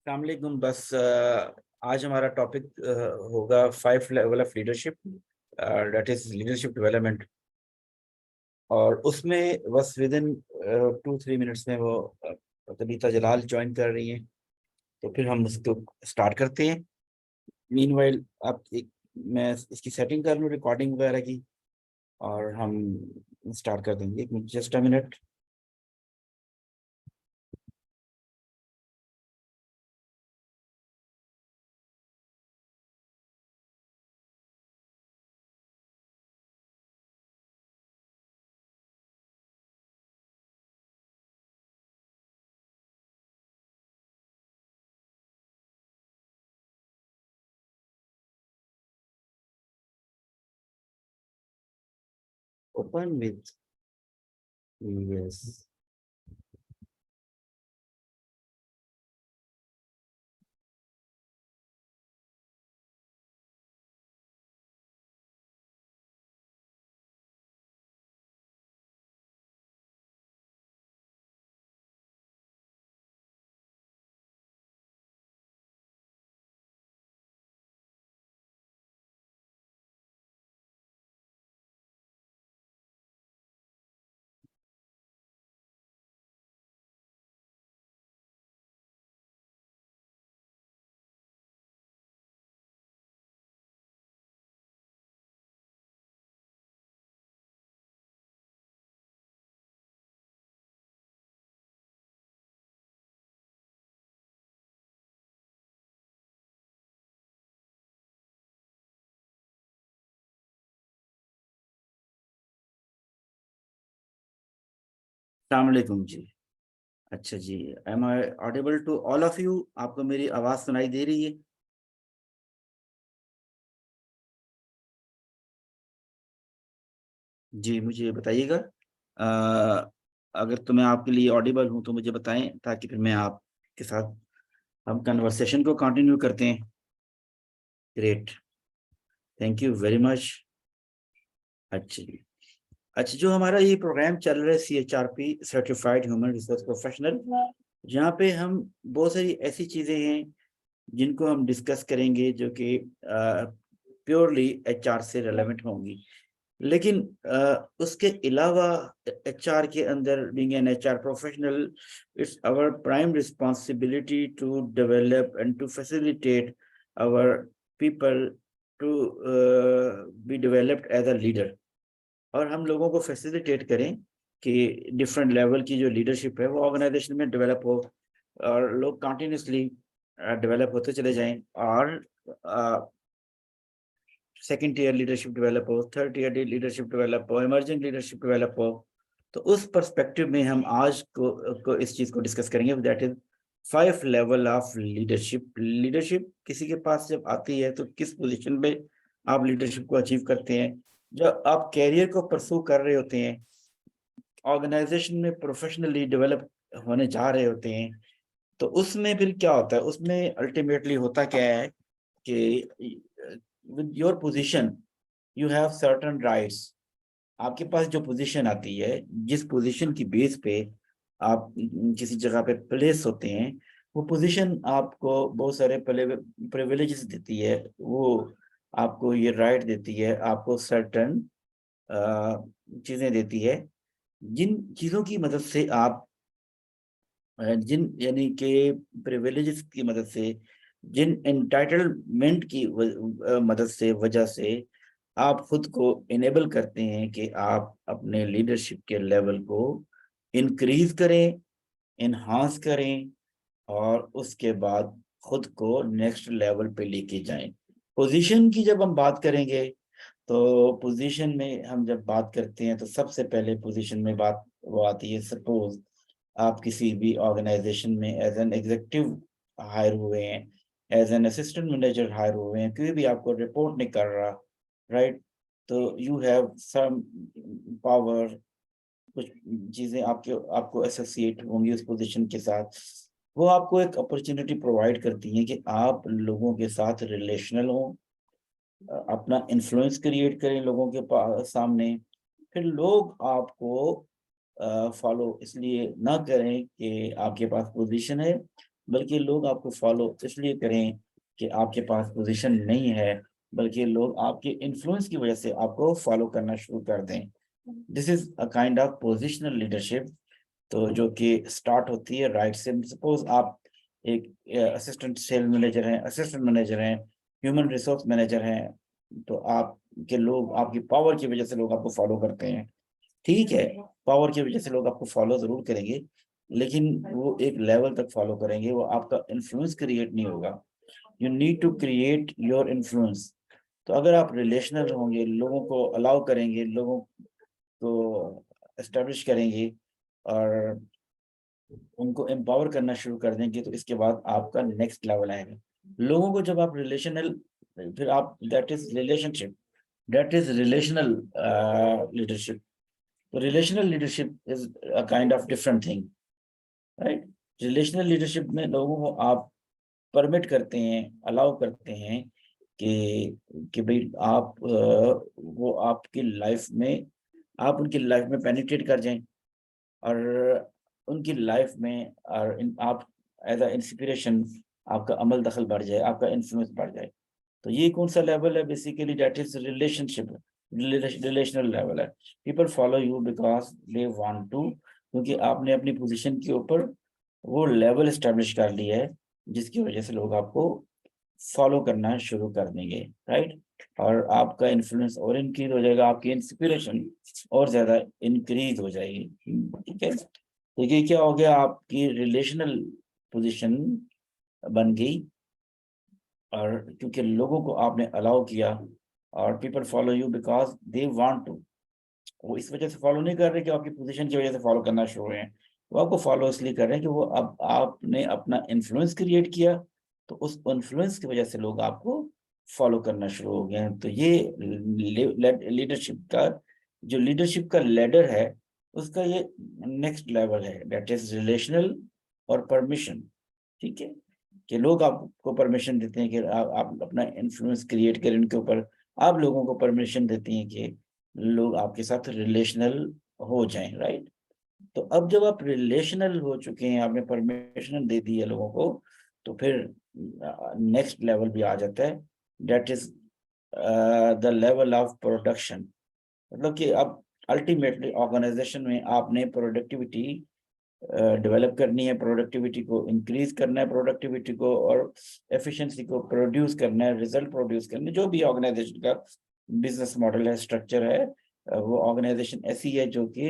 अस्सलाम वालेकुम। बस आज हमारा टॉपिक होगा 5 level of leadership, that is leadership development. और उसमें बस विद इन 2-3 मिनट्स में वो तबीता जलाल ज्वाइन कर रही हैं, तो फिर हम उसको स्टार्ट करते हैं। मीनवाइल मैं इसकी सेटिंग कर लूँ रिकॉर्डिंग वगैरह की, और हम स्टार्ट कर देंगे। Just a minute. Open with, yes. अस्सलाम वालेकुम जी। अच्छा जी, am I audible to all of you? आपको मेरी आवाज सुनाई दे रही है? जी, मुझे बताइएगा। अगर तो मैं आपके लिए ऑडिबल हूं तो मुझे बताएं, ताकि फिर मैं आपके साथ हम कन्वर्सेशन को कंटिन्यू करते हैं। Great, thank you very much. अच्छा जी। अच्छा, जो हमारा ये प्रोग्राम चल रहा है CHRP, certified human resource professional, जहाँ पे हम बहुत सारी ऐसी चीजें हैं जिनको हम डिस्कस करेंगे जो कि प्योरली HR से रेलेवेंट होंगी। लेकिन उसके अलावा HR के अंदर, being an HR professional, it's our prime responsibility to develop and to facilitate our people to be developed as a leader. और हम लोगों को फैसिलिटेट करें कि डिफरेंट लेवल की जो लीडरशिप है वो ऑर्गेनाइजेशन में डेवलप हो, और लोग कंटिन्यूसली डेवलप होते चले जाएं, और सेकंड टीयर लीडरशिप डेवलप हो, थर्ड टीयर लीडरशिप डेवलप हो, इमर्जिंग लीडरशिप डेवलप हो। तो उस पर्सपेक्टिव में हम आज को इस चीज को डिस्कस करेंगे, that is 5 level of leadership. Leadership किसी के पास जब आती है तो किस पोजीशन पे आप लीडरशिप को अचीव करते हैं। जब आप कैरियर को परसू कर रहे होते हैं, ऑर्गेनाइजेशन में प्रोफेशनली डेवलप होने जा रहे होते हैं, तो उसमें फिर क्या होता है? उसमें अल्टीमेटली होता क्या है कि with your position you have certain rights. आपके पास जो पोजीशन आती है, जिस पोजीशन की बेस पे आप किसी जगह पे प्लेस होते हैं, वो पोजीशन आपको बहुत सारे प्रिविलेजेस देती है। वो आपको ये राइट देती है, आपको सर्टेन चीजें देती है, जिन चीजों की मदद से आप जिन यानी कि प्रिविलेजेस की मदद से, जिन एंटाइटलमेंट की मदद से, वजह से आप खुद को इनेबल करते हैं कि आप अपने लीडरशिप के लेवल को इंक्रीज करें, इन्हांस करें, और उसके बाद खुद को नेक्स्ट लेवल पे लेके जाएं। पोजीशन की जब हम बात करेंगे, तो पोजीशन में हम जब बात करते हैं तो सबसे पहले पोजीशन में बात वो आती है। सपोज आप किसी भी ऑर्गेनाइजेशन में एज एन एग्जीक्यूटिव हायर हुए हैं, as an assistant manager hire हुए हैं, कोई भी आपको रिपोर्ट नहीं कर रहा, राइट? तो यू हैव सम पावर, कुछ चीजें आपके आपको एसोसिएट होंगी उस पोजीशन के साथ। वो आपको एक अपॉर्चुनिटी प्रोवाइड करती है कि आप लोगों के साथ रिलेशनल हो, अपना इन्फ्लुएंस क्रिएट करें लोगों के सामने। फिर लोग आपको फॉलो इसलिए ना करें कि आपके पास पोजीशन है, बल्कि लोग आपको फॉलो इसलिए करें कि आपके पास पोजीशन नहीं है, बल्कि लोग आपके इन्फ्लुएंस की वजह से आपको फॉलो करना शुरू कर दें। This is a kind of positional leadership, तो जो कि स्टार्ट होती है राइट से। सपोज आप एक असिस्टेंट सेल मैनेजर हैं, असिस्टेंट मैनेजर हैं, ह्यूमन रिसोर्स मैनेजर हैं, तो आपके लोग आपकी पावर की वजह से लोग आपको फॉलो करते हैं। ठीक है, पावर की वजह से लोग आपको फॉलो जरूर करेंगे, लेकिन वो एक लेवल तक फॉलो करेंगे, वो आपका इन्फ्लुएंस क्रिएट नहीं होगा। You need to create your influence. तो अगर आप रिलेशनल होंगे, लोगों को अलाउ करेंगे, लोगों को एस्टेब्लिश करेंगे और उनको एम्पावर करना शुरू कर देंगे, तो इसके बाद आपका नेक्स्ट लेवल आएगा। लोगों को जब आप रिलेशनल, फिर आप that is relationship, that is relational leadership. तो relational leadership is a kind of different thing, right. Relational leadership में लोगों को आप परमिट करते हैं, अलाउ करते हैं कि भाई आप वो आपकी लाइफ में, आप उनकी लाइफ में पेनिट्रेट कर जाएं और उनकी लाइफ में, और आप एज अ इंस्पिरेशन आपका अमल दखल बढ़ जाए, आपका इन्फ्लुएंस बढ़ जाए। तो ये कौन सा लेवल है? Basically that is relationship, relational level है। People follow you because they want to, क्योंकि आपने अपनी पोजीशन के ऊपर वो लेवल एस्टेब्लिश कर लिया है, जिसकी वजह से लोग आपको फॉलो करना शुरू कर देंगे, राइट। और आपका इन्फ्लुएंस और इंक्रीज हो जाएगा, आपकी इंस्पिरेशन और ज्यादा इंक्रीज हो जाएगी। ठीक है, तो ये क्या हो गया, आपकी रिलेशनल पोजीशन बन गई। और क्योंकि लोगों को आपने अलाउ किया, और people follow you because they want to, वो इस वजह से फॉलो नहीं कर रहे कि आपकी पोजीशन की वजह से फॉलो करना शुरू हुए हैं। वो आपको फॉलो इसलिए कर रहे हैं कि वो अब आपने अपना इन्फ्लुएंस क्रिएट किया, तो उस इन्फ्लुएंस की वजह से लोग आपको फॉलो करना शुरू हो गए हैं। तो ये लीडरशिप का, जो लीडरशिप का लेडर है, उसका ये नेक्स्ट लेवल है, दैट इज रिलेशनल और परमिशन। ठीक है, कि लोग आपको परमिशन देते हैं कि आप अपना इन्फ्लुएंस क्रिएट करें उनके ऊपर। आप लोगों को परमिशन देती हैं कि लोग आपके साथ रिलेशनल हो जाएं, राइट। तो अब जब आप रिलेशनल हो चुके हैं, आपने परमिशन दे दी है लोगों को, तो फिर नेक्स्ट लेवल भी आ जाता है, that is the level of production. मतलब कि अब अल्टीमेटली ऑर्गेनाइजेशन में आपने प्रोडक्टिविटी डेवलप करनी है, प्रोडक्टिविटी को इंक्रीज करना है, प्रोडक्टिविटी को और एफिशिएंसी को प्रोड्यूस करना है, रिजल्ट प्रोड्यूस करना है। जो भी ऑर्गेनाइजेशन का बिजनेस मॉडल है, स्ट्रक्चर है, वो ऑर्गेनाइजेशन ऐसी है जो कि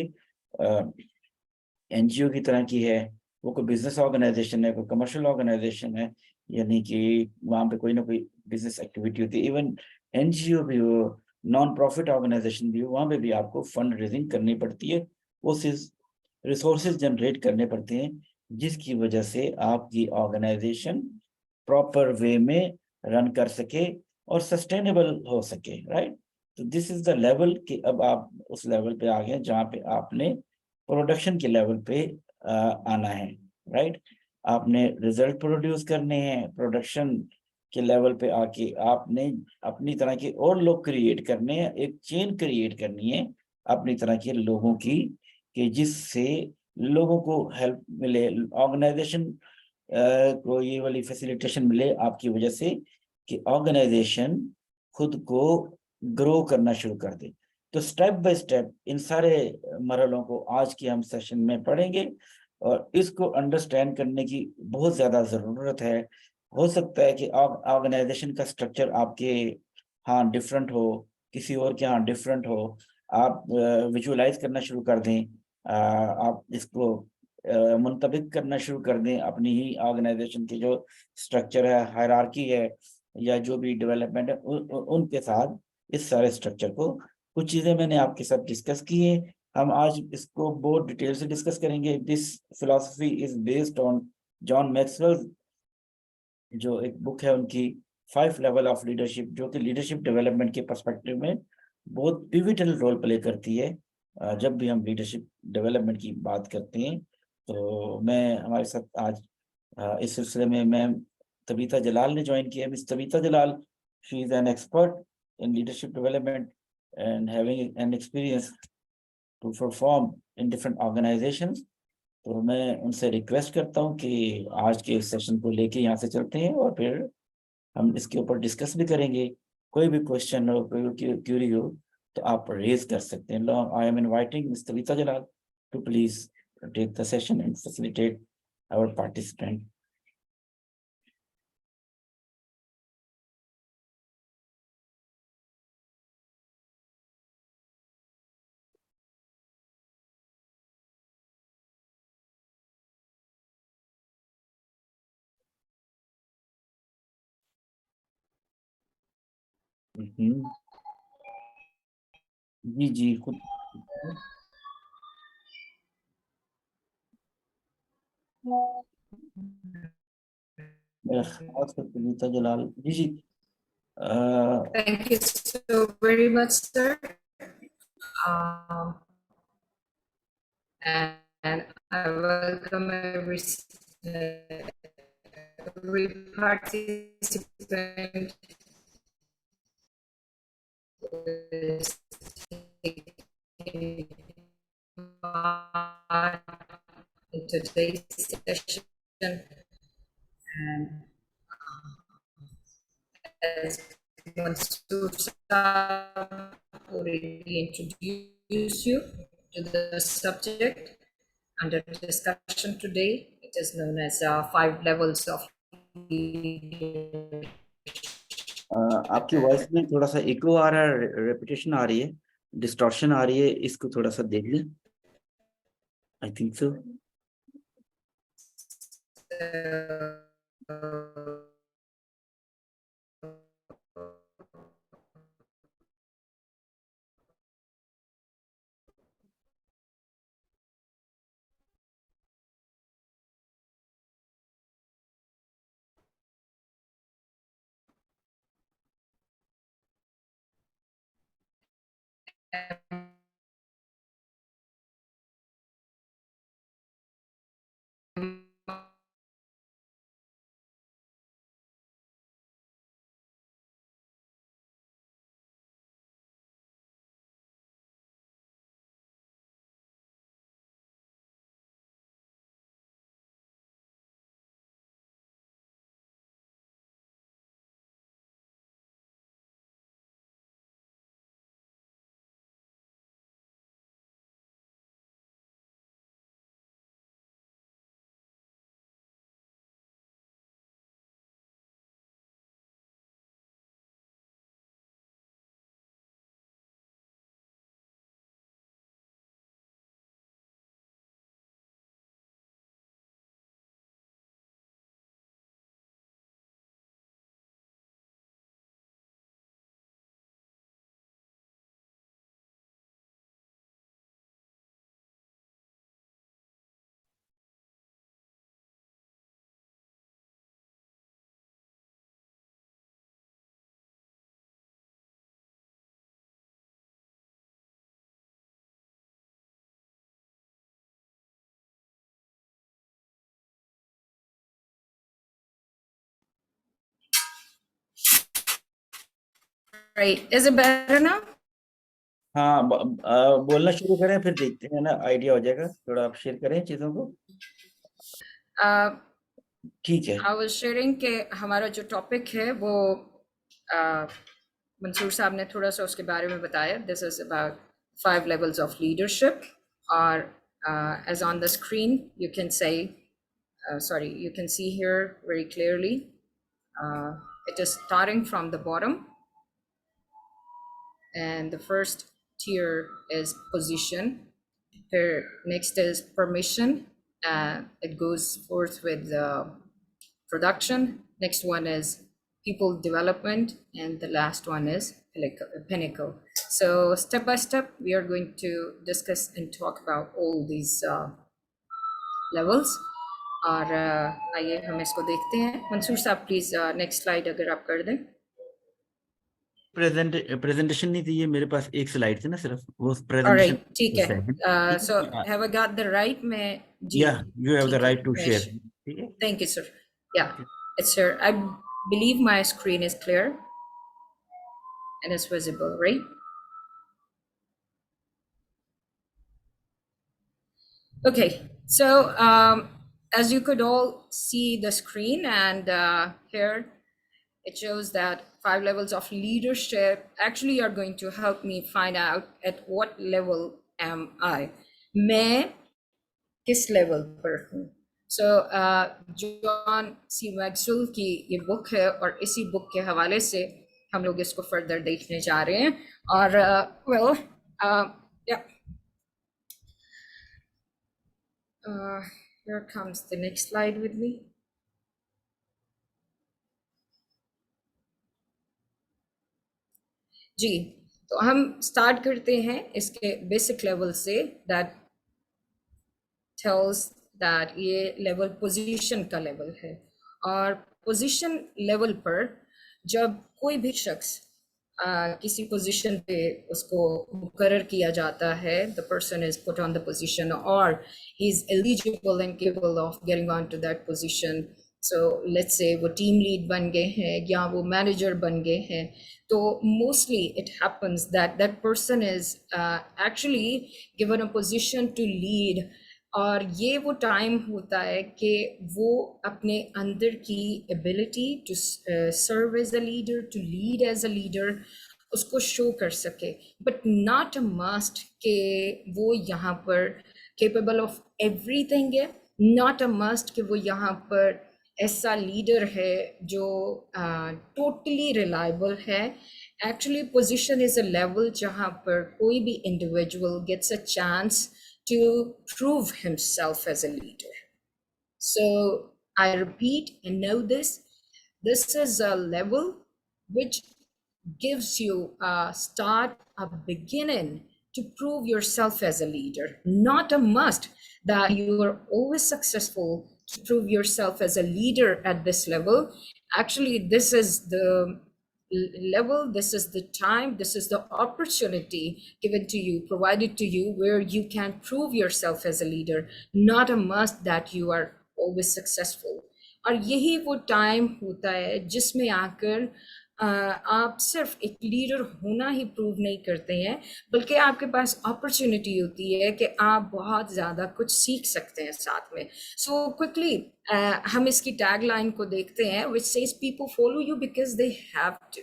एनजीओ की तरह की है। वो कोई बिजनेस ऑर्गेनाइजेशन है, कोई कमर्शियल ऑर्गेनाइजेशन है, यानी कि वहाँ पे कोई ना कोई बिजनेस एक्टिविटी होती है। इवन एनजीओ भी हो, नॉन प्रॉफिट ऑर्गेनाइजेशन भी हो, वहाँ पे भी आपको फंड रेजिंग करनी पड़ती है, वो रिसोर्सेज जनरेट करने पड़ते हैं, जिसकी वजह से आपकी ऑर्गेनाइजेशन प्रॉपर वे में रन कर सके और सस्टेनेबल हो सके, राइट। तो दिस इज द लेवल कि अब आप उस लेवल पे आ गए जहाँ पे आपने प्रोडक्शन के लेवल पे आना है, राइट। आपने रिजल्ट प्रोड्यूस करने हैं, प्रोडक्शन के लेवल पे आके आपने अपनी तरह के और लोग क्रिएट करने हैं, एक चेन क्रिएट करनी है अपनी तरह के लोगों की, कि जिससे लोगों को हेल्प मिले, ऑर्गेनाइजेशन को ये वाली फैसिलिटेशन मिले आपकी वजह से, कि ऑर्गेनाइजेशन खुद को ग्रो करना शुरू कर दे। तो स्टेप बाय स्टेप इन सारे मरहलों को आज की हम सेशन में पढ़ेंगे, और इसको अंडरस्टैंड करने की बहुत ज्यादा जरूरत है। हो सकता है कि ऑर्गेनाइजेशन का स्ट्रक्चर आपके हाँ डिफरेंट हो, किसी और के यहाँ डिफरेंट हो, आप विजुअलाइज करना शुरू कर दें, आप इसको मुंतबिक करना शुरू कर दें अपनी ही ऑर्गेनाइजेशन की जो स्ट्रक्चर है, हायरार्की है, या जो भी डेवलपमेंट है, उनके साथ इस सारे स्ट्रक्चर को, कुछ चीजें मैंने आपके साथ डिस्कस की है, हम आज इसको बहुत डिटेल से डिस्कस करेंगे। This philosophy is based on John Maxwell, जो एक बुक है उनकी, 5 लेवल ऑफ लीडरशिप, जो कि लीडरशिप डेवलपमेंट के पर्सपेक्टिव में बहुत पिविटल रोल प्ले करती है जब भी हम लीडरशिप डेवलपमेंट की बात करते हैं। तो मैं हमारे साथ आज इस सिलसिले में मैम तबीता जलाल ने ज्वाइन किया। Miss Tabitha Jalal, she is an expert in leadership development and having an experience to perform in different organizations. तो मैं उनसे रिक्वेस्ट करता हूँ कि आज के सेशन को लेके यहाँ से चलते हैं और फिर हम इसके ऊपर डिस्कस भी करेंगे। कोई भी क्वेश्चन हो, कोई क्यूरी हो तो आप रेज कर सकते हैं। I am inviting mister Rita Jalal to please take the session and facilitate our participant. जी जी खुद मेरा खास करके रीता जलाल जी जी। Thank you so very much, sir. Um, and I welcome every participant who is taking part in today's session. And as Mansoor already introduced you to the subject under discussion today, it is known as 5 levels of leadership. आपकी voice में थोड़ा सा eco आ रहा है, repetition आ रही है, distortion आ रही है, इसको थोड़ा सा देख लें। I think so. Right. Is it better now? हाँ, बोलना शुरू करें फिर देखते हैं ना, आइडिया हो जाएगा। थोड़ा आप शेयर करें चीजों को। ठीक है। I was sharing कि हमारा जो टॉपिक है वो मंसूर साहब ने थोड़ा सा उसके बारे में बताया. This is about 5 levels of leadership, or as on the screen you can say, you can see here very clearly. It is starting from the bottom, and the first tier is position. Next is permission. It goes forth with production. Next one is people development, and the last one is pinnacle. So step by step, we are going to discuss and talk about all these levels. और आइए हम इसको देखते हैं. मंसूर साहब please next slide अगर आप कर दें. प्रेजेंटेशन नहीं थी ये, मेरे पास एक स्लाइड थी ना सिर्फ, वो प्रेजेंटेशन। ऑलराइट, ठीक है. So have I got the right में जी. या यू हैव द ठीक है, राइट टू मैं शेयर। ठीक है, थैंक यू सर. या it's here. I believe my screen is clear and it's visible, right? Okay. So as you could all see the screen, and here it shows that 5 levels of leadership actually are going to help me find out at what level am I. मैं किस level पर हूँ. So John C Maxwell की ये book है, और इसी book के हवाले से हम लोग इसको फर्दर देखने जा रहे हैं. और well, yeah. Here comes the next slide with me. जी, तो हम स्टार्ट करते हैं इसके बेसिक लेवल से. दैट tells that ये लेवल पोजीशन का लेवल है. और पोजीशन लेवल पर जब कोई भी शख्स किसी पोजीशन पे उसको मुकर्रर किया जाता है, the person is put on the position, और he is eligible and capable of getting on to that position. So let's say वो टीम लीड बन गए हैं या वो मैनेजर बन गए हैं, तो mostly it happens that that person is actually given a position to lead. और ये वो टाइम होता है कि वो अपने अंदर की ability to serve as a leader, to lead as a leader, उसको शो कर सके. बट नॉट अ मस्ट कि वो यहाँ पर केपेबल ऑफ एवरीथिंग है. नॉट अ मस्ट कि वो यहाँ पर ऐसा लीडर है जो टोटली रिलायबल है. Actually position is a level जहाँ पर कोई भी individual gets a chance to prove himself as a leader. So I repeat and know this is a level which gives you a start, a beginning to prove yourself as a leader. Not a must that you are always successful to prove yourself as a leader at this level. Actually, this is the level, this is the time, this is the opportunity given to you, provided to you, where you can prove yourself as a leader. Not a must that you are always successful. और यही वो time होता है जिसमें आकर आप सिर्फ एक लीडर होना ही प्रूव नहीं करते हैं, बल्कि आपके पास अपॉर्चुनिटी होती है कि आप बहुत ज़्यादा कुछ सीख सकते हैं साथ में. सो क्विकली हम इसकी टैग लाइन को देखते हैं, which says people follow you because they have to.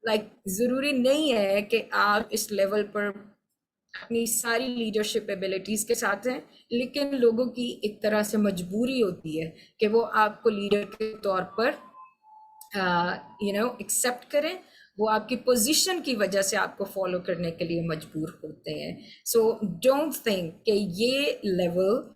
Like ज़रूरी नहीं है कि आप इस लेवल पर अपनी सारी लीडरशिप एबिलिटीज के साथ हैं, लेकिन लोगों की एक तरह से मजबूरी होती है कि वो आपको लीडर के तौर पर एक्सेप्ट करें. वो आपकी पोजीशन की वजह से आपको फॉलो करने के लिए मजबूर होते हैं. सो डोंट थिंक कि ये लेवल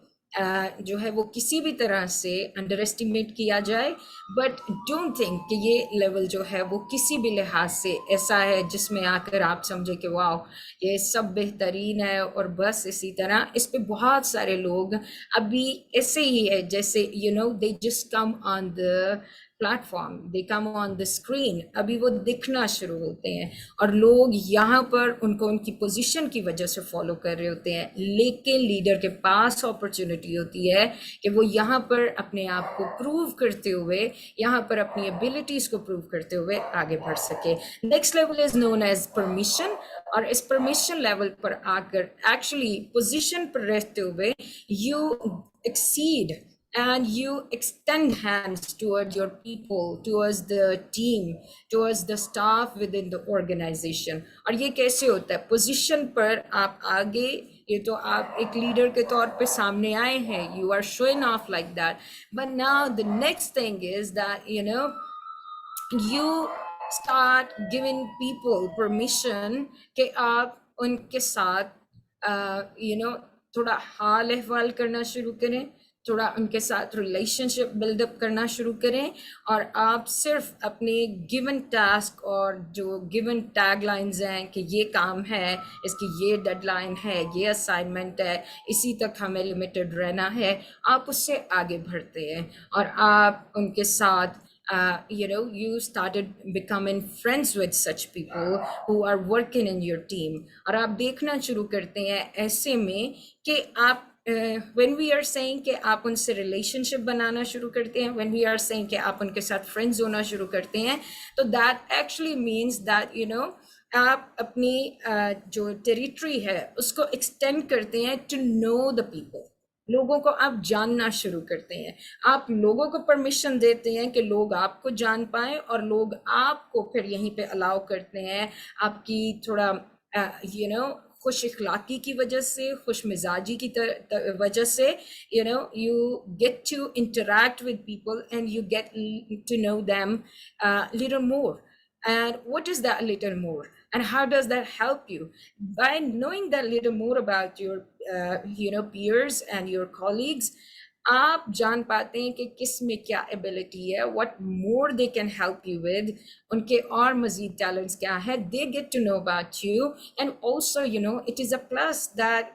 जो है वो किसी भी तरह से अंडर एस्टिमेट किया जाए, बट डोंट थिंक कि ये लेवल जो है वो किसी भी लिहाज से ऐसा है जिसमें आकर आप समझे कि वाह ये सब बेहतरीन है और बस इसी तरह. इस पे बहुत सारे लोग अभी ऐसे ही है जैसे they just come on the platform, they come on the screen, अभी वो दिखना शुरू होते हैं और लोग यहाँ पर उनको उनकी पोजीशन की वजह से फॉलो कर रहे होते हैं. लेकिन लीडर के पास अपॉर्चुनिटी होती है कि वो यहाँ पर अपने आप को प्रूव करते हुए, यहाँ पर अपनी एबिलिटीज को प्रूव करते हुए आगे बढ़ सके. Next level is known as permission. और इस परमिशन लेवल पर आकर एक्चुअली पोजीशन पर रहते हुए you exceed and you extend hands towards your people, towards the team, towards the staff within the organization. और ये कैसे होता है? पोजीशन पर आप आगे, ये तो आप एक लीडर के तौर पे सामने आए हैं, you are showing off like that. But now the next thing is that you start giving people permission कि आप उनके साथ थोड़ा हाल अहवाल करना शुरू करें, थोड़ा उनके साथ रिलेशनशिप बिल्डअप करना शुरू करें, और आप सिर्फ अपने गिवन टास्क और जो गिवन टैग लाइन्स हैं कि ये काम है, इसकी ये डेडलाइन है, ये असाइनमेंट है, इसी तक हमें लिमिटेड रहना है, आप उससे आगे बढ़ते हैं और आप उनके साथ you started becoming friends with such people who are working in your team. और आप देखना शुरू करते हैं ऐसे में कि आप when we are saying कि आप उनसे रिलेशनशिप बनाना शुरू करते हैं, when we are saying कि आप उनके साथ फ्रेंड्स होना शुरू करते हैं, तो that actually means that आप अपनी जो टेरिटरी है उसको एक्सटेंड करते हैं टू नो द पीपल, लोगों को आप जानना शुरू करते हैं, आप लोगों को परमिशन देते हैं कि लोग आपको जान पाएं और लोग आपको फिर यहीं पे अलाउ करते हैं आपकी थोड़ा खुश इखलाकी की वजह से, खुश मिजाजी की वजह से, you get to interact with people and you get to know them little more. And what is that little more? And how does that help you? By knowing that little more about your peers and your colleagues, आप जान पाते हैं कि किस में क्या ability है, what more they can help you with, उनके और मजीद टैलेंट्स क्या है, they get to know about you. And also it is a plus that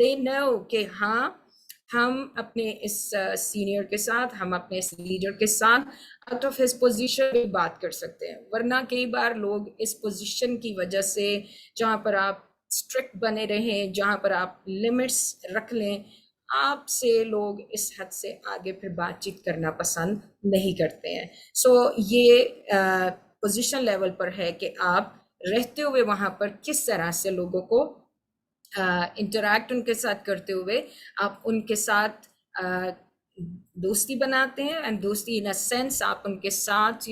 they know कि हाँ हम अपने इस सीनियर के साथ, हम अपने इस लीडर के साथ आउट ऑफ हिज पोजीशन भी बात कर सकते हैं। वरना कई बार लोग इस पोजीशन की वजह से, जहाँ पर आप स्ट्रिक्ट बने रहें, जहाँ पर आप लिमिट्स रख लें, आपसे लोग इस हद से आगे फिर बातचीत करना पसंद नहीं करते हैं। सो ये पोजीशन लेवल पर है कि आप रहते हुए वहाँ पर किस तरह से लोगों को इंटरैक्ट उनके साथ करते हुए आप उनके साथ दोस्ती बनाते हैं। एंड दोस्ती इन अ सेंस आप उनके साथ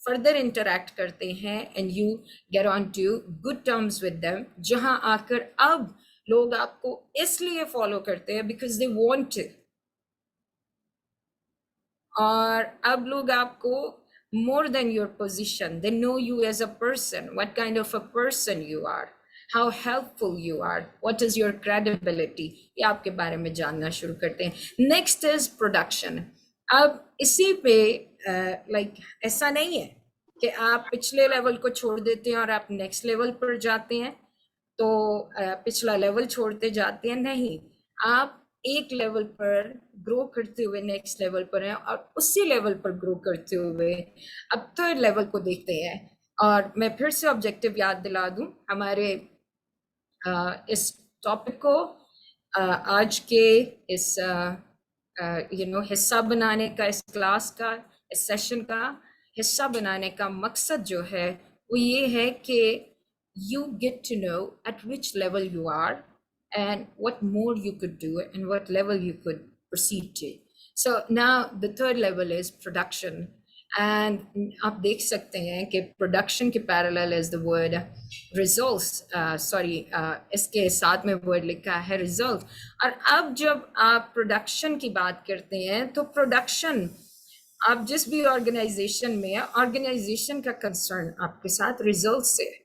फर्दर इंटरैक्ट करते हैं and you get on to good terms with them, जहां आकर अब लोग आपको इसलिए फॉलो करते हैं बिकॉज दे वांट टू, और अब लोग आपको more than your position, they know you as a person, what kind of a person you are, how helpful you are, what is your credibility, ये आपके बारे में जानना शुरू करते हैं। Next is production. अब इसी पे ऐसा नहीं है कि आप पिछले लेवल को छोड़ देते हैं और आप नेक्स्ट लेवल पर जाते हैं तो पिछला लेवल छोड़ते जाते हैं, नहीं, आप एक लेवल पर ग्रो करते हुए नेक्स्ट लेवल पर हैं और उसी लेवल पर ग्रो करते हुए अब थर्ड लेवल को देखते हैं। और मैं फिर से ऑब्जेक्टिव याद दिला दूं हमारे इस टॉपिक को, आज के इस हिस्सा बनाने का, इस क्लास का, इस सेशन का हिस्सा बनाने का मकसद जो है वो ये है कि you get to know at which level you are and what more you could do and what level you could proceed to. So now the third level is production, and आप देख सकते हैं कि production के parallel is the word results, इसके साथ में word लिखा है result। और अब जब आप production की बात करते हैं तो production, आप जिस भी ऑर्गेनाइजेशन में है, ऑर्गेनाइजेशन का कंसर्न आपके साथ रिजल्ट से है।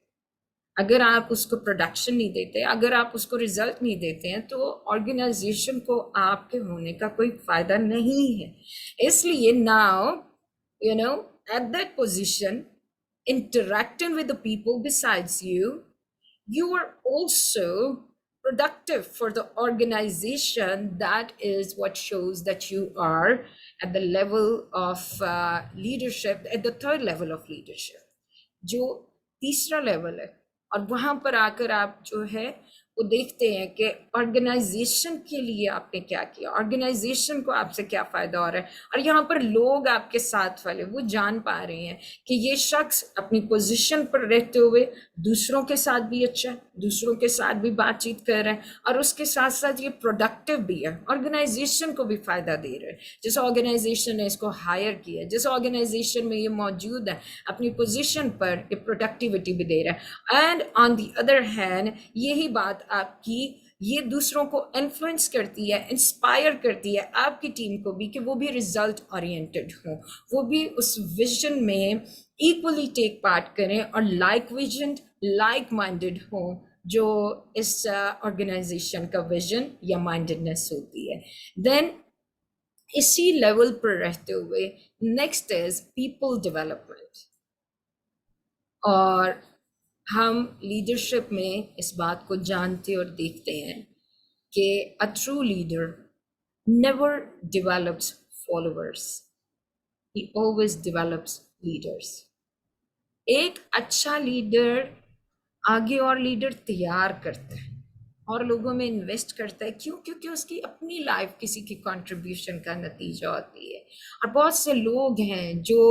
अगर आप उसको प्रोडक्शन नहीं देते, अगर आप उसको रिजल्ट नहीं देते हैं तो ऑर्गेनाइजेशन को आपके होने का कोई फायदा नहीं है। इसलिए now at that position interacting with the people besides you, you are also productive for the organization. That is what shows that you are at the level of leadership, at the third level of leadership, जो तीसरा level है। और वहां पर आकर आप जो है वो देखते हैं कि ऑर्गेनाइजेशन के लिए आपने क्या किया, ऑर्गेनाइजेशन को आपसे क्या फायदा हो रहा है। और यहाँ पर लोग आपके साथ वाले वो जान पा रहे हैं कि ये शख्स अपनी पोजीशन पर रहते हुए दूसरों के साथ भी अच्छा है, दूसरों के साथ भी बातचीत कर रहा है और उसके साथ साथ ये प्रोडक्टिव भी है, ऑर्गेनाइजेशन को भी फायदा दे रहा है। जिस ऑर्गेनाइजेशन ने इसको हायर किया, जिस ऑर्गेनाइजेशन में ये मौजूद है, अपनी पोजीशन पर ये प्रोडक्टिविटी भी दे रहा है। And on the other hand यही बात आपकी ये दूसरों को इन्फ्लुएंस करती है, इंस्पायर करती है आपकी टीम को भी कि वो भी रिजल्ट ओरिएंटेड हो, वो भी उस विजन में इक्वली टेक पार्ट करें और लाइक विजन, लाइक माइंडेड हो, जो इस ऑर्गेनाइजेशन का विजन या माइंडेडनेस होती है। देन इसी लेवल पर रहते हुए नेक्स्ट इज पीपल डेवलपमेंट। और हम लीडरशिप में इस बात को जानते और देखते हैं कि a true leader never develops followers, he always develops leaders. एक अच्छा लीडर आगे और लीडर तैयार करता है और लोगों में इन्वेस्ट करता है। क्यों? क्योंकि उसकी अपनी लाइफ किसी की कंट्रीब्यूशन का नतीजा होती है। और बहुत से लोग हैं जो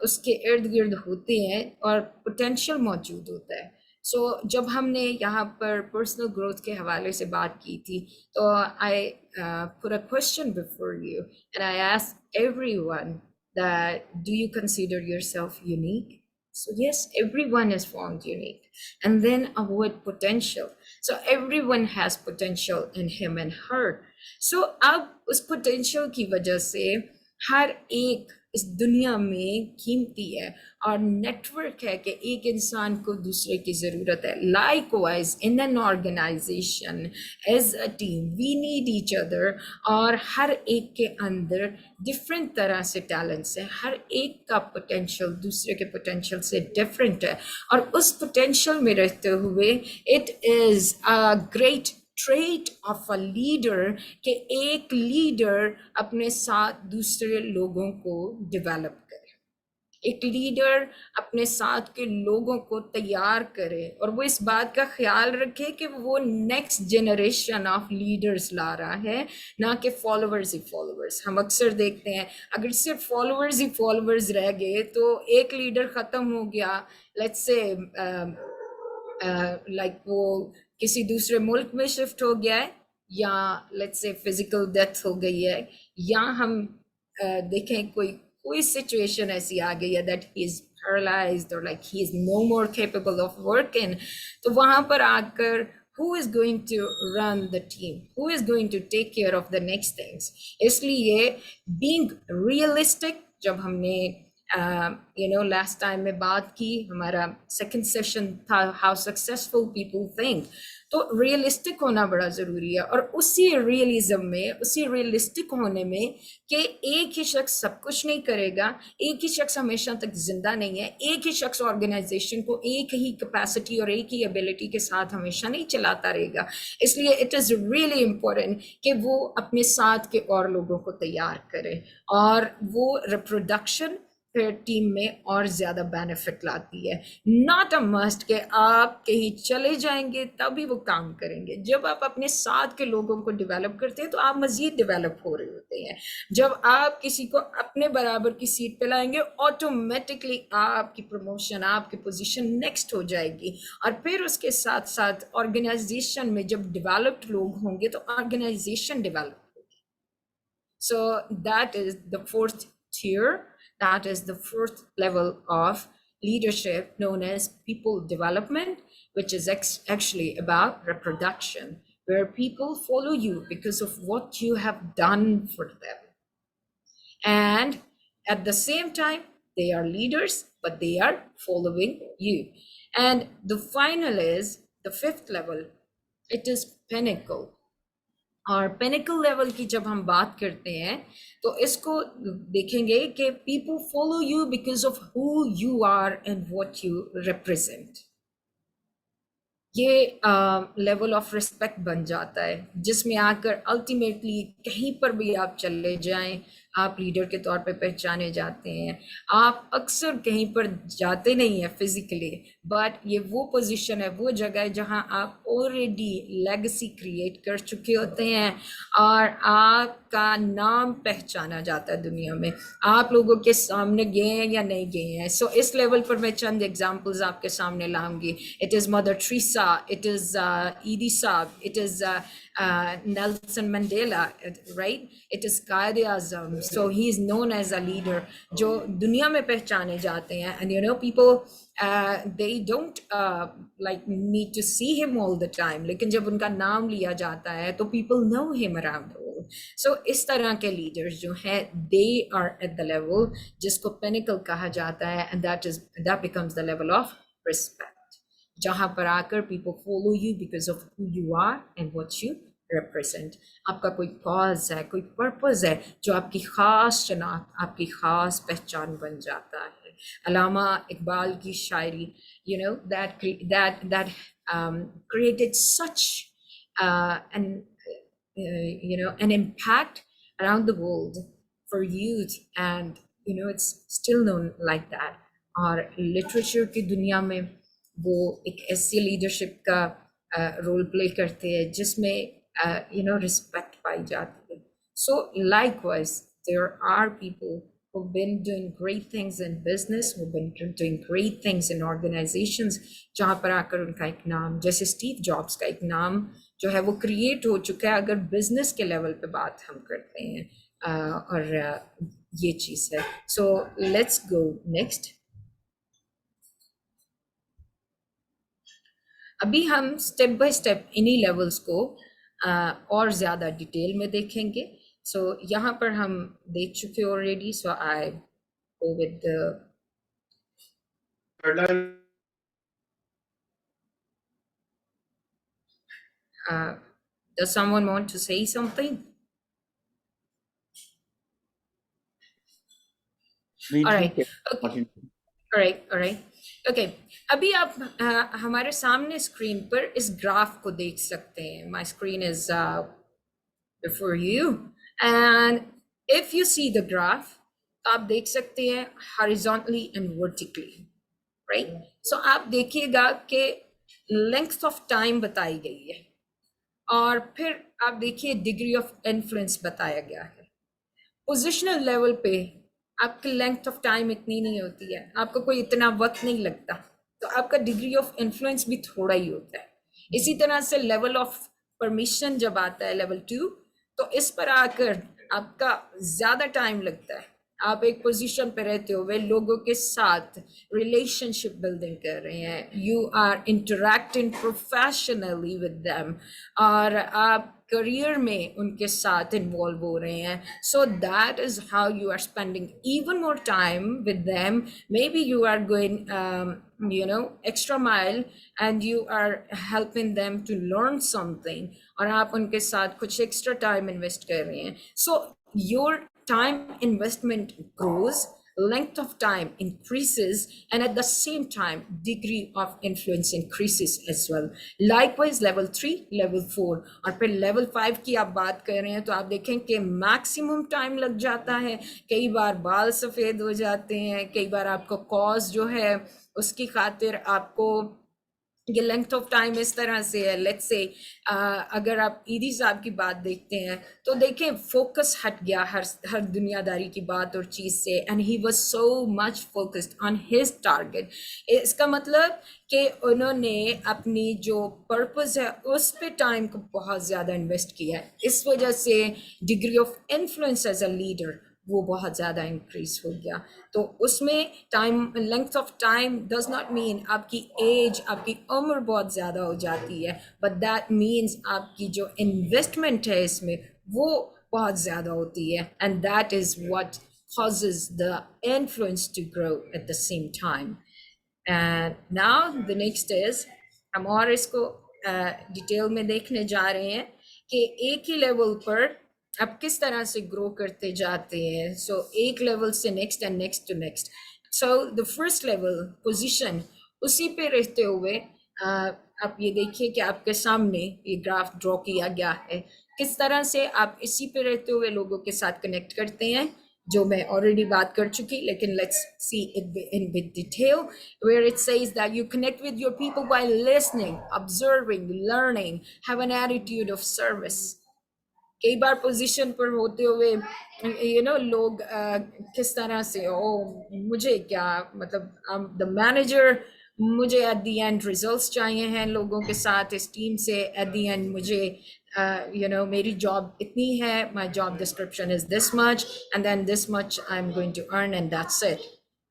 उसके इर्द गिर्द होते हैं और पोटेंशियल मौजूद होता है। सो जब हमने यहाँ पर पर्सनल ग्रोथ के हवाले से बात की थी, तो I put a question before you and I ask everyone that do you consider yourself unique? So yes, everyone is found unique. And then avoid potential. So everyone has potential in him and her. So अब उस potential की वजह से हर एक इस दुनिया में कीमती है और नेटवर्क है कि एक इंसान को दूसरे की ज़रूरत है। Likewise in an organization as a team we need each other, और हर एक के अंदर डिफरेंट तरह से टैलेंट्स है, हर एक का पोटेंशियल दूसरे के पोटेंशियल से डिफरेंट है, और उस पोटेंशियल में रहते हुए it is a great trait of a leader कि एक लीडर अपने साथ दूसरे लोगों को डेवलप करे, एक लीडर अपने साथ के लोगों को तैयार करे और वो इस बात का ख्याल रखे कि वो नेक्स्ट जनरेशन ऑफ लीडर्स ला रहा है, ना कि फॉलोअर्स ही फॉलोअर्स। हम अक्सर देखते हैं अगर सिर्फ फॉलोअर्स ही फॉलोअर्स रह गए तो एक लीडर ख़त्म हो गया, लेट्स से लाइक वो किसी दूसरे मुल्क में शिफ्ट हो गया है, या लेट्स से फिजिकल डेथ हो गई है, या हम देखें कोई कोई सिचुएशन ऐसी आ गई है दैट ही इज पैरालाइज्ड और like he is no more capable of working, तो वहां पर आकर who is going to run the team, who is going to take care of the next things? इसलिए being realistic, जब हमने last time में बात की, हमारा सेकंड सेशन था हाउ सक्सेसफुल पीपल थिंक, तो रियलिस्टिक होना बड़ा ज़रूरी है। और उसी रियलिज्म में, उसी रियलिस्टिक होने में कि एक ही शख्स सब कुछ नहीं करेगा, एक ही शख्स हमेशा तक जिंदा नहीं है, एक ही शख्स ऑर्गेनाइजेशन को एक ही कैपेसिटी और एक ही एबिलिटी के साथ हमेशा नहीं चलाता रहेगा। इसलिए इट इज़ रियली इम्पोर्टेंट कि वो अपने साथ के और लोगों को तैयार करे, और वो रिप्रोडक्शन फिर टीम में और ज़्यादा बेनिफिट लाती है। नॉट अ मस्ट कि आप कहीं चले जाएंगे तभी वो काम करेंगे। जब आप अपने साथ के लोगों को डेवलप करते हैं तो आप मज़ीद डेवलप हो रहे होते हैं। जब आप किसी को अपने बराबर की सीट पे लाएंगे, ऑटोमेटिकली आपकी प्रमोशन, आपकी पोजीशन नेक्स्ट हो जाएगी, और फिर उसके साथ साथ ऑर्गेनाइजेशन में जब डेवलप्ड लोग होंगे तो ऑर्गेनाइजेशन डेवलप होगी। सो that is the fourth tier. That is the fourth level of leadership, known as people development, which is actually about reproduction, where people follow you because of what you have done for them. And at the same time, they are leaders, but they are following you. And the final is the fifth level. It is pinnacle. और pinnacle level की जब हम बात करते हैं तो इसको देखेंगे कि people follow you because of who you are and what you represent. ये लेवल ऑफ रिस्पेक्ट बन जाता है, जिसमें आकर अल्टीमेटली कहीं पर भी आप चले जाएं आप लीडर के तौर पे पहचाने जाते हैं। आप अक्सर कहीं पर जाते नहीं हैं फिजिकली, बट ये वो पोजीशन है, वो जगह है जहां आप ऑलरेडी लेगेसी क्रिएट कर चुके होते हैं और आपका नाम पहचाना जाता है दुनिया में। आप लोगों के सामने गए हैं या नहीं गए हैं। सो इस लेवल पर मैं चंद एग्जांपल्स आपके सामने लाऊंगी। It is Mother Teresa, it is Edhi sahab, it is Nelson Mandela, right? It is Qaid Azam. So he is known as a leader जो दुनिया में पहचाने जाते हैं, and you know people they don't like need to see him all the time, लेकिन जब उनका नाम लिया जाता है तो people know him around the world. So इस तरह के leaders जो हैं they are at the level जिसको pinnacle कहा जाता है, and that becomes the level of respect, जहां पर आकर people follow you because of who you are and what you represent. आपका कोई कॉज है, कोई पर्पस है जो आपकी खास शनाख्त, आपकी खास पहचान बन जाता है। अलामा इकबाल की शायरी, you know, that created such an impact around the world for youth, and you know it's still known like that. और लिटरेचर की दुनिया में वो एक ऐसी लीडरशिप का रोल प्ले करते हैं जिसमें रिस्पेक्ट पाई जाती है। So likewise there are people who've been doing great things in business, who've been doing great things in organizations, जहाँ पर आकर उनका एक नाम, जैसे स्टीव जॉब्स का एक नाम जो है वो क्रिएट हो चुका है अगर बिजनेस के लेवल पे बात हम करते हैं, और ये चीज़ है. So let's go next. अभी हम स्टेप बाय स्टेप इन्हीं लेवल्स को और ज़्यादा डिटेल में देखेंगे. सो यहाँ पर हम देख चुके already. So I go with the does someone want to say something? All right. Okay. All right. Okay. अभी आप हमारे सामने स्क्रीन पर इस ग्राफ को देख सकते हैं. My screen is before you, and if you see the graph, आप देख सकते हैं horizontally and vertically, right? So आप देखिएगा कि length of time बताई गई है और फिर आप देखिए डिग्री ऑफ इन्फ्लुएंस बताया गया है. पोजिशनल लेवल पे आपकी लेंथ ऑफ टाइम इतनी नहीं होती है, आपको कोई इतना वक्त नहीं लगता, तो आपका डिग्री ऑफ इन्फ्लुएंस भी थोड़ा ही होता है. इसी तरह से लेवल ऑफ परमिशन जब आता है लेवल 2, तो इस पर आकर आपका ज्यादा टाइम लगता है. आप एक पोजीशन पे रहते हो, वे लोगों के साथ रिलेशनशिप बिल्डिंग कर रहे हैं, you are interacting professionally with them, और आप करियर में उनके साथ इन्वॉल्व हो रहे हैं. So that is how you are spending even more time with them. Maybe you are going extra mile and you are helping them to learn something, और आप उनके साथ कुछ extra time invest कर रहे हैं. So your time investment grows, length of time increases, and at the same time degree of influence increases as well. Likewise level 3, level 4 और फिर level 5 की आप बात कर रहे हैं तो आप देखें कि maximum time लग जाता है. कई बार बाल सफ़ेद हो जाते हैं, कई बार आपको cause जो है उसकी खातिर आपको ये लेंथ ऑफ टाइम इस तरह से है. लेट्स से अगर आप ईदी साहब की बात देखते हैं तो देखें फोकस हट गया हर दुनियादारी की बात और चीज़ से, and he was so much focused on his target. इसका मतलब कि उन्होंने अपनी जो पर्पस है उस पे टाइम को बहुत ज़्यादा इन्वेस्ट किया है. इस वजह से degree of influence as a leader वो बहुत ज़्यादा इंक्रीज हो गया. तो उसमें time, length of time does not mean आपकी एज, आपकी उम्र बहुत ज़्यादा हो जाती है, बट दैट मीन्स आपकी जो इन्वेस्टमेंट है इसमें वो बहुत ज़्यादा होती है, and that is what causes the influence to grow at the same time. And now the next is, हम और इसको डिटेल में देखने जा रहे हैं कि एक ही लेवल पर आप किस तरह से ग्रो करते जाते हैं. सो एक लेवल से next and next to next. So the first level position, उसी पे रहते हुए आप ये देखिए कि आपके सामने ये ग्राफ ड्रॉ किया गया है. किस तरह से आप इसी पे रहते हुए लोगों के साथ कनेक्ट करते हैं, जो मैं ऑलरेडी बात कर चुकी, लेकिन let's see it in with detail, where it says that you connect with your people by listening, observing, learning, have an attitude of service. कई बार पोजीशन पर होते हुए लोग किस तरह से, मुझे क्या मतलब द मैनेजर, मुझे एट द एंड रिजल्ट्स चाहिए हैं लोगों के साथ इस टीम से. एट द एंड मुझे मेरी जॉब इतनी है, my job description is this much and then this much I am going to earn and that's it.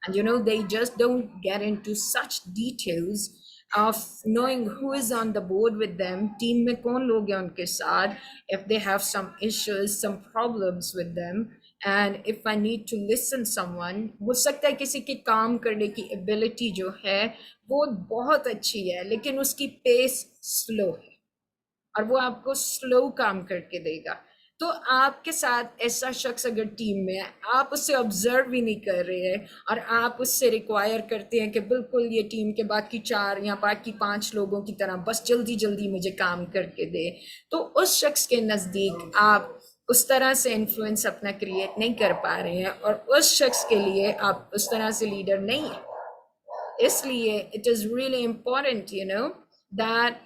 And they just don't get into such details of knowing who is on the board with them, team में कौन लोग हैं उनके साथ, if they have some issues, some problems with them, and if I need to listen someone. हो सकता है किसी की काम करने की ability जो है वो बहुत अच्छी है लेकिन उसकी pace slow है और वो आपको स्लो काम करके देगा. तो आपके साथ ऐसा शख्स अगर टीम में है, आप उससे ऑब्जर्व भी नहीं कर रहे हैं और आप उससे रिक्वायर करते हैं कि बिल्कुल ये टीम के बाकी 4 या बाकी 5 लोगों की तरह बस जल्दी जल्दी मुझे काम करके दे, तो उस शख्स के नज़दीक आप उस तरह से इन्फ्लुएंस अपना क्रिएट नहीं कर पा रहे हैं और उस शख्स के लिए आप उस तरह से लीडर नहीं है. इसलिए it is really important that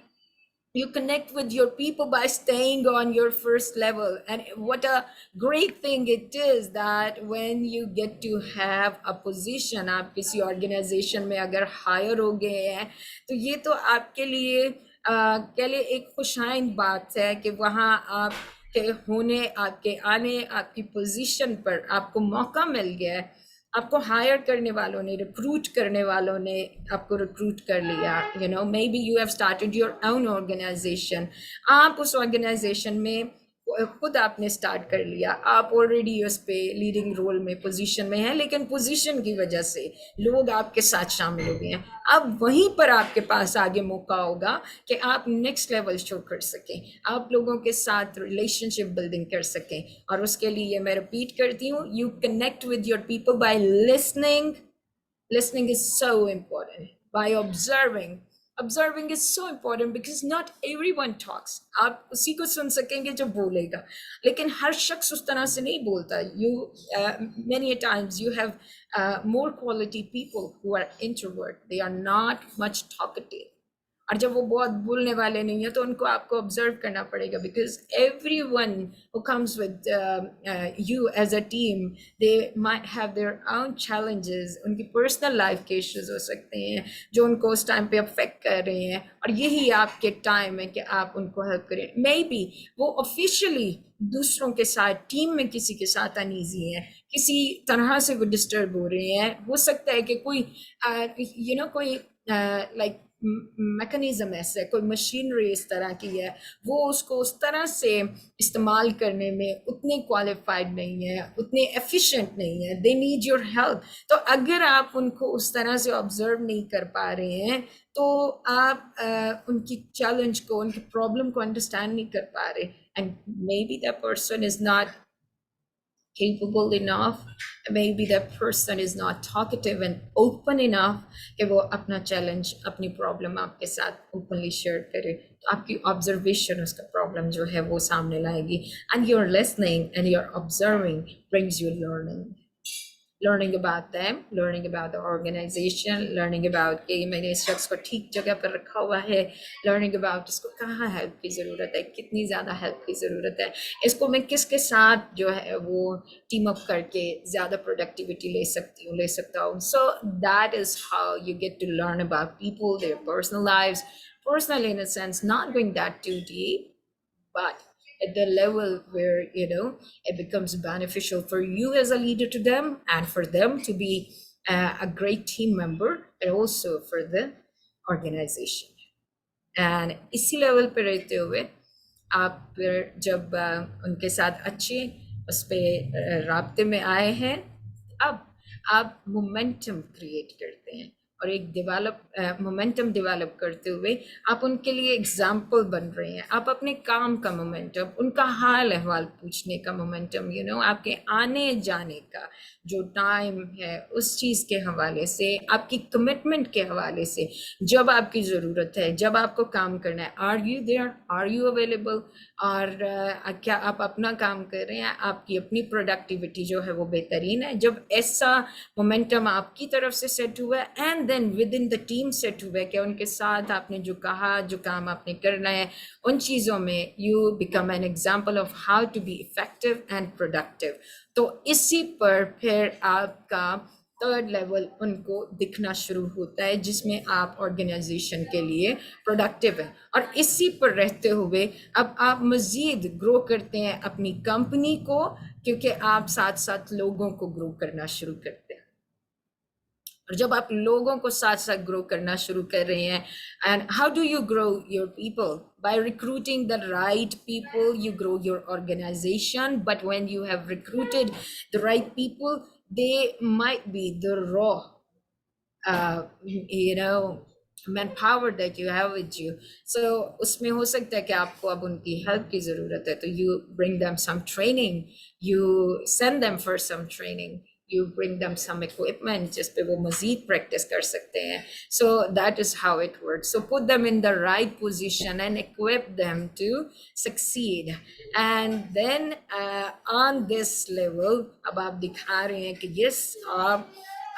You connect with your people by staying on your first level. And what a great thing it is that when you get to have a position, आप किसी organization में अगर hire हो गए हैं, तो ये तो आपके लिए कह लिए एक खुशाइन बात है कि वहाँ आप के होने, आपके आने, आपकी पोजीशन पर आपको मौका मिल गया है, आपको हायर करने वालों ने, रिक्रूट करने वालों ने आपको रिक्रूट कर लिया. You know, maybe you have started your own organization. आप उस ऑर्गेनाइजेशन में खुद आपने स्टार्ट कर लिया, आप ऑलरेडी उस पे लीडिंग रोल में पोजीशन में हैं, लेकिन पोजीशन की वजह से लोग आपके साथ शामिल हो गए हैं. अब वहीं पर आपके पास आगे मौका होगा कि आप नेक्स्ट लेवल शो कर सकें, आप लोगों के साथ रिलेशनशिप बिल्डिंग कर सकें. और उसके लिए मैं रिपीट करती हूँ, you connect with your people by listening. Listening is so important. By observing is so important because not everyone talks. आप उसी को सुन सकेंगे जो बोलेगा, लेकिन हर शख्स उस तरह से नहीं बोलता. Many times you have more quality people who are introvert. They are not much talkative. और जब वो बहुत बोलने वाले नहीं है तो उनको आपको ऑब्जर्व करना पड़ेगा, because everyone who comes with you as a team, they might have their own challenges. उनकी पर्सनल लाइफ के इश्यूज हो सकते हैं जो उनको उस टाइम पे अफेक्ट कर रहे हैं, और यही आपके टाइम है कि आप उनको हेल्प करें. मे बी वो ऑफिशियली दूसरों के साथ, टीम में किसी के साथ अनईजी है, किसी तरह से वो डिस्टर्ब हो रहे हैं. हो सकता है कि कोई कोई लाइक मैकेनिज्म ऐसा है, कोई मशीनरी इस तरह की है, वो उसको उस तरह से इस्तेमाल करने में उतने क्वालिफाइड नहीं है, उतने एफिशिएंट नहीं है. They need your help. तो अगर आप उनको उस तरह से ऑब्जर्व नहीं कर पा रहे हैं तो आप उनकी चैलेंज को, उनकी प्रॉब्लम को अंडरस्टैंड नहीं कर पा रहे. And may be that person is not capable enough, maybe that person is not talkative and open enough कि वो अपना challenge, अपनी problem आपके साथ openly share करे. तो आपकी observation उसका problem जो है वो सामने लाएगी. And your listening and your observing brings you learning about them, learning about the organization, learning about कि मैंने इस शख्स को ठीक जगह पर रखा हुआ है, learning about इसको कहाँ हेल्प की ज़रूरत है, कितनी ज़्यादा हेल्प की ज़रूरत है, इसको मैं किसके साथ जो है वो टीम अप करके ज़्यादा प्रोडक्टिविटी ले सकता हूँ. So that is how you get to learn about people, their personal lives, personal in a sense, not going that too deep, but at the level where it becomes beneficial for you as a leader to them, and for them to be a great team member, and also for the organization. And इसी level पे रहते हुए आप फिर जब उनके साथ अच्छे उस पे राब्ते में आए हैं, अब आप मोमेंटम क्रिएट करते हैं, और एक मोमेंटम डेवलप करते हुए आप उनके लिए एग्जाम्पल बन रहे हैं. आप अपने काम का मोमेंटम, उनका हाल अहवाल पूछने का मोमेंटम, आपके आने जाने का जो टाइम है उस चीज़ के हवाले से, आपकी कमिटमेंट के हवाले से, जब आपकी ज़रूरत है, जब आपको काम करना है, are you there, are you available, और क्या आप अपना काम कर रहे हैं, आपकी अपनी प्रोडक्टिविटी जो है वो बेहतरीन है. जब ऐसा मोमेंटम आपकी तरफ से सेट हुआ है, and then within the team set हुआ है कि उनके साथ आपने जो कहा, जो काम आपने करना है, उन चीज़ों में you become an example of how to be effective and productive. तो इसी पर फिर आपका थर्ड लेवल उनको दिखना शुरू होता है, जिसमें आप ऑर्गेनाइजेशन के लिए प्रोडक्टिव हैं. और इसी पर रहते हुए अब आप मज़ीद ग्रो करते हैं अपनी कंपनी को, क्योंकि आप साथ साथ लोगों को ग्रो करना शुरू करते हैं. और जब आप लोगों को साथ साथ ग्रो करना शुरू कर रहे हैं, and how do you grow your people? By recruiting the right people you grow your organization. But when you have recruited the right people, they might be the raw manpower that you have with you. So उसमें हो सकता है कि आपको अब उनकी help की ज़रूरत है, तो you bring them some training, you send them for some training, you bring them some equipment जिस पे वो मज़ीद practice कर सकते हैं. So that is how it works. So put them in the right position and equip them to succeed. And then on this level अब आप दिखा रहे हैं कि yes, आप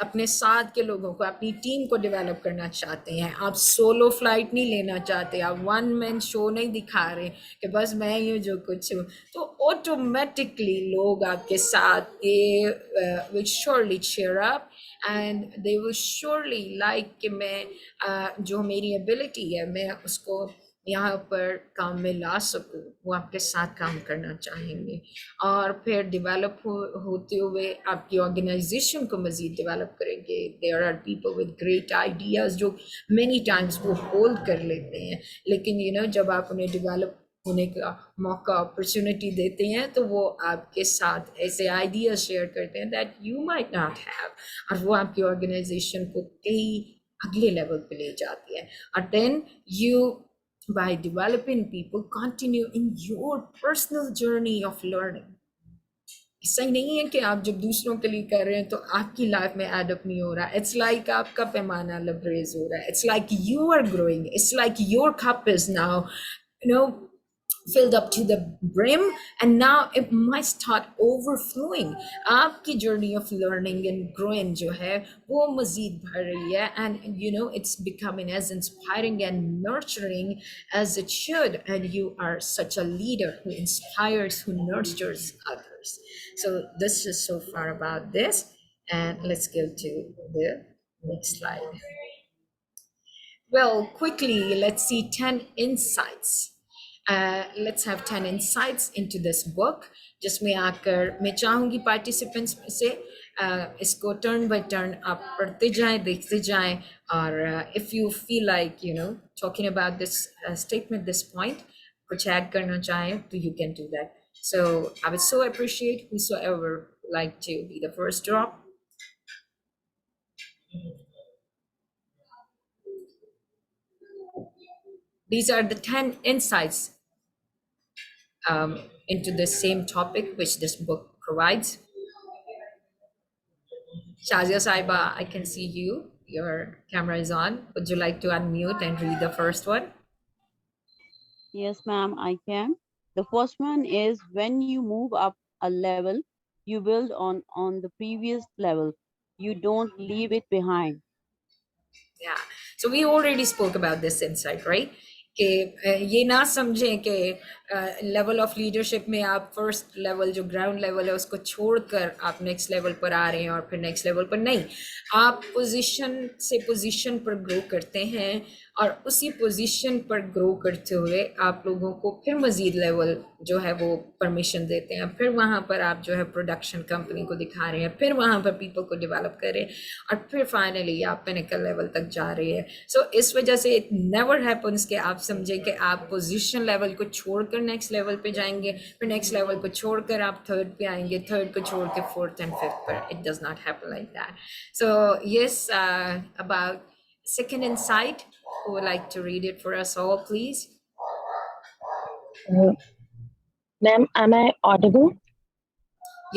अपने साथ के लोगों को, अपनी टीम को डेवलप करना चाहते हैं, आप सोलो फ्लाइट नहीं लेना चाहते, आप वन मैन शो नहीं दिखा रहे कि बस मैं ही हूँ जो कुछ हूँ, तो ऑटोमेटिकली लोग आपके साथ will surely cheer up and they will surely like कि मैं जो मेरी एबिलिटी है मैं उसको यहाँ पर काम में ला सकूँ, वो आपके साथ काम करना चाहेंगे। और फिर डेवलप होते हुए आपकी ऑर्गेनाइजेशन को मज़ीद डेवलप करेंगे। There are people with great ideas जो मैनी टाइम्स वो होल्ड कर लेते हैं, लेकिन जब आप उन्हें डेवलप होने का मौका, अपॉर्चुनिटी देते हैं, तो वो आपके साथ ऐसे आइडियाज शेयर करते हैं that you might not have, और वो आपकी ऑर्गेनाइजेशन को कई अगले लेवल पे ले जाती है। और then you by developing people continue in your personal journey of learning. ऐसा ही नहीं है कि आप जब दूसरों के लिए कर रहे हैं तो आपकी लाइफ में एडअप नहीं हो रहा। इट्स लाइक आपका पैमाना लबरेज हो रहा है। It's like you are growing. It's like your cup is now filled up to the brim, and now it might start overflowing. आपकी journey of learning and growing जो है वो मजीद बढ़ रही है, and it's becoming as inspiring and nurturing as it should, and you are such a leader who inspires, who nurtures others. So this is so far about this, and let's go to the next slide. Well, quickly, let's see 10 insights. Let's have 10 insights into this book, जिसमें आकर मैं चाहूँगी participants से इसको turn by turn आप पढ़ते जाएं, देखते जाएं, और if you feel like talking about this statement, this point, कुछ add करना चाहें तो you can do that. So I would so appreciate whosoever like to be the first drop. These are the 10 insights into the same topic which this book provides. Shazia Saiba, I can see you. Your camera is on. Would you like to unmute and read the first one? Yes, ma'am, I can. The first one is when you move up a level, you build on the previous level. You don't leave it behind. Yeah. So we already spoke about this insight, right? कि ये ना समझें कि level of leadership में आप first level जो ground level है उसको छोड़कर आप नेक्स्ट लेवल पर आ रहे हैं और फिर नेक्स्ट लेवल पर नहीं, आप पोजीशन से पोजीशन पर ग्रो करते हैं और उसी पोजीशन पर ग्रो करते हुए आप लोगों को फिर मजीद लेवल जो है वो परमिशन देते हैं, फिर वहाँ पर आप जो है प्रोडक्शन कंपनी को दिखा रहे हैं, फिर वहाँ पर पीपल को डेवलप कर रहे हैं और फिर फाइनली आप पिनिकल लेवल तक जा रहे हैं। सो इस वजह से इट नेवर हैपन्स कि आप समझे कि आप पोजीशन लेवल को छोड़कर नेक्स्ट लेवल पे जाएंगे, फिर नेक्स्ट लेवल को छोड़कर आप थर्ड पे आएंगे, थर्ड को छोड़ के फोर्थ एंड फिफ्थ पर। It does not happen like that. So yes, about second insight, who would like to read it for us all, please? Ma'am, am I audible?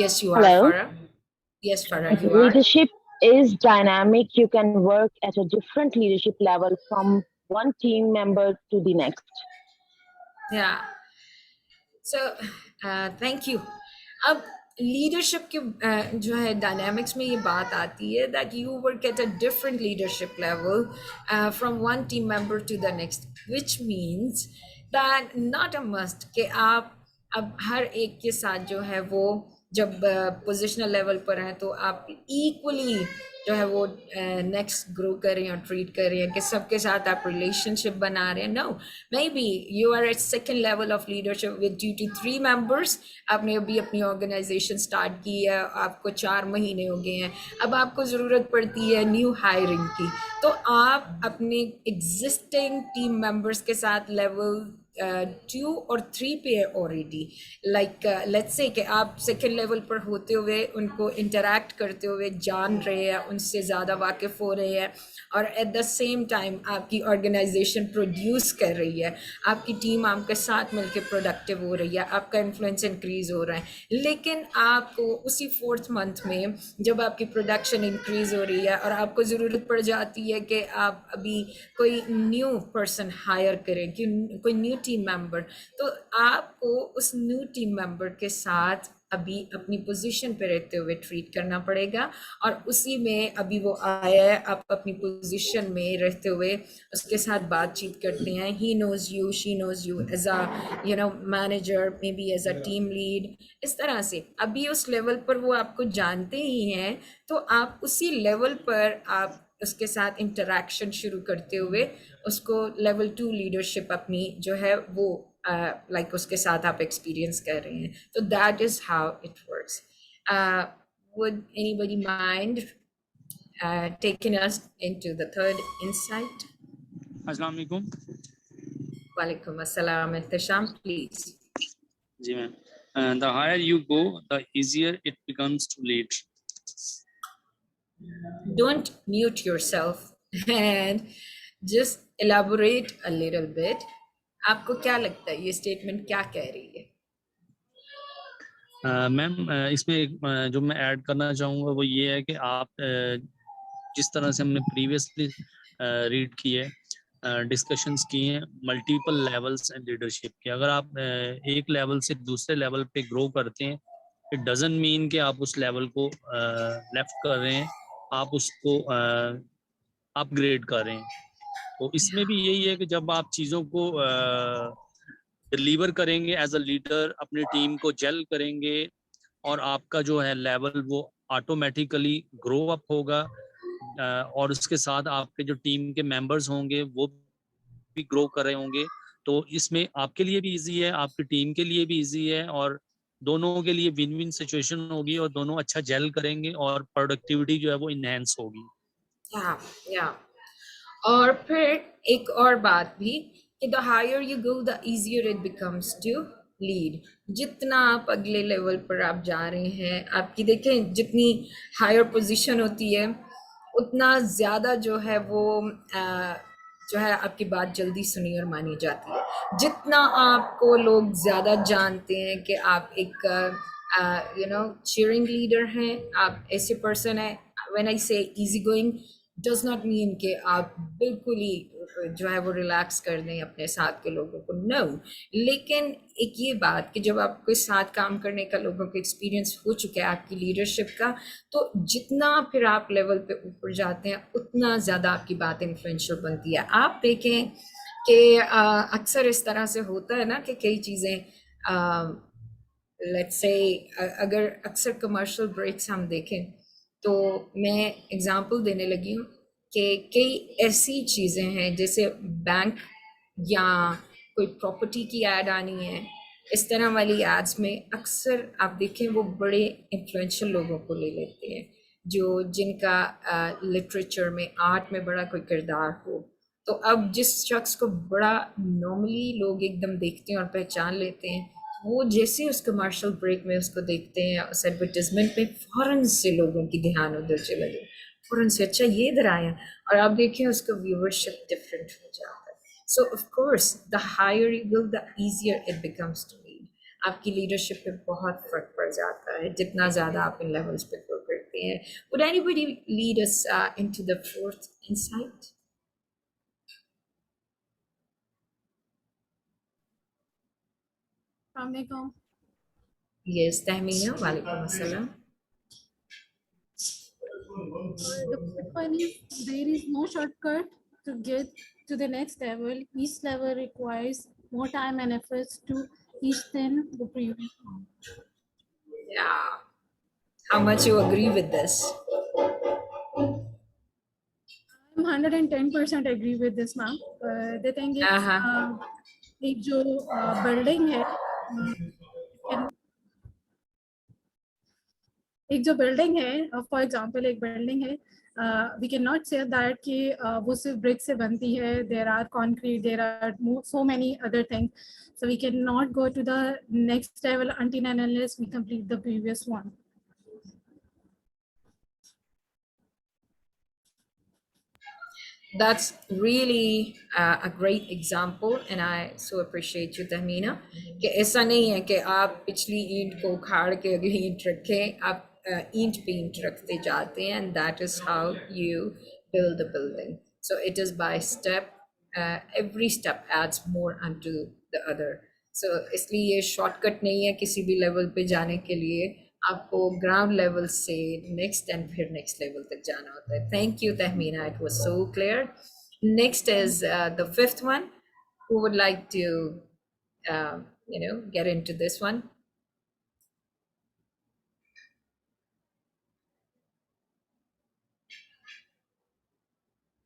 Yes, you are, Hello? Farah. Yes, Farah, you are. Leadership is dynamic. You can work at a different leadership level from one team member to the next. Yeah. So, thank you. अब leadership के जो है dynamics में ये बात आती है that you work at a different leadership level from one team member to the next, which means that not a must कि आप अब हर एक के साथ जो है वो जब पोजिशनल लेवल पर हैं तो आप इक्वली जो है वो नेक्स्ट ग्रो कर रहे हैं और ट्रीट कर रहे हैं कि सबके साथ आप रिलेशनशिप बना रहे हैं। No, maybe you are at second level of leadership with 2 to 3 members. आपने अभी अपनी ऑर्गेनाइजेशन स्टार्ट की है, आपको 4 महीने हो गए हैं, अब आपको ज़रूरत पड़ती है न्यू हायरिंग की, तो आप अपने एग्जिस्टिंग टीम मेंबर्स के साथ लेवल 2 और 3 पे है ऑलरेडी। लाइक लेट्स से कि आप सेकेंड लेवल पर होते हुए उनको इंटरैक्ट करते हुए जान रहे हैं, उनसे ज़्यादा वाकिफ़ हो रहे हैं, और एट द सेम टाइम आपकी ऑर्गेनाइजेशन प्रोड्यूस कर रही है, आपकी टीम आपके साथ मिलकर प्रोडक्टिव हो रही है, आपका इन्फ्लुएंस इंक्रीज हो रहा है। लेकिन आपको उसी 4th मंथ में जब आपकी प्रोडक्शन इंक्रीज हो रही है और आपको ज़रूरत पड़ जाती है कि आप अभी कोई न्यू पर्सन हायर करें, कि कोई न्यू टीम मेंबर, तो आपको उस न्यू टीम मेंबर के साथ अभी अपनी पोजीशन पे रहते हुए ट्रीट करना पड़ेगा, और उसी में अभी वो आया है, आप अपनी पोजीशन में रहते हुए उसके साथ बातचीत करते हैं, he knows you, she knows you as a manager, maybe as a team lead, इस तरह से अभी उस लेवल पर वो आपको जानते ही हैं, तो आप उसी लेवल पर आप उसके साथ इंटरेक्शन शुरू करते हुए उसको लेवल 2 लीडरशिप अपनी जो है वो लाइक उसके साथ आप एक्सपीरियंस कर रहे हैं, तो that is how it works. Would anybody mind taking us into the third insight? अस्सलाम वालेकुम. Walaikum assalam. Ihtisham, please. जी ma'am. The higher you go, the easier it becomes to lead. Don't mute yourself and just elaborate a little bit. आपको क्या लगता है ये statement क्या कह रही है? मैम इसमें एक जो मैं ऐड करना चाहूँगा वो ये है कि आप जिस तरह से हमने प्रीवियसली रीड किए डिस्कशंस किए हैं मल्टीपल लेवल्स एंड लीडरशिप के, अगर आप एक लेवल से दूसरे लेवल पे ग्रो करते हैं, इट डजंट मीन कि आप उस लेवल को लेफ्ट कर रहे हैं, आप उसको अपग्रेड कर रहे हैं. तो इसमें भी यही है कि जब आप चीज़ों को डिलीवर करेंगे एज अ लीडर, अपनी टीम को जेल करेंगे, और आपका जो है लेवल वो ऑटोमेटिकली ग्रो अप होगा, और उसके साथ आपके जो टीम के मेंबर्स होंगे वो भी ग्रो कर रहे होंगे. तो इसमें आपके लिए भी इजी है, आपकी टीम के लिए भी इजी है, और दोनों के लिए विन विन सिचुएशन होगी, और दोनों अच्छा जेल करेंगे और प्रोडक्टिविटी जो है वो इनहेंस होगी. या और फिर एक और बात भी कि the higher you go the easier it becomes to lead. जितना आप अगले लेवल पर आप जा रहे हैं, आपकी देखें जितनी हायर पोजीशन होती है उतना ज़्यादा जो है वो जो है आपकी बात जल्दी सुनी और मानी जाती है. जितना आपको लोग ज़्यादा जानते हैं कि आप एक चीयरिंग लीडर हैं, आप ऐसे पर्सन हैं, व्हेन आई से easy going does not mean कि आप बिल्कुल ही जो है वो रिलैक्स कर दें अपने साथ के लोगों को, नो. लेकिन एक ये बात कि जब आपके साथ काम करने का लोगों को एक्सपीरियंस हो चुका है आपकी लीडरशिप का, तो जितना फिर आप लेवल पे ऊपर जाते हैं उतना ज़्यादा आपकी बात इन्फ्लुएंशियल बनती है. आप देखें कि अक्सर इस तरह से होता है ना कि कई चीज़ें लेट्स से अगर अक्सर कमर्शियल ब्रेक्स हम देखें, तो मैं एग्जांपल देने लगी हूँ कि कई ऐसी चीज़ें हैं जैसे बैंक या कोई प्रॉपर्टी की ऐड आनी है, इस तरह वाली एड्स में अक्सर आप देखें वो बड़े इन्फ्लुएंशियल लोगों को ले लेते हैं, जो जिनका लिटरेचर में, आर्ट में बड़ा कोई किरदार हो. तो अब जिस शख्स को बड़ा नॉर्मली लोग एकदम देखते हैं और पहचान लेते हैं, वो जैसे उस कमर्शियल ब्रेक में उसको देखते हैं, उस एडवर्टाइजमेंट में फ़ौरन से लोगों की ध्यान उधर चला गया, फ़ौरन से अच्छा ये इधर आया, और आप देखिए उसका व्यूवरशिप डिफरेंट हो जाता है. So of course the higher you go the easier it becomes to lead. आपकी लीडरशिप पे बहुत फर्क पड़ जाता है जितना ज़्यादा आप इन लेवल्स पे ग्रो करते हैं. Would anybody lead us into the fourth insight? Assalamualaikum. Yes, Tahmina. Walaikum assalam. The first one is there is no shortcut to get to the next level. Each level requires more time and efforts to each than the previous one. Yeah. How much you agree with this? I'm 110% agree with this, ma'am. The thing is, एक जो building है, एक जो building है, for example एक building है, we can not say that कि वो सिर्फ ब्रिक से बनती है. There are concrete, there are so many other things, so we can not go to the next level until and unless we complete the previous one. That's really a great example, and I so appreciate you, Tahmina. कि ऐसा नहीं है कि आप पिछली ईंट को उखाड़ के अगली ईंट रखें, आप ईंट पे ईंट रखते जाते हैं, and that is how you build a building. So it is by step, every step adds more onto the other. So इसलिए ये शॉर्टकट नहीं है किसी भी लेवल पे जाने के लिए, आपको ग्राउंड लेवल से नेक्स्ट एंड फिर नेक्स्ट लेवल तक जाना होता है. Thank you Tahmina, it was so clear. Next is the fifth one. Who would like to get into this one?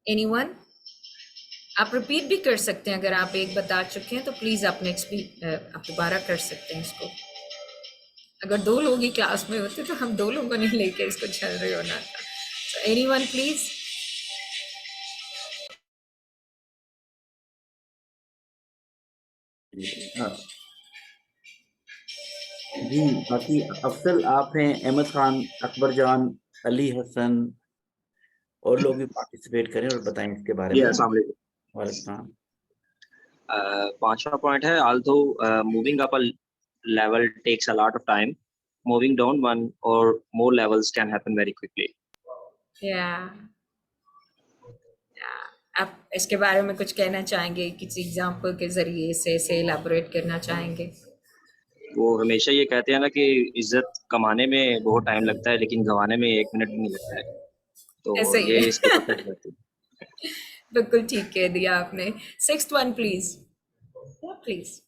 Anyone? आप रिपीट भी कर सकते हैं, अगर आप एक बता चुके हैं तो प्लीज आप नेक्स्ट भी आप दोबारा कर सकते हैं इसको. अगर 2 लोग ही क्लास में होते तो हम 2 लोगों ने लेके इसको चल रहे होना था. So anyone please? हाँ जी, बाकी अफसल आप हैं, अहमद खान, अकबर जान, अली हसन और लोग भी पार्टिसिपेट करें और बताएं इसके बारे में. अस्सलाम वालेकुम. वालेकुम सलाम. पांचवा पॉइंट है, although moving up a level takes a lot of time, moving down one or more levels can happen very quickly. Yeah. आप इसके बारे में कुछ कहना चाहेंगे, किसी एग्जांपल के जरिए से इलाबोरेट करना चाहेंगे? वो हमेशा ये कहते हैं ना कि इज्जत कमाने में बहुत टाइम लगता है लेकिन गंवाने में 1 मिनट भी नहीं लगता है, तो ऐसे ही ये है. इसके पता चलती है. बिल्कुल ठीक कह दिया आपने. Sixth one please. Please.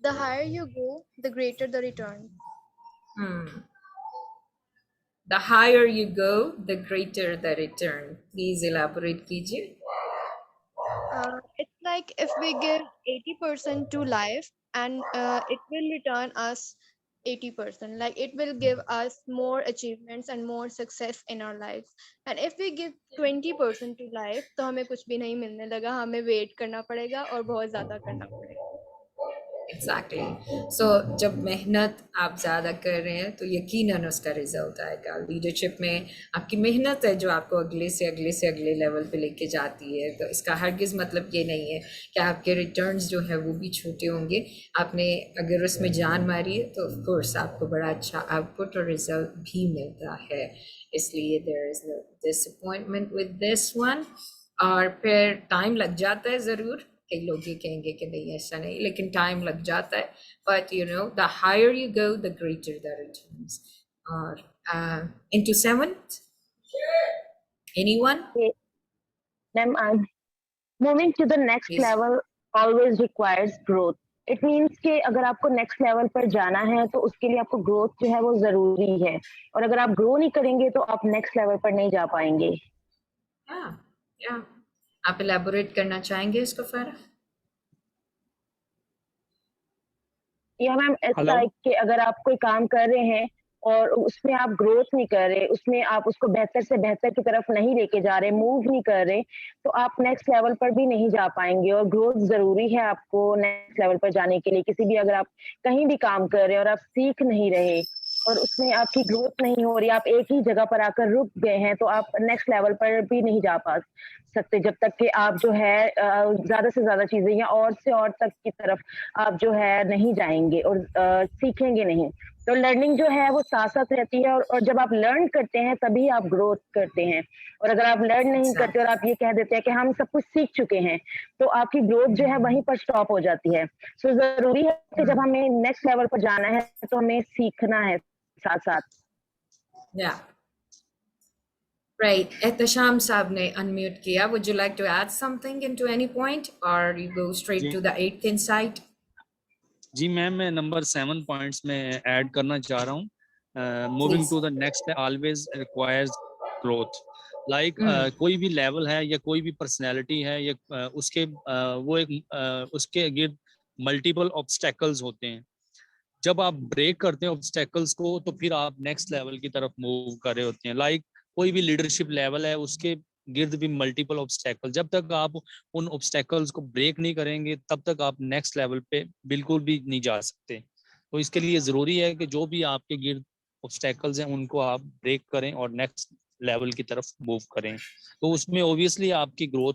The higher you go, the greater the return. The higher you go, the greater the return. Please elaborate कीजिए. It's like if we give 80% to life and it will return us 80%. Like it will give us more achievements and more success in our lives. And if we give 20% to life, तो हमें कुछ भी नहीं मिलने लगा, हमें wait करना पड़ेगा और बहुत ज़्यादा करना पड़ेगा. Exactly. So जब मेहनत आप ज़्यादा कर रहे हैं तो यकीनन उसका रिजल्ट आएगा. लीडरशिप में आपकी मेहनत है जो आपको अगले से अगले लेवल पे लेके जाती है. तो इसका हरगिज़ मतलब ये नहीं है कि आपके रिटर्न्स जो है वो भी छोटे होंगे. आपने अगर उसमें जान मारी है तो ऑफ कोर्स आपको बड़ा अच्छा आउटपुट और रिजल्ट भी मिलता है. इसलिए there is no disappointment with this one. और फिर टाइम लग जाता है ज़रूर. कई लोग ये कहेंगे कि नहीं ऐसा नहीं, लेकिन टाइम लग जाता है. But the higher you go the greater the returns. और into seventh, anyone? Ma'am, moving to the next Yes. level always requires growth. It means कि अगर आपको नेक्स्ट लेवल पर जाना है तो उसके लिए आपको ग्रोथ जो है वो जरूरी है, और अगर आप ग्रो नहीं करेंगे तो आप नेक्स्ट लेवल पर नहीं जा पाएंगे. या आप एलैबोरेट करना चाहेंगे इसको फिर? या मैम ऐसा है कि अगर आप कोई काम कर रहे हैं और उसमें आप ग्रोथ नहीं कर रहे, उसमें आप उसको बेहतर से बेहतर की तरफ नहीं लेके जा रहे, मूव नहीं कर रहे, तो आप नेक्स्ट लेवल पर भी नहीं जा पाएंगे. और ग्रोथ जरूरी है आपको नेक्स्ट लेवल पर जाने के लिए. किसी भी, अगर आप कहीं भी काम कर रहे हैं और आप सीख नहीं रहे और उसमें आपकी ग्रोथ नहीं हो रही, आप एक ही जगह पर आकर रुक गए हैं, तो आप नेक्स्ट लेवल पर भी नहीं जा पा सकते जब तक कि आप जो है ज्यादा से ज्यादा चीजें या और से और तक की तरफ आप जो है नहीं जाएंगे और सीखेंगे नहीं. तो लर्निंग जो है वो साथ साथ रहती है, और जब आप लर्न करते हैं तभी आप ग्रोथ करते हैं. और अगर आप लर्न नहीं करते और आप ये कह देते हैं कि हम सब कुछ सीख चुके हैं, तो आपकी ग्रोथ जो है वहीं पर स्टॉप हो जाती है. सो जरूरी है कि जब हमें नेक्स्ट लेवल पर जाना है तो हमें सीखना है साथ साथ. Yeah. Right. Ehtasham साहब ने unmute किया. Would you like to add something into any point, or you go straight to the 8th insight? जी मैम, मैं नंबर 7 पॉइंट्स में ऐड करना चाह रहा हूँ. Moving to the next always requires growth. Like कोई भी लेवल है या कोई भी पर्सनैलिटी है या उसके वो एक उसके गिर्द मल्टीपल ऑब्स्टेकल्स होते हैं. जब आप ब्रेक करते हैं ऑब्स्टेकल्स को तो फिर आप नेक्स्ट लेवल की तरफ मूव कर रहे होते हैं. लाइक कोई भी लीडरशिप लेवल है उसके गिर्द भी मल्टीपल ऑब्स्टेकल. जब तक आप उन ऑब्स्टेकल्स को ब्रेक नहीं करेंगे तब तक आप नेक्स्ट लेवल पे बिल्कुल भी नहीं जा सकते. तो इसके लिए ज़रूरी है कि जो भी आपके गिर्द ऑब्स्टेकल्स हैं उनको आप ब्रेक करें और नेक्स्ट लेवल की तरफ मूव करें. तो उसमें ओबियसली आपकी ग्रोथ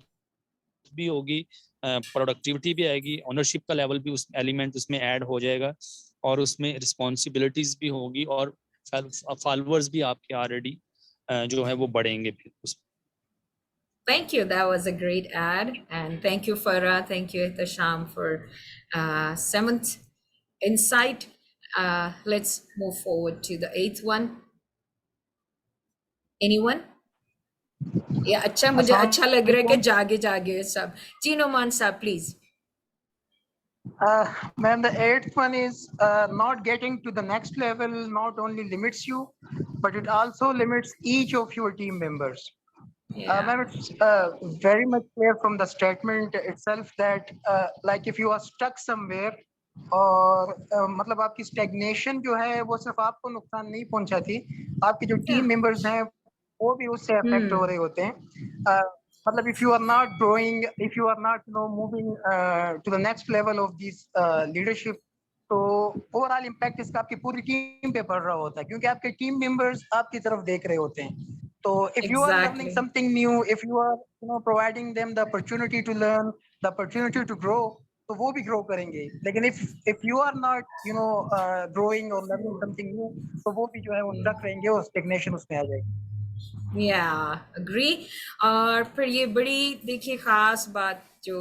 भी होगी, प्रोडक्टिविटी भी आएगी, ऑनरशिप का लेवल भी उस एलिमेंट उसमें ऐड हो जाएगा और उसमें रिस्पॉन्सिबिलिटीज भी होगी और फॉलोअर्स भी आपके ऑलरेडी जो है वो बढ़ेंगे फिर उसमें. Thank you. That was a great ad. And thank you, Farah. Thank you, Ihtisham, for seventh insight. Let's move forward to the eighth one. Anyone? Yeah, अच्छा मुझे अच्छा लग रहा है कि जागे जागे सब. जी Noman साहब, please. Ma'am, the eighth one is not getting to the next level not only limits you, but it also limits each of your team members. Yeah. Ma'am, it's very much clear from the statement itself that like if you are stuck somewhere और मतलब आपकी stagnation जो है वो सिर्फ आपको नुकसान नहीं पहुंचाती, आपके जो team members हैं वो भी उससे affect हो रहे होते हैं. मतलब if you are not growing, if you are not moving to the next level of this leadership, तो ओवरऑल इम्पैक्ट इसका आपकी पूरी टीम पे पड़ रहा होता है क्योंकि आपके टीम मेंबर्स आपकी तरफ देख रहे होते हैं. So if you are learning something new, if you are providing them the opportunity to learn, the opportunity to grow, तो वो भी grow करेंगे. लेकिन if you are not growing or learning something new, तो वो भी जो है वो stuck रहेंगे और stagnation उसमें आ जाएगी. Yeah, agree. और फिर ये बड़ी देखिए खास बात जो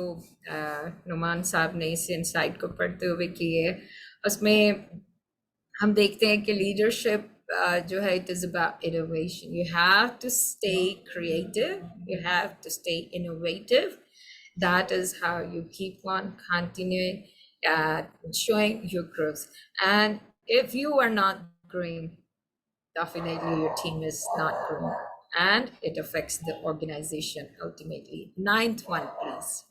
नुमान साहब ने इस इंसाइट को पढ़ते हुए की है, उसमें हम देखते हैं कि लीडरशिप जो है it is about innovation. You have to stay creative. You have to stay innovative. That is how you keep on continuing showing your growth. And if you are not growing, definitely your team is not growing. And it affects the organization ultimately. Ninth one, please.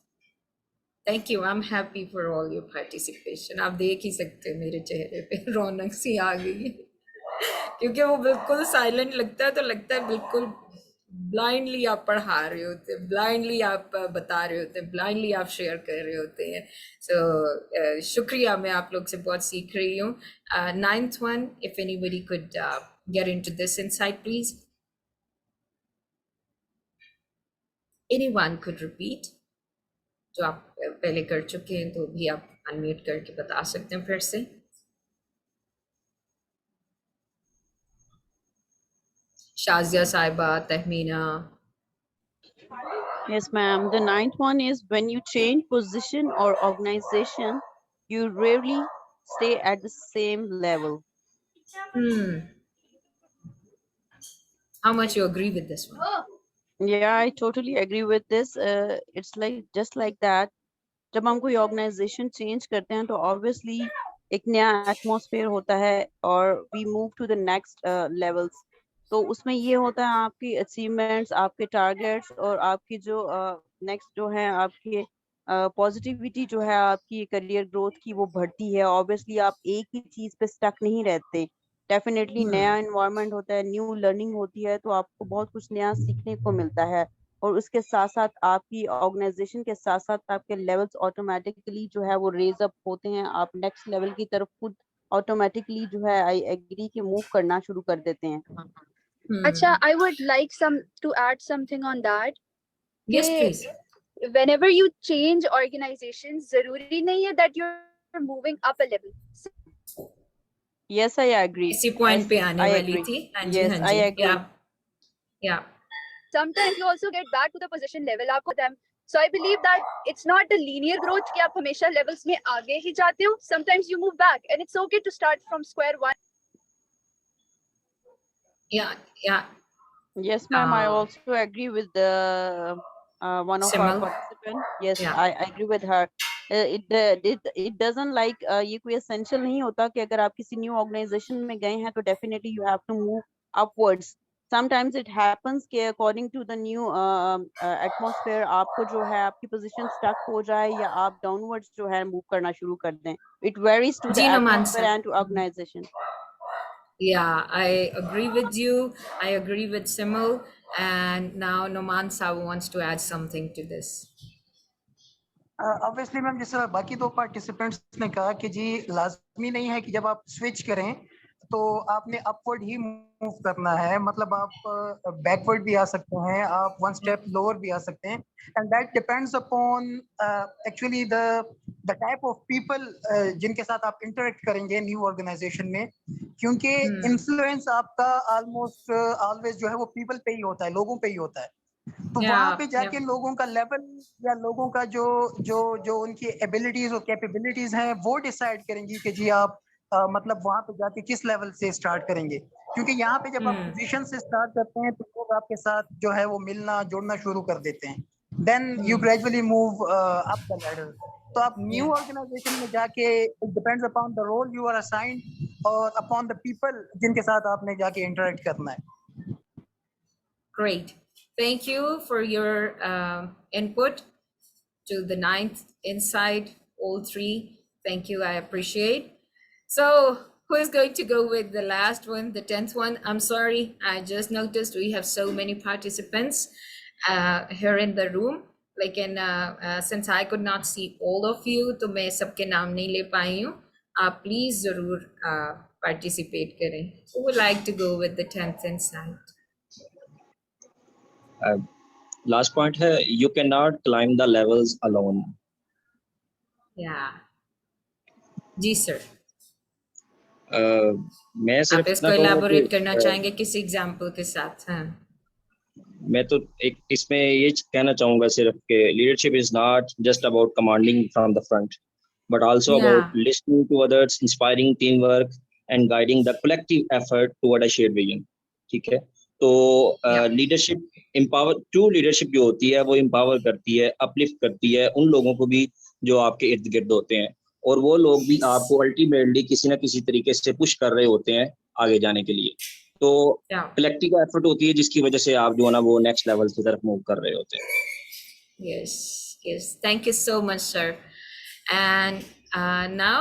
Thank you. I'm happy for all your participation. आप देख ही सकते हैं मेरे चेहरे पे रौनक सी आ गई है क्योंकि वो बिल्कुल साइलेंट लगता है तो लगता है बिल्कुल ब्लाइंडली आप पढ़ा रहे होते हैं, ब्लाइंडली आप बता रहे होते हैं, ब्लाइंडली आप शेयर कर रहे होते हैं. सो शुक्रिया, मैं आप लोग से बहुत सीख रही हूँ. Ninth one, if anybody could get into this insight, please. Anyone could repeat. जो आप पहले कर चुके हैं तो भी आप अनम्यूट करके बता सकते हैं फिर से. शाजिया साहिबा, Tahmina. Yes, ma'am. The ninth one is when you change position or organization, you rarely stay at the same level. How much you agree with this one? Yeah, I totally agree with this. It's like just like that. जब हम कोई organisation change करते हैं तो obviously एक नया atmosphere होता है और we move to the next levels. तो उसमें ये होता है आपकी अचीवमेंट्स, आपके टारगेट्स और आपकी जो नेक्स्ट जो है आपके पॉजिटिविटी जो है आपकी करियर ग्रोथ की वो बढ़ती है. ऑब्वियसली आप एक ही चीज पे स्टक नहीं रहते. डेफिनेटली नया एनवायरनमेंट होता है, न्यू लर्निंग होती है, तो आपको बहुत कुछ नया सीखने को मिलता है और उसके साथ साथ आपकी ऑर्गेनाइजेशन के साथ साथ आपके लेवल्स ऑटोमेटिकली जो है वो रेज अप होते हैं. आप नेक्स्ट लेवल की तरफ खुद ऑटोमेटिकली जो है आई एग्री के मूव करना शुरू कर देते हैं. अच्छा, I would like to add something on that. Yes, please. Whenever you change organizations, जरूरी नहीं है that you're moving up a level. Yes, I agree. इसी पॉइंट पे आने वाली थी. Yes, I agree. Yeah. Sometimes you also get back to the position level आपको them. So I believe that it's not a linear growth कि आप हमेशा levels में आगे ही जाते हो. Sometimes you move back, and it's okay to start from square one. Yeah. Yes, ma'am. I also agree with the one of our participants. Yes, Yeah. I agree with her. It doesn't like ये कोई essential नहीं होता कि अगर आप किसी new organization में गए हैं तो definitely you have to move upwards. Sometimes it happens कि according to the new atmosphere आपको जो है आपकी position stuck हो जाए या आप downwards जो है move करना शुरू कर दें. It varies to the atmosphere and to organization. Yeah, I agree with you. I agree with Simil. And now Noman Saab wants to add something to this. Obviously, ma'am जैसे बाकी दो participants ने कहा कि जी लाजमी नहीं है कि जब आप स्विच करें तो आपने अपवर्ड ही मूव करना है. मतलब आप बैकवर्ड भी आ सकते हैं, आप वन स्टेप लोअर भी आ सकते हैं. And that depends upon actually the type of people जिनके साथ आप इंटरेक्ट करेंगे न्यू ऑर्गेनाइजेशन में, क्योंकि इन्फ्लुएंस आपका ऑलमोस्ट ऑलवेज जो है वो पीपल पे ही होता है, लोगों पे ही होता है. तो वहां पे Yeah, जाके yeah. लोगों का लेवल या लोगों का जो जो जो उनकी एबिलिटीज और कैपेबिलिटीज हैं वो डिसाइड करेंगी कि जी आप मतलब वहां पे जाके किस लेवल से स्टार्ट करेंगे। क्योंकि यहाँ पे जब आप पोजीशन से स्टार्ट करते हैं तो लोग आपके साथ जो है वो मिलना जुड़ना शुरू कर देते हैं, then you gradually move up the ladder. तो आप न्यू ऑर्गेनाइजेशन में जाके it depends upon the role you are assigned और अपॉन द पीपल जिनके साथ आपने जाके इंटरेक्ट करना है। Great. Thank you for your input to the ninth insight, all three. Thank you. I appreciate. So who is going to go with the last one, the 10th one? I'm sorry. I just noticed we have so many participants here in the room. Like since I could not see all of you, तो मैं सबके नाम नहीं ले पाई हूँ. आप please जरूर participate करें. Who would like to go with the 10th insight? Last point है, you can not climb the levels alone. Yeah. जी सर, मैं सिर्फ आप इतना इसको कहूँगा कि elaborate करना चाहेंगे किसी एग्जाम्पल के साथ? हाँ. मैं तो एक इसमें ये कहना चाहूंगा सिर्फ कि leadership is not just about commanding from the front, but also about Yeah. Listening to others, inspiring team work and guiding the collective effort toward a shared vision. ठीक है, तो Yeah. Leadership empower, true leadership जो होती है वो empower करती है, uplift करती है उन लोगों को भी जो आपके इर्द गिर्द होते हैं, और वो लोग भी आपको अल्टीमेटली किसी ना किसी तरीके से पुश कर रहे होते हैं आगे जाने के लिए। तो Yeah. कलेक्टिव एफर्ट होती है जिसकी वजह से आप जो है ना वो नेक्स्ट लेवल की तरफ मूव कर रहे होते हैं। Yes. Yes. Thank you so much, sir. And now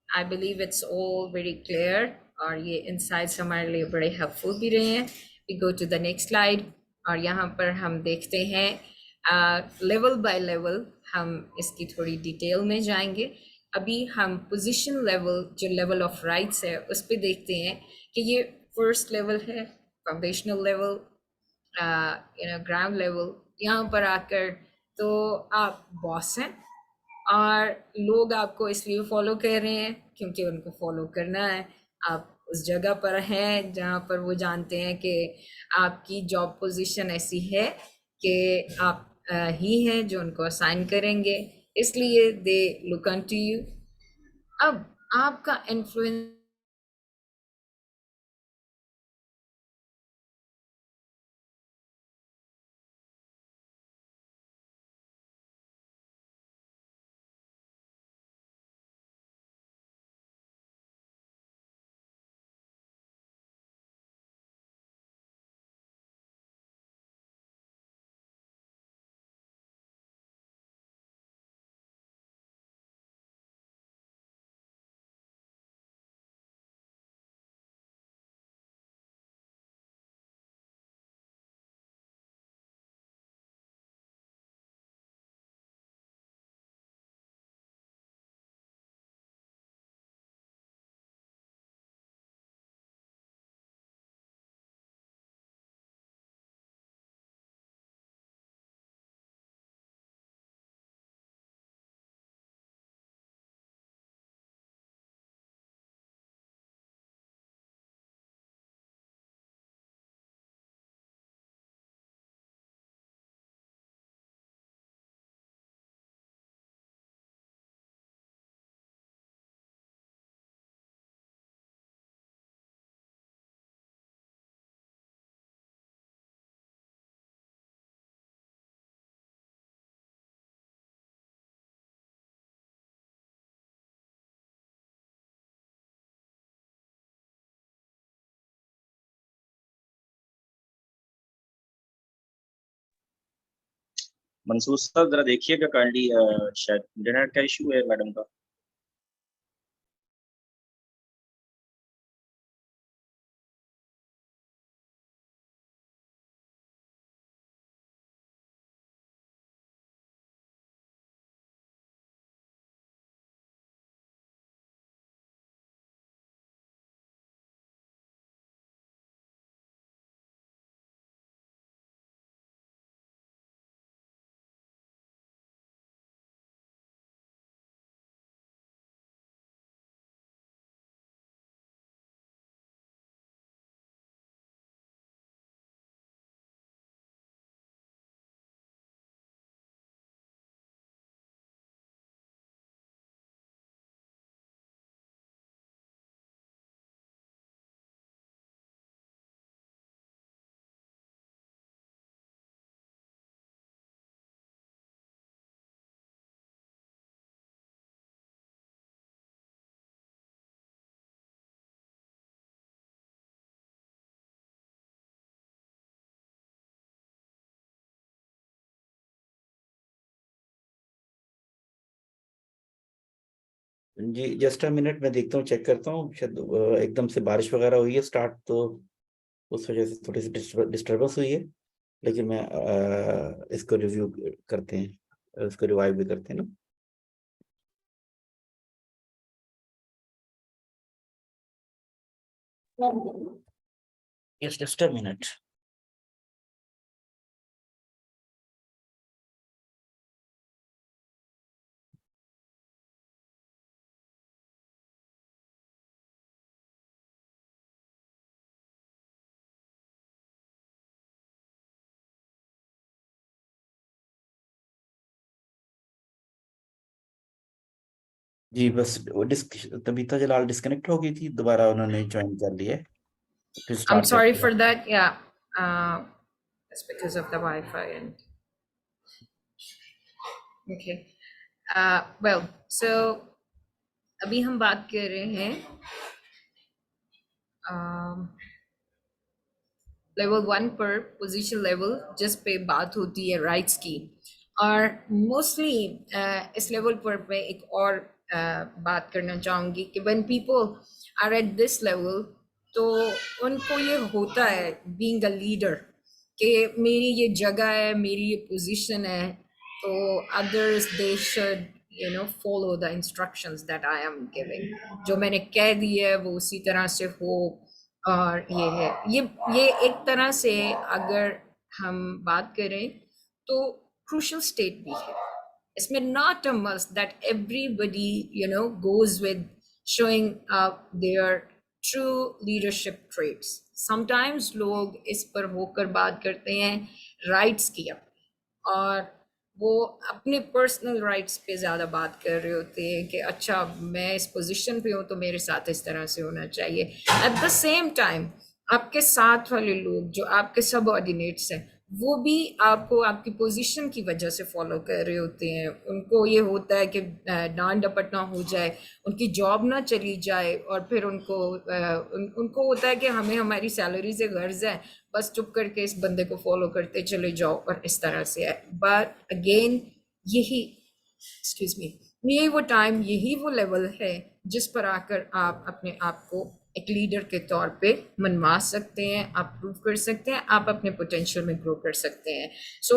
I believe it's all very clear. और ये insights हमारे लिए बड़े helpful भी रहे हैं. We go to the next slide. और यहाँ पर हम देखते हैं level by level हम इसकी थोड़ी डिटेल में जाएंगे. अभी हम पोजीशन लेवल, जो लेवल ऑफ राइट्स है, उस पर देखते हैं कि ये फर्स्ट लेवल है, फाउंडेशनल लेवल, ग्राउंड लेवल. यहाँ पर आकर तो आप बॉस हैं और लोग आपको इसलिए फॉलो कर रहे हैं क्योंकि उनको फॉलो करना है. आप उस जगह पर हैं जहाँ पर वो जानते हैं कि आपकी जॉब पोजीशन ऐसी है कि आप ही हैं जो उनको असाइन करेंगे, इसलिए they look on to you. अब आपका इन्फ्लुएंस मंसूर साहब जरा देखिएगा काइंडली, शायद इंटरनेट का इशू है मैडम का। जी जस्ट अ मिनट, मैं देखता हूँ, चेक करता हूँ, शायद एकदम से बारिश वगैरह हुई है स्टार्ट, तो उस वजह से थोड़ी सी डिस्टर्बेंस हुई है, लेकिन मैं इसको रिव्यू करते हैं, इसको रिवाइव भी करते हैं ना। Yes, just a minute. जी बस वो तबीता जलाल डिस्कनेक्ट हो गई थी, दोबारा उन्होंने ज्वाइन कर लिया है, फिर I'm स्टार्ट sorry करते for हैं। that. Yeah, it's because of the Wi-Fi and okay. Well, so अभी हम बात कर रहे हैं लेवल 1 पर पोजीशन लेवल जिस पे बात होती है राइट्स की, और मोस्टली इस लेवल पर मैं एक और बात करना चाहूँगी कि when people are at this level, तो उनको ये होता है बीइंग अ लीडर कि मेरी ये जगह है, मेरी ये पोजीशन है, तो others they should follow the instructions that I am giving. जो मैंने कह दी है वो उसी तरह से हो। और ये है, ये एक तरह से अगर हम बात करें तो क्रूशल स्टेट भी है इसमें। Not a must that everybody goes with showing up their true leadership traits. Sometimes लोग इस पर होकर बात करते हैं राइट्स की अपनी, और वो अपने पर्सनल राइट्स पे ज़्यादा बात कर रहे होते हैं कि अच्छा मैं इस पोजीशन पे हूँ तो मेरे साथ इस तरह से होना चाहिए। एट द सेम टाइम आपके साथ वाले लोग जो आपके सबऑर्डिनेट्स हैं, वो भी आपको आपकी पोजीशन की वजह से फॉलो कर रहे होते हैं। उनको ये होता है कि डांट डपट ना हो जाए, उनकी जॉब ना चली जाए, और फिर उनको होता है कि हमें हमारी सैलरी से गर्ज है, बस चुप करके इस बंदे को फॉलो करते चले जाओ, और इस तरह से है। बट अगेन यही एक्सक्यूज मी यही वो टाइम, यही वो लेवल है जिस पर आकर आप अपने आप को एक लीडर के तौर पे मनवा सकते हैं, आप प्रूव कर सकते हैं, आप अपने पोटेंशियल में ग्रो कर सकते हैं। सो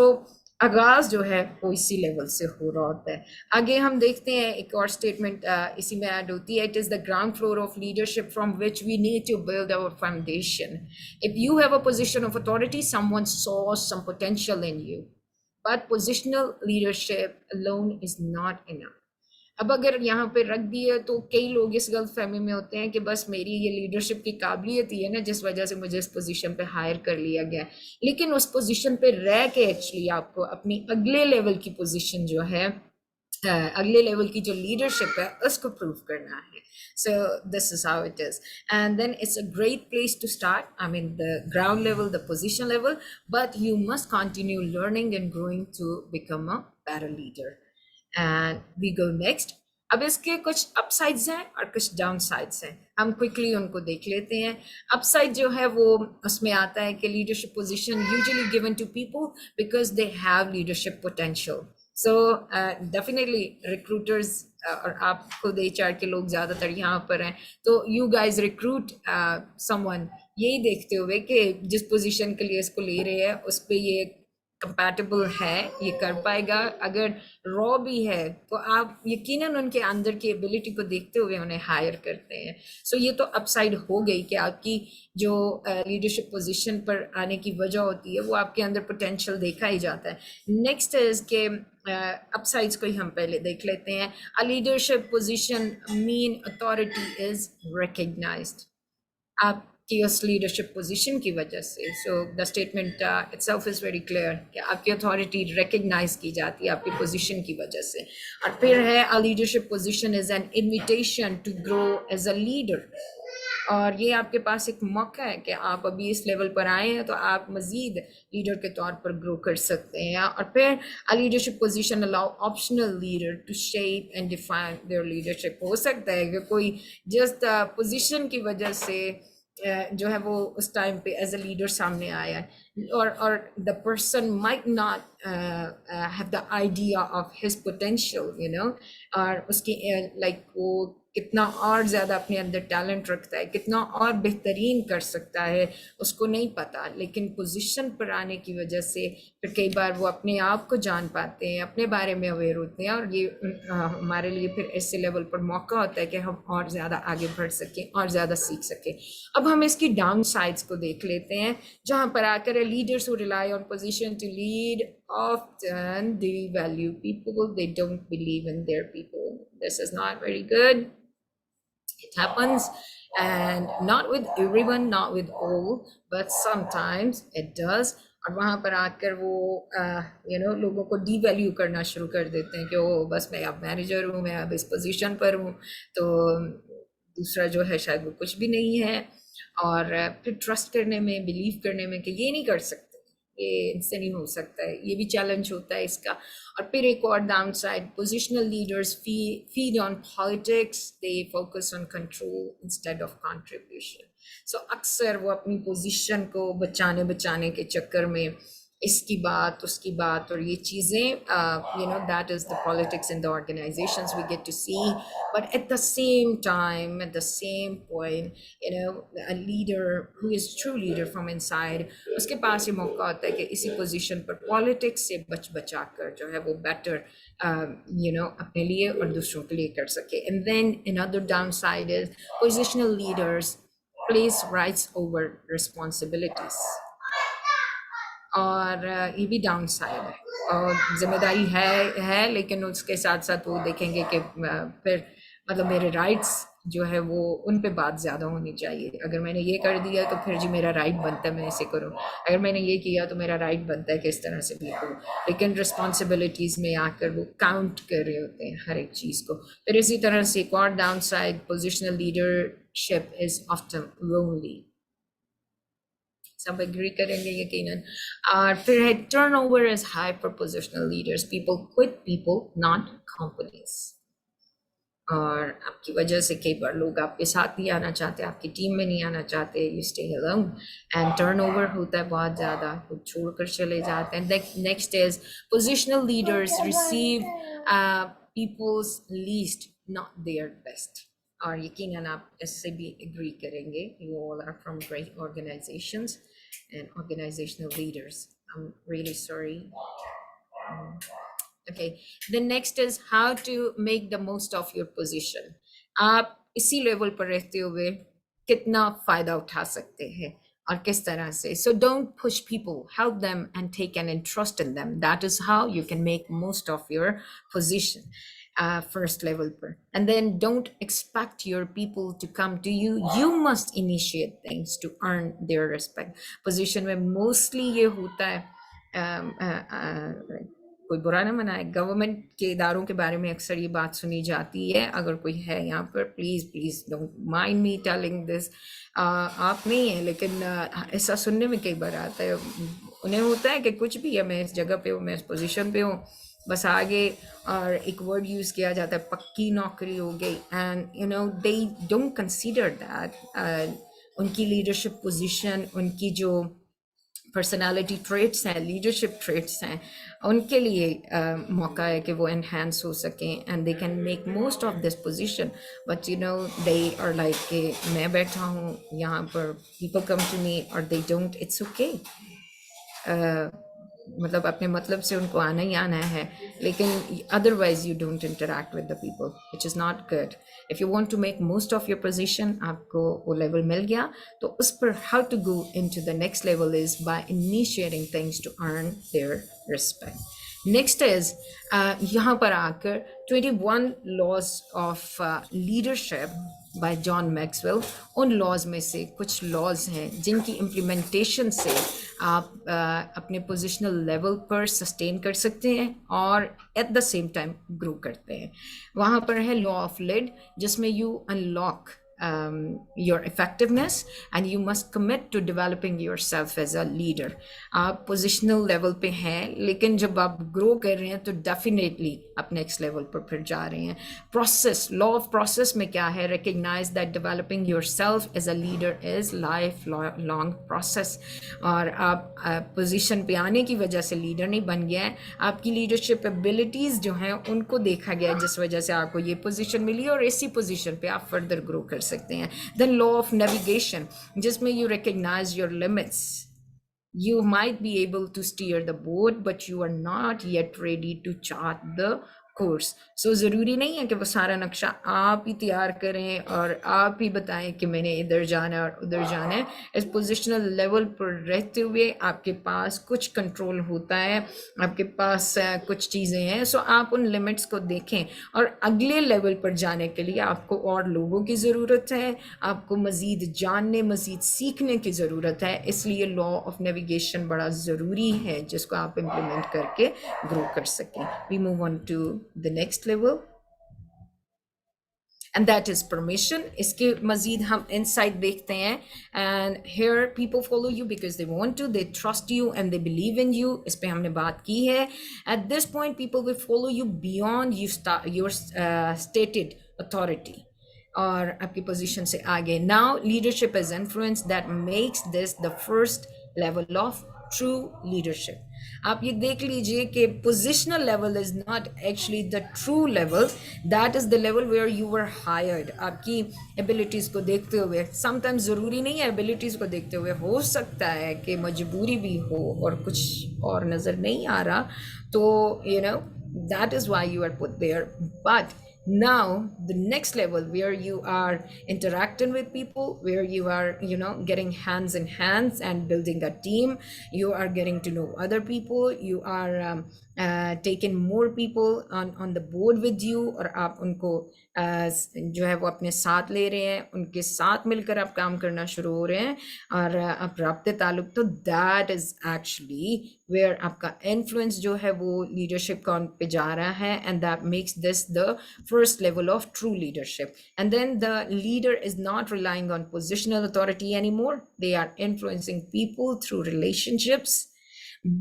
आगाज जो है वो इसी लेवल से हो रहा होता है। आगे हम देखते हैं एक और स्टेटमेंट इसी में ऐड होती है, it is the ground floor of leadership from which we need to build our foundation. If you have a position of authority, someone saw some potential in you, but positional leadership alone is not enough. अब अगर यहाँ पे रख दिए तो कई लोग इस गलत फहमी में होते हैं कि बस मेरी ये लीडरशिप की काबिलियत ही है ना जिस वजह से मुझे इस पोजीशन पे हायर कर लिया गया, लेकिन उस पोजीशन पे रह के एक्चुअली आपको अपनी अगले लेवल की पोजीशन जो है, अगले लेवल की जो लीडरशिप है उसको प्रूव करना है। So this is how it is, and then it's a great place to start. I mean the ground level, the position level, but you must continue learning and growing to become a better leader. And we go next. अब इसके कुछ upsides हैं और कुछ down sides हैं, हम quickly उनको देख लेते हैं। अपसाइड जो है वो उसमें आता है कि leadership position usually given to people because they have leadership potential. So definitely recruiters और आप खुद HR के लोग ज़्यादातर यहाँ पर हैं, तो यू गाइज रिक्रूट समवन यही देखते हुए कि जिस पोजीशन के लिए इसको ले रहे हैं उस पर ये कंपैटिबल है, ये कर पाएगा। अगर रॉ भी है तो आप यकीनन उनके अंदर की एबिलिटी को देखते हुए उन्हें हायर करते हैं। सो ये तो अपसाइड हो गई कि आपकी जो लीडरशिप पोजीशन पर आने की वजह होती है वो आपके अंदर पोटेंशियल देखा ही जाता है। नेक्स्ट इज के अपसाइड्स को ही हम पहले देख लेते हैं। A leadership position mean authority is recognized आपकी उस लीडरशिप पोजीशन की वजह से। So the statement itself is very clear कि आपकी अथॉरिटी रिकग्नाइज की जाती है आपकी पोजीशन की वजह से। और फिर है a leadership position is an invitation to grow as a leader, और ये आपके पास एक मौका है कि आप अभी इस लेवल पर आए हैं तो आप मजीद लीडर के तौर पर ग्रो कर सकते हैं। और फिर a leadership position allow optional leader to shape and define their leadership. हो सकता है कि कोई जस्ट पोजीशन की वजह से जो है वो उस टाइम पे एज अ लीडर सामने आया है, or the person might not have the idea of his potential, you know, और उसकी like वो कितना और ज़्यादा अपने अंदर टैलेंट रखता है, कितना और बेहतरीन कर सकता है, उसको नहीं पता। लेकिन पोजीशन पर आने की वजह से फिर कई बार वो अपने आप को जान पाते हैं, अपने बारे में अवेयर होते हैं, और ये हमारे लिए फिर ऐसे लेवल पर मौका होता है कि हम और ज़्यादा आगे बढ़ सकें और ज़्यादा सीख सकें। अब हम इसकी डाउन साइड्स को देख लेते हैं, जहाँ पर आकर leaders who rely on position to lead often devalue people, they don't believe in their people. This is not very good. It happens, and not with everyone, not with all, but sometimes it does. और वहाँ पर आकर वो you know लोगों को devalue करना शुरू कर देते हैं कि ओ बस मैं अब मैनेजर हूँ, मैं अब इस पोजीशन पर हूँ, तो दूसरा जो है शायद वो कुछ भी नहीं है। और फिर ट्रस्ट करने में, बिलीव करने में कि ये नहीं कर सकते, ये इनसे नहीं हो सकता है, ये भी चैलेंज होता है इसका। और फिर एक और down side, positional leaders feed on politics, they focus on control instead of contribution. So अक्सर वो अपनी पोजीशन को बचाने के चक्कर में इसकी बात उसकी बात और ये चीज़ें, you know, that is the politics in the organizations we get to see. But at the same time, at the same point, you know, a leader who is true leader from inside, उसके पास ये मौका होता है कि इसी position पर politics से बचा कर जो है वो बेटर you know अपने लिए और दूसरों के लिए कर सके। And then another downside is positional leaders place rights over responsibilities, और ये भी डाउन साइड है। और जिम्मेदारी है लेकिन उसके साथ साथ वो देखेंगे कि फिर मतलब मेरे राइट्स जो है वो उन पे बात ज़्यादा होनी चाहिए। अगर मैंने ये कर दिया तो फिर जी मेरा राइट बनता है मैं ऐसे करूँ, अगर मैंने ये किया तो मेरा राइट बनता है कि इस तरह से भी करूँ। लेकिन रिस्पॉन्सिबिलिटीज़ में आकर वो काउंट कर रहे होते हैं हर एक चीज़ को। फिर इसी तरह से एक और down side, positional leadership is often lonely. सब एग्री करेंगे यकीनन। और फिर है turnover is high for positional leaders, people quit people not companies. और आपकी वजह से कई बार लोग आपके साथ नहीं आना चाहते, आपकी टीम में नहीं आना चाहते, you stay alone and turnover होता है बहुत ज़्यादा, वो छोड़कर चले जाते हैं। Next is positional leaders receive people's least not their best. और यकीनन आप इससे भी एग्री करेंगे, you all are from great organizations and organizational leaders. I'm really sorry. Okay, the next is how to make the most of your position. आप इसी level पर रहते हुए कितना फायदा उठा सकते हैं और किस तरह से। So don't push people, help them and take an interest in them. That is how you can make most of your position. First level per, and then don't expect your people to come to you. You must initiate things to earn their respect. Position में mostly ये होता है, कोई बुरा ना मनाए, government के इदारों के बारे में अक्सर ये बात सुनी जाती है। अगर कोई है यहाँ पर, please don't mind me telling this, आप नहीं है लेकिन ऐसा सुनने में कई बार आता है। उन्हें होता है कि कुछ भी है, मैं इस जगह पे हूँ, मैं इस पोजीशन पे हूँ, बस आगे और एक वर्ड यूज़ किया जाता है पक्की नौकरी हो गई। And you know they don't consider that उनकी लीडरशिप पोजीशन, उनकी जो पर्सनालिटी ट्रेट्स हैं, लीडरशिप ट्रेट्स हैं, उनके लिए मौका है कि वो एनहांस हो सकें and they can make most of this position. But you know they are like कि मैं बैठा हूँ यहाँ पर, पीपल कम टू मी और दे डोंट, इट्स ओके। मतलब अपने मतलब से उनको आना ही आना है, लेकिन otherwise you don't interact with the people, which is not good. If you want to make most of your position, आपको वो लेवल मिल गया तो उस पर how to go into the next level is by initiating things to earn their respect. Next is यहाँ पर आकर 21 laws of leadership by John Maxwell. उन लॉज में से कुछ लॉज हैं जिनकी इम्प्लीमेंटेशन से आप अपने पोजिशनल लेवल पर सस्टेन कर सकते हैं और at the same time grow करते हैं। वहाँ पर है लॉ ऑफ लिड, जिसमें you unlock your effectiveness, and you must commit to developing yourself as a leader. आप पोजिशनल लेवल पे हैं, लेकिन जब आप ग्रो कर रहे हैं तो डेफिनेटली आप नेक्स्ट लेवल पर फिर जा रहे हैं. प्रोसेस, लॉ ऑफ प्रोसेस में क्या है? Recognize that developing yourself as a leader is life long process. और आप पोजीशन पे आने की वजह से लीडर नहीं बन गया है, आपकी लीडरशिप एबिलिटीज़ जो हैं उनको देखा गया है, जिस वजह से आपको ये पोजीशन मिली और इसी पोजीशन पे आप फर्दर ग्रो कर सकते हैं. देन लॉ ऑफ नेविगेशन, जिसमें you recognize your limits. You might be able to steer the boat, but you are not yet ready to chart the course. So ज़रूरी नहीं है कि वो सारा नक्शा आप ही तैयार करें और आप ही बताएं कि मैंने इधर जाना है और उधर जाना है. इस पोजिशनल लेवल पर रहते हुए आपके पास कुछ कंट्रोल होता है, आपके पास कुछ चीज़ें हैं. सो आप उन लिमिट्स को देखें और अगले लेवल पर जाने के लिए आपको और लोगों की ज़रूरत है, आपको मज़ीद जानने, मज़ीद सीखने की ज़रूरत है. इसलिए लॉ ऑफ नेविगेशन बड़ा ज़रूरी है जिसको आप इम्प्लीमेंट करके ग्रो कर सकें. We move on to the next level, and that is permission. इसके मजीद हम insight देखते हैं. And here people follow you because they want to, they trust you and they believe in you. इस पे हमने बात की है. At this point people will follow you beyond your stated authority और आपकी पोजीशन से आगे. Now leadership is influence that makes this the first level of true leadership. आप ये देख लीजिए कि positional level is not actually the true level. That is the level where you were hired. आपकी abilities को देखते हुए, sometimes ज़रूरी नहीं है abilities को देखते हुए, हो सकता है कि मजबूरी भी हो और कुछ और नज़र नहीं आ रहा, तो you know that is why you are put there. But now the next level where you are interacting with people, where you are getting hands in hands and building a team, you are getting to know other people, you are taking more people on the board with you, और आप उनको जो है वो अपने साथ ले रहे हैं, उनके साथ मिलकर आप काम करना शुरू हो रहे हैं और आप राब्ते ताल्लुक. तो दैट इज एक्चुअली वेयर आपका इन्फ्लुएंस जो है वो लीडरशिप का उन पे जा रहा है, and that makes this the first level of true leadership. And then the leader is not relying on positional authority anymore. They are influencing people through relationships.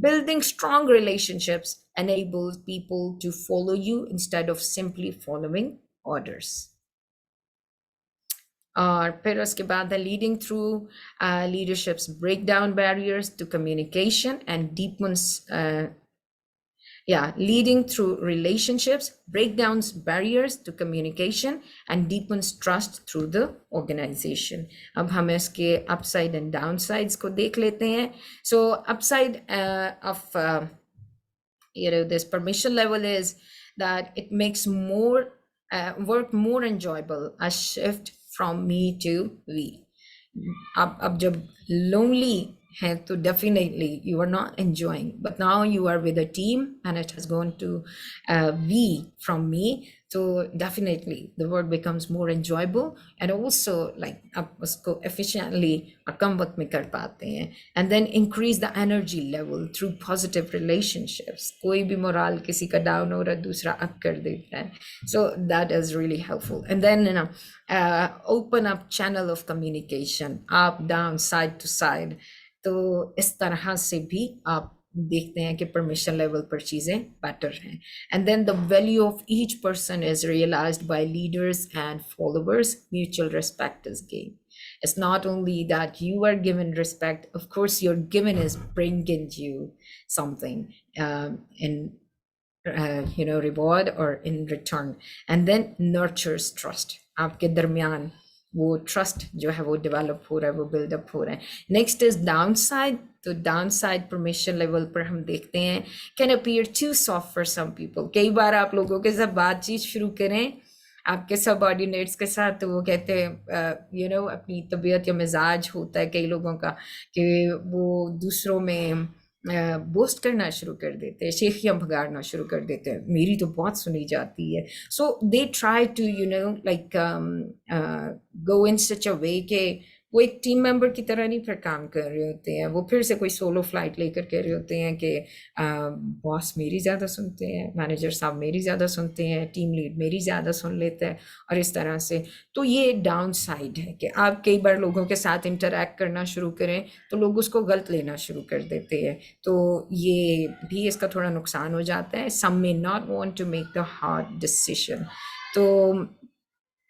Building strong relationships enables people to follow you instead of simply following orders. और फिर उसके बाद है leading through leaderships break down barriers to communication and deepens leading through relationships break down barriers to communication and deepens trust through the organization. अब हम इसके upside and downsides को देख लेते हैं. So upside of this permission level is that it makes more work more enjoyable, a shift from me to we. अब जब lonely है तो definitely you are not enjoying, but now you are with a team and it has gone to we from me, so definitely the work becomes more enjoyable and also like आप उसको efficiently और कम वक्त में कर पाते हैं. And then increase the energy level through positive relationships. कोई भी मोरल किसी का डाउन हो रहा है दूसरा अप कर देता है, so that is really helpful. And then open up channel of communication up down side to side. तो इस तरह से भी आप देखते हैं कि परमिशन लेवल पर चीज़ें बेटर हैं. And then the value of each person is realized by leaders and followers. Mutual respect is gain. It's not only that you are given respect, of course you're given is bringing you something in reward or in return. And then nurtures trust. आपके दरमियान वो trust जो है वो develop हो रहा है, वो बिल्डअप हो रहा है. Next is down side. तो डाउन साइड परमिशन लेवल पर हम देखते हैं can appear too soft for some people. कई बार आप लोगों के साथ बातचीत शुरू करें आपके सबऑर्डिनेट्स के साथ, तो वो कहते हैं अपनी तबीयत या मिजाज होता है कई लोगों का कि वो दूसरों में बोस्ट करना शुरू कर देते हैं, शेखियाँ भगाड़ना शुरू कर देते हैं, मेरी तो बहुत सुनी जाती है. So they try to like go in such a way के वो एक टीम मेंबर की तरह नहीं फिर काम कर रहे होते हैं, वो फिर से कोई सोलो फ्लाइट लेकर कह रहे होते हैं कि बॉस मेरी ज़्यादा सुनते हैं, मैनेजर साहब मेरी ज़्यादा सुनते हैं, टीम लीड मेरी ज़्यादा सुन लेता है, और इस तरह से। तो ये डाउन साइड है कि आप कई बार लोगों के साथ इंटरेक्ट करना शुरू करें तो लोग उसको गलत लेना शुरू कर देते हैं, तो ये भी इसका थोड़ा नुकसान हो जाता है। Some may not want to make the hard decision, तो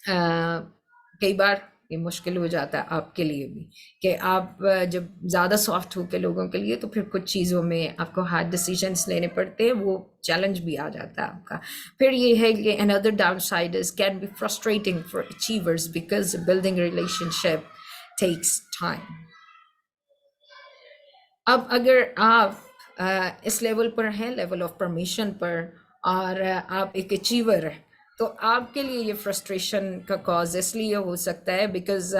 कई बार ये मुश्किल हो जाता है आपके लिए भी कि आप जब ज़्यादा सॉफ्ट हो के लोगों के लिए, तो फिर कुछ चीज़ों में आपको हार्ड डिसीजंस लेने पड़ते हैं, वो चैलेंज भी आ जाता है आपका। फिर ये है कि another down side is can be frustrating for achievers because building relationship takes time. अब अगर आप इस लेवल पर हैं, लेवल ऑफ परमिशन पर, और आप एक अचीवर हैं, तो आपके लिए ये फ्रस्ट्रेशन का कॉज इसलिए हो सकता है बिकॉज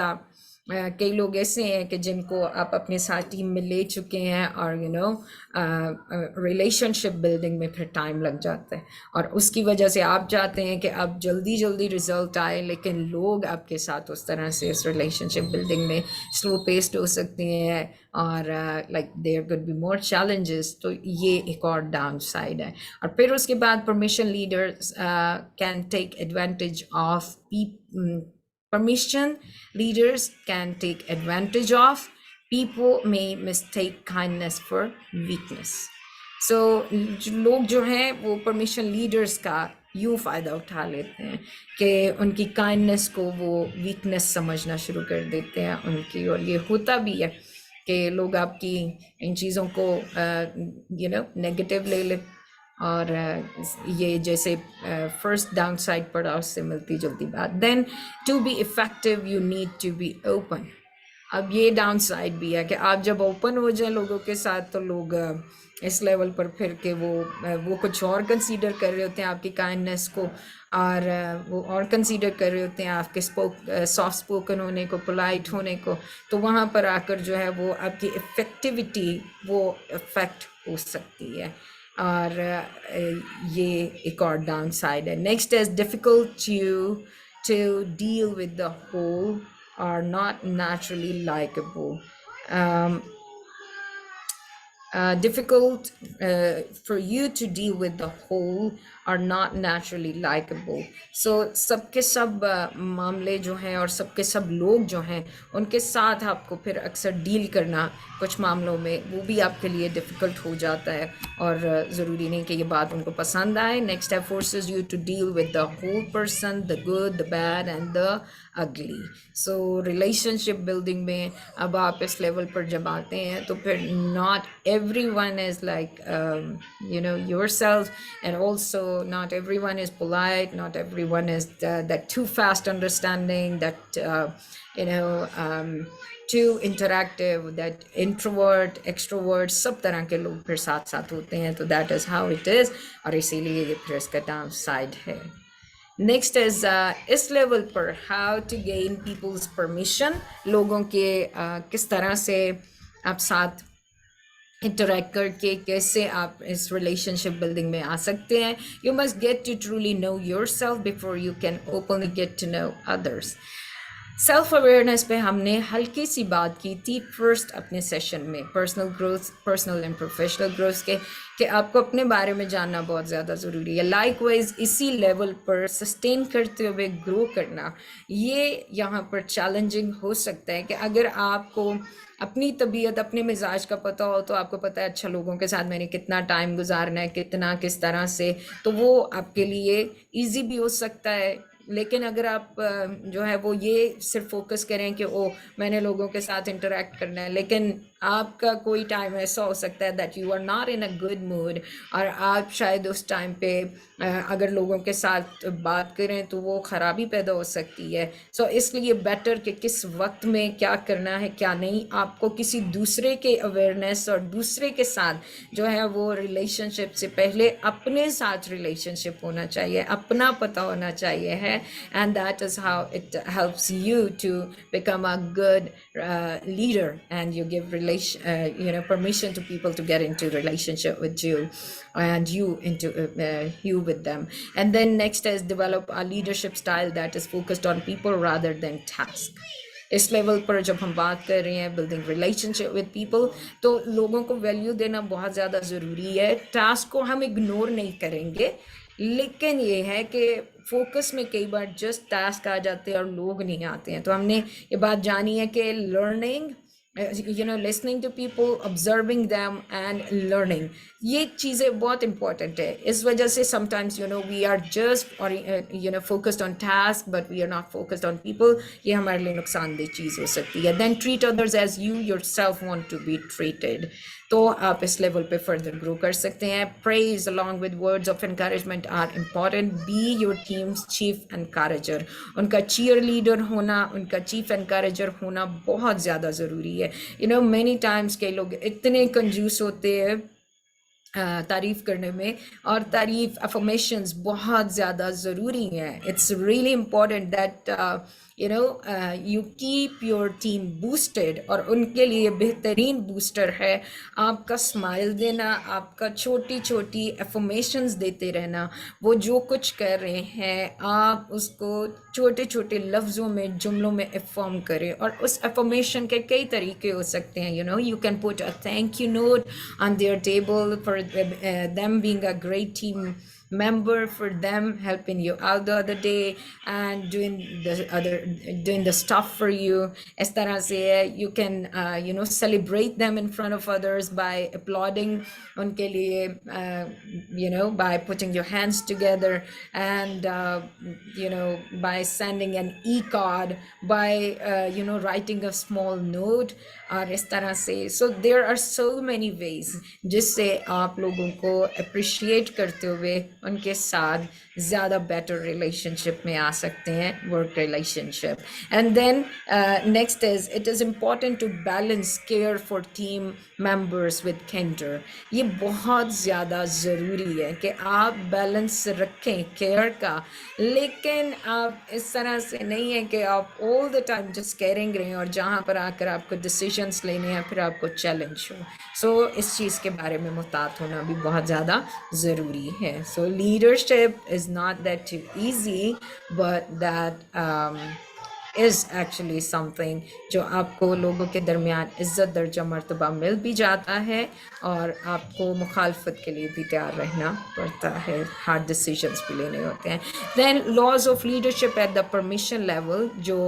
कई लोग ऐसे हैं कि जिनको आप अपने साथ टीम में ले चुके हैं, और यू नो रिलेशनशिप बिल्डिंग में फिर टाइम लग जाता है, और उसकी वजह से आप चाहते हैं कि अब जल्दी जल्दी रिजल्ट आए, लेकिन लोग आपके साथ उस तरह से इस रिलेशनशिप बिल्डिंग में स्लो पेस्ड हो सकते हैं, और like there could be more challenges. तो ये एक और डाउन साइड है। और फिर उसके बाद permission leaders can take advantage of permission leaders can take advantage of, people may mistake kindness for weakness. So लोग जो हैं वो परमिशन लीडर्स का यूँ फ़ायदा उठा लेते हैं कि उनकी काइंडनेस को वो वीकनेस समझना शुरू कर देते हैं उनकी, और ये होता भी है कि लोग आपकी इन चीज़ों को यू नो नेगेटिव ले ले, और ये जैसे फर्स्ट डाउन साइड पड़ा उससे मिलती जुलती बात। Then to be effective you need to be open. अब ये डाउन साइड भी है कि आप जब ओपन हो जाए लोगों के साथ, तो लोग इस लेवल पर फिर के वो कुछ और कंसीडर कर रहे होते हैं आपकी काइंडनेस को, और वो और कंसीडर कर रहे होते हैं आपके सॉफ्ट स्पोकन होने को, पोलाइट होने को, तो वहाँ पर आकर जो है वो आपकी इफ़ेक्टिविटी वो इफेक्ट हो सकती है, और ये एक और डाउन साइड है। Next is difficult to deal with the whole are not naturally likable. Difficult for you to deal with the whole are not naturally likable. So सबके सब मामले जो हैं और सबके सब लोग जो हैं उनके साथ आपको फिर अक्सर डील करना कुछ मामलों में वो भी आपके लिए डिफ़िकल्ट हो जाता है, और ज़रूरी नहीं कि ये बात उनको पसंद आए। नेक्स्ट है forces you to deal with the whole person, the good, the bad and the ugly. So relationship building में अब आप इस लेवल पर जब आते हैं तो फिर not everyone is like you know yourself, and also not everyone is polite, not everyone is that too fast understanding, that you know too interactive, that introvert extrovert सब तरह के लोग फिर साथ साथ होते हैं, तो that is how it is, और इसीलिए ये फिर इसका डाउन साइड है। नेक्स्ट इज इस लेवल पर how to gain people's permission, लोगों के किस तरह से आप साथ इंटरेक्ट करके कैसे आप इस रिलेशनशिप बिल्डिंग में आ सकते हैं। You must get to truly know yourself before you can openly get to know others. Self awareness पे हमने हल्की सी बात की थी फर्स्ट अपने सेशन में, personal growth, personal and professional growth के, कि आपको अपने बारे में जानना बहुत ज़्यादा ज़रूरी है। लाइकवाइज इसी लेवल पर सस्टेन करते हुए ग्रो करना ये यहाँ पर चैलेंजिंग हो सकता है कि अगर आपको अपनी तबीयत, अपने मिजाज का पता हो, तो आपको पता है अच्छा लोगों के साथ मैंने कितना टाइम गुजारना है, कितना किस तरह से, तो वो आपके लिए ईजी भी हो सकता है। लेकिन अगर आप जो है वो ये सिर्फ फोकस करें कि ओ मैंने लोगों के साथ इंटरेक्ट करना है, लेकिन आपका कोई टाइम ऐसा हो सकता है that you are not in a good mood, और आप शायद उस टाइम पे अगर लोगों के साथ बात करें तो वो ख़राबी पैदा हो सकती है। सो इसलिए बेटर कि किस वक्त में क्या करना है क्या नहीं, आपको किसी दूसरे के अवेयरनेस और दूसरे के साथ जो है वो रिलेशनशिप से पहले अपने साथ रिलेशनशिप होना चाहिए, अपना पता होना चाहिए है, and that is how it helps you to become a good leader, and you give permission to people to get into relationship with you, and you into you with them. And then next is develop a leadership style that is focused on people rather than task. इस level पर जब हम बात कर रहे हैं building relationship with people, तो लोगों को वैल्यू देना बहुत ज़्यादा ज़रूरी है। टास्क को हम इग्नोर नहीं करेंगे, लेकिन ये है कि फोकस में कई बार जस्ट टास्क आ जाते हैं और लोग नहीं आते हैं। तो हमने ये बात जानी है कि learning, listening to people, observing them and learning, ये चीज़ें बहुत important है। इस वजह से sometimes we are just or focused on task but we are not focused on people, ये हमारे लिए नुकसानदेह चीज़ हो सकती है। Then treat others as you yourself want to be treated, तो आप इस लेवल पे फर्दर ग्रो कर सकते हैं। Praise along with words of encouragement are important. Be your team's chief encourager, उनका cheer leader होना, उनका chief encourager होना बहुत ज़्यादा ज़रूरी है। Many times के लोग इतने कंजूस होते हैं तारीफ करने में, और तारीफ अफर्मेशंस बहुत ज़्यादा ज़रूरी हैं। It's really important that you keep your team boosted, और उनके लिए बेहतरीन बूस्टर है आपका स्माइल देना, आपका छोटी छोटी अफर्मेशंस देते रहना। वो जो कुछ कर रहे हैं आप उसको छोटे छोटे लफ्ज़ों में, जुमलों में अफर्म करें, और उस अफर्मेशन के कई तरीके हो सकते हैं। You can put a thank you note on their table for them being a great team member, for them helping you out the other day and doing the stuff for you. इस तरह से you can celebrate them in front of others by applauding उनके लिए, by putting your hands together and by sending an e-card, by writing a small note, और इस तरह से। So there are so many ways जिससे आप लोगों को appreciate करते हुए उनके साथ ज़्यादा बेटर रिलेशनशिप में आ सकते हैं, work relationship. And then next is it is important to balance care for team members with candour. ये बहुत ज़्यादा ज़रूरी है कि आप बैलेंस रखें केयर का, लेकिन आप इस तरह से नहीं है कि आप all the time just caring रहें और जहाँ पर आकर आपको डिसीजंस लेने हैं फिर आपको चैलेंज हो। सो इस चीज़ के बारे में मुहतात होना भी बहुत ज़्यादा ज़रूरी है। सो leadership is not that too easy, but that is actually something जो आपको लोगों के दरमियान इज़्ज़त दर्जा मर्तबा मिल भी जाता है, और आपको मुखालफत के लिए भी तैयार रहना पड़ता है, हार्ड डिसीजंस भी लेने होते हैं। Then laws of leadership at the permission level जो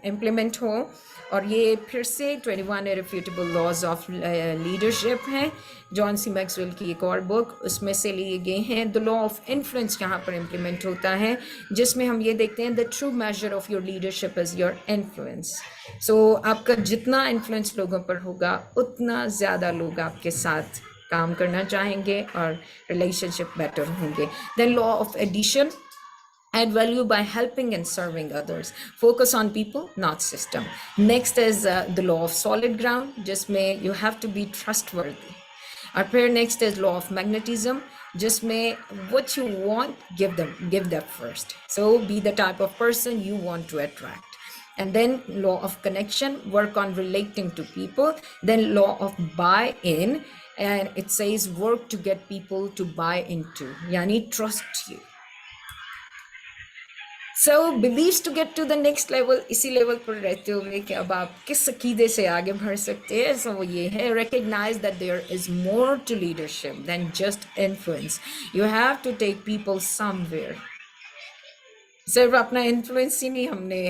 implement हो, और ये फिर से 21 irrefutable laws of leadership हैं, जॉन सी मैक्सवेल की एक और बुक, उसमें से लिए गए हैं। द लॉ ऑफ इन्फ्लुएंस यहाँ पर इम्प्लीमेंट होता है, जिसमें हम ये देखते हैं the true measure of your leadership is your influence. So आपका जितना इन्फ्लुएंस लोगों पर होगा उतना ज़्यादा लोग आपके साथ काम करना चाहेंगे और रिलेशनशिप बेटर होंगे। Then law of addition, add value by helping and serving others. Focus on people, not system. Next is the law of solid ground, जिसमें you have to be trustworthy. और फिर next is law of magnetism, जिसमें what you want, give that first. So be the type of person you want to attract. And then law of connection, work on relating to people. Then law of buy-in, and it says work to get people to buy into, यानी trust you. So beliefs to get to the next level, इसी level पर रहते हुए कि अब आप किस अकीदे से आगे बढ़ सकते हैं। So वो ये है, recognize that there is more to leadership than just influence. You have to take people somewhere. सिर्फ अपना इन्फ्लुएंस ही नहीं हमने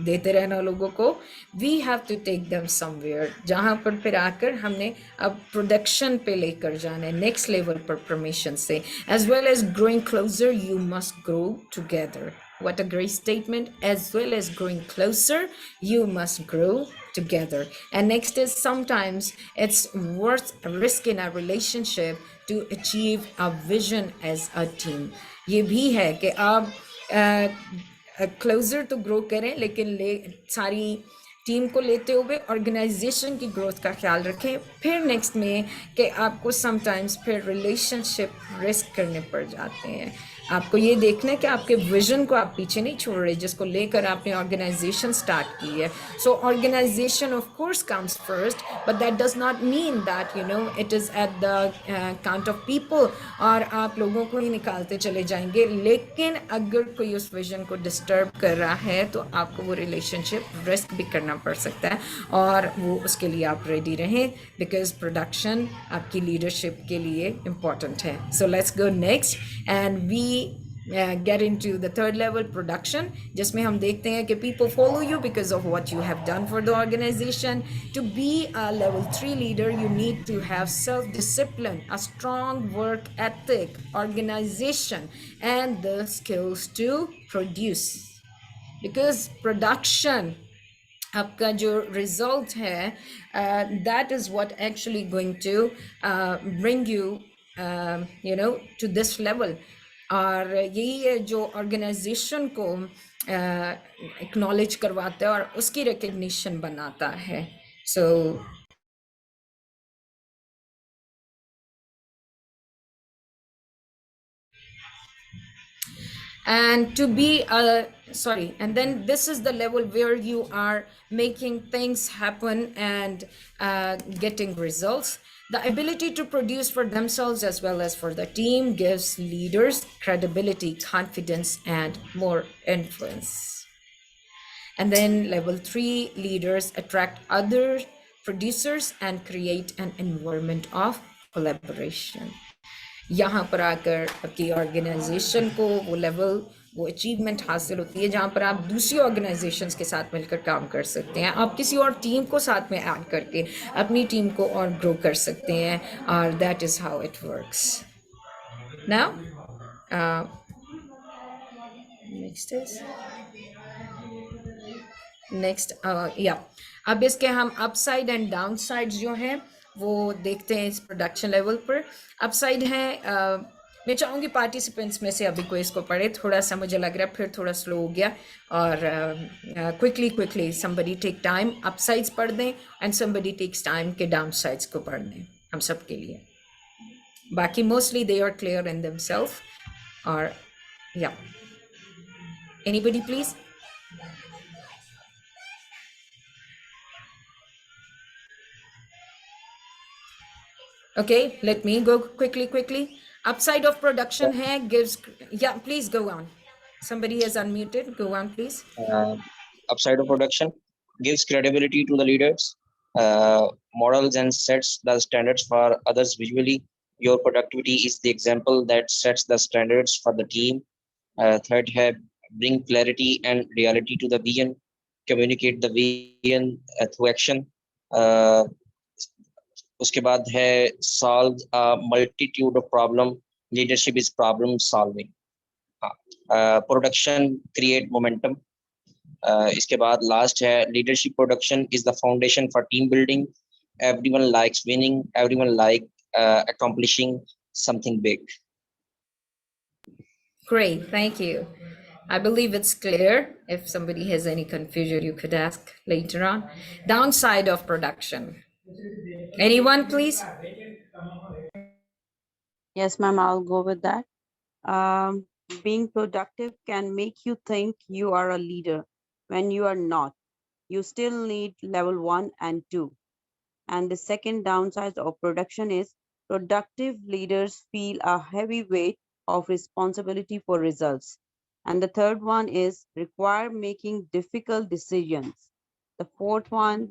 देते रहना लोगों को, we have to take them somewhere, जहाँ पर फिर आकर हमने अब प्रोडक्शन पे लेकर जाना है नेक्स्ट लेवल पर परमिशन से। As well as growing closer you must grow together. What a great statement. As well as growing closer, you must grow together. And next is sometimes it's worth risking a relationship to achieve a vision as a team. ये भी है कि आप closure तो grow करें, लेकिन सारी team को लेते हुए ऑर्गेनाइजेशन की ग्रोथ का ख्याल रखें। फिर नेक्स्ट में कि आपको समटाइम्स फिर रिलेशनशिप रिस्क करने पड़ जाते हैं। आपको ये देखना है कि आपके विजन को आप पीछे नहीं छोड़ रहे, जिसको लेकर आपने ऑर्गेनाइजेशन स्टार्ट की है. So organisation of course comes first, but that does not mean that you know it is at the count of people और आप लोगों को ही निकालते चले जाएंगे. लेकिन अगर कोई उस विजन को डिस्टर्ब कर रहा है तो आपको वो रिलेशनशिप रिस्क भी करना पड़ सकता है, और वो उसके लिए आप रेडी रहें, बिकॉज प्रोडक्शन आपकी लीडरशिप के लिए इम्पॉर्टेंट है. So let's go next and we get into the third level, production, जिसमें हम देखते हैं कि people follow you because of what you have done for the organization. To be a level 3 leader, you need to have self-discipline, a strong work ethic, organization, and the skills to produce. Because production, आपका जो result है, that is what actually going to bring you you know to this level. और यही है जो organisation को acknowledge करवाता है और उसकी रिकग्निशन बनाता है. सो and to be sorry, and then this is the level where you are making things happen and getting results. The ability to produce for themselves as well as for the team gives leaders credibility, confidence, and more influence. And then level 3 leaders attract other producers and create an environment of collaboration. यहाँ पर आकर आपकी organisation को वो level, वो achievement हासिल होती है जहाँ पर आप दूसरी ऑर्गेनाइजेशंस के साथ मिलकर काम कर सकते हैं. आप किसी और टीम को साथ में ऐड करके अपनी टीम को और ग्रो कर सकते हैं, और that is how it works. Now next या अब इसके हम अपसाइड एंड डाउन साइड जो हैं वो देखते हैं इस प्रोडक्शन लेवल पर. अपसाइड है, मैं चाहूँगी पार्टिसिपेंट्स में से अभी कोई इसको पढ़े. थोड़ा सा मुझे लग रहा है फिर थोड़ा स्लो हो गया, और quickly somebody take time upsides पढ़ दें एंड समबडी टेक्स टाइम के डाउन साइड्स को पढ़ दें हम सब के लिए. बाकी mostly they are clear in themselves. और या anybody please. Okay, let me go quickly. Upside of production hai gives, yeah, please go on. Somebody has unmuted, go on please. Upside of production gives credibility to the leaders, models and sets the standards for others visually. Your productivity is the example that sets the standards for the team. Third hai bring clarity and reality to the vision, communicate the vision through action. उसके बाद है solve a multitude of problem. Leadership is problem solving. Production create momentum. इसके बाद last है leadership production is the foundation for team building. Everyone likes winning. Everyone like accomplishing something big. Great, thank you. I believe it's clear. If somebody has any confusion, you could ask later on. Downside of production. Anyone, please? Yes, ma'am, I'll go with that. Being productive can make you think you are a leader when you are not. You still need level 1 and 2. And the second downside of production is productive leaders feel a heavy weight of responsibility for results. And the third one is require making difficult decisions. The fourth one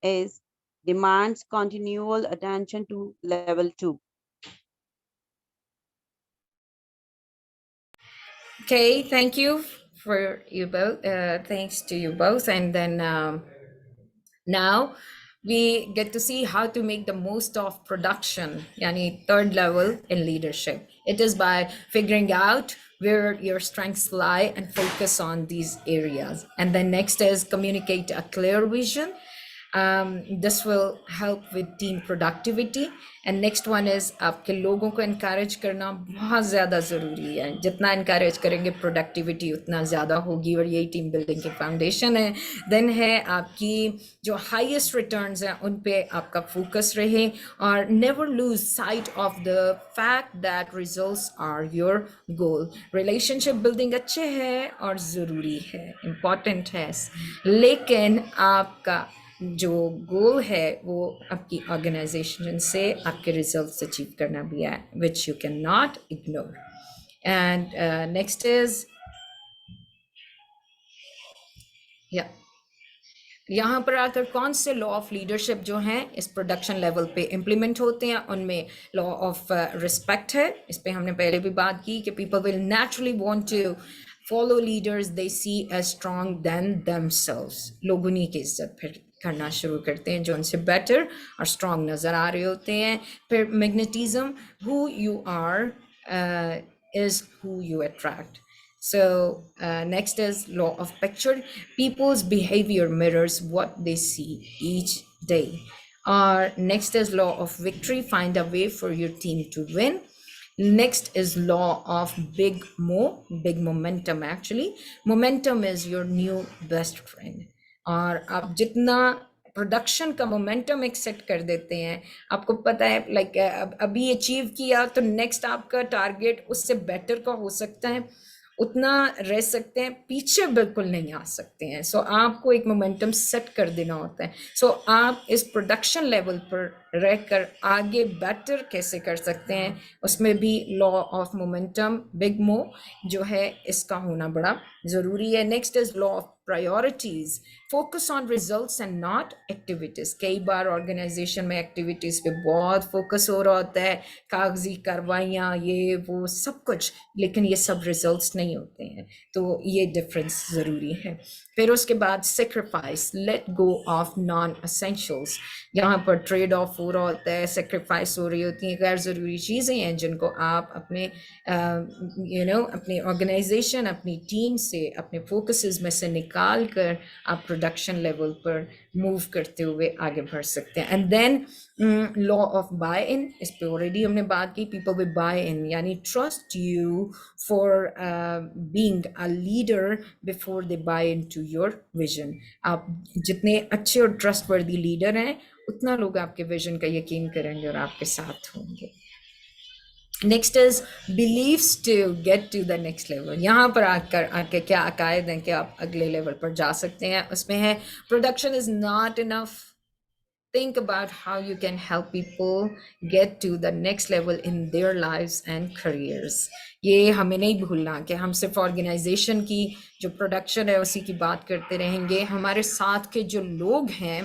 is demands continual attention to level 2. Okay, thank you for you both. Thanks to you both. And then now we get to see how to make the most of production, yani third level in leadership. It is by figuring out where your strengths lie and focus on these areas. And then next is communicate a clear vision. This will help with team productivity. And next one is आपके लोगों को encourage करना बहुत ज़्यादा ज़रूरी है. जितना encourage करेंगे productivity उतना ज़्यादा होगी, और यही team building की foundation है. Then है आपकी जो highest returns हैं उन पे आपका focus रहे, और never lose sight of the fact that results are your goal. Relationship building अच्छे है और ज़रूरी है, important है, लेकिन आपका जो गोल है वो आपकी ऑर्गेनाइजेशन से आपके रिजल्ट्स अचीव करना भी है, which you can not ignore. And next is यहाँ पर आकर कौन से लॉ ऑफ लीडरशिप जो हैं इस प्रोडक्शन लेवल पे इम्प्लीमेंट होते हैं. उनमें लॉ ऑफ रिस्पेक्ट है, इस पे हमने पहले भी बात की कि people will naturally want to follow leaders they see as strong than themselves. लोग उन्हीं की इज्जत फिर करना शुरू करते हैं जो उनसे बेटर और स्ट्रॉन्ग नज़र आ रहे होते हैं. फिर magnetism, who you are is who you attract. So next is law of picture. People's behavior mirrors what they see each day. Next is law of victory. Find a way for your team to win. Next is law of big momentum. Actually, momentum is your new best friend. और आप जितना production का momentum एक set कर देते हैं, आपको पता है लाइक अभी अचीव किया तो नेक्स्ट आपका टारगेट उससे बेटर का हो सकता है, उतना रह सकते हैं, पीछे बिल्कुल नहीं आ सकते हैं. सो आपको एक मोमेंटम सेट कर देना होता है. सो आप इस प्रोडक्शन लेवल पर रहकर आगे बेटर कैसे कर सकते हैं, उसमें भी लॉ ऑफ मोमेंटम बिग मो जो है इसका होना बड़ा ज़रूरी है. Next is law of priorities. Focus on results and not activities. कई बार ऑर्गेनाइजेशन में एक्टिविटीज़ पे बहुत फोकस हो रहा होता है, कागजी कार्रवाइयाँ ये वो सब कुछ, लेकिन ये सब रिजल्ट्स नहीं होते हैं. तो ये डिफरेंस ज़रूरी है. फिर उसके बाद sacrifice, let go of non essentials. यहाँ पर ट्रेड ऑफ हो रहा होता है, सेक्रीफाइस हो रही होती हैं, गैर ज़रूरी चीज़ें हैं जिनको आप अपने अपने ऑर्गेनाइजेशन, अपनी टीम से, अपने फोकसेस में से निकाल कर आप प्रोडक्शन लेवल पर मूव करते हुए आगे बढ़ सकते हैं. And then law of buy in, इस पे ऑलरेडी हमने बात की. पीपल विल बाय इन, यानी trust you for being a leader before they buy into your vision. आप जितने अच्छे और ट्रस्टवर्दी लीडर हैं उतना लोग आपके विजन का यकीन करेंगे और आपके साथ होंगे. Next is believes to get to the next level. यहाँ पर आके क्या अकायद हैं कि आप अगले लेवल पर जा सकते हैं. उसमें है production is not enough. Think about how you can help people get to the next level in their lives and careers. ये हमें नहीं भूलना कि हम सिर्फ ऑर्गेनाइजेशन की जो प्रोडक्शन है उसी की बात करते रहेंगे. हमारे साथ के जो लोग हैं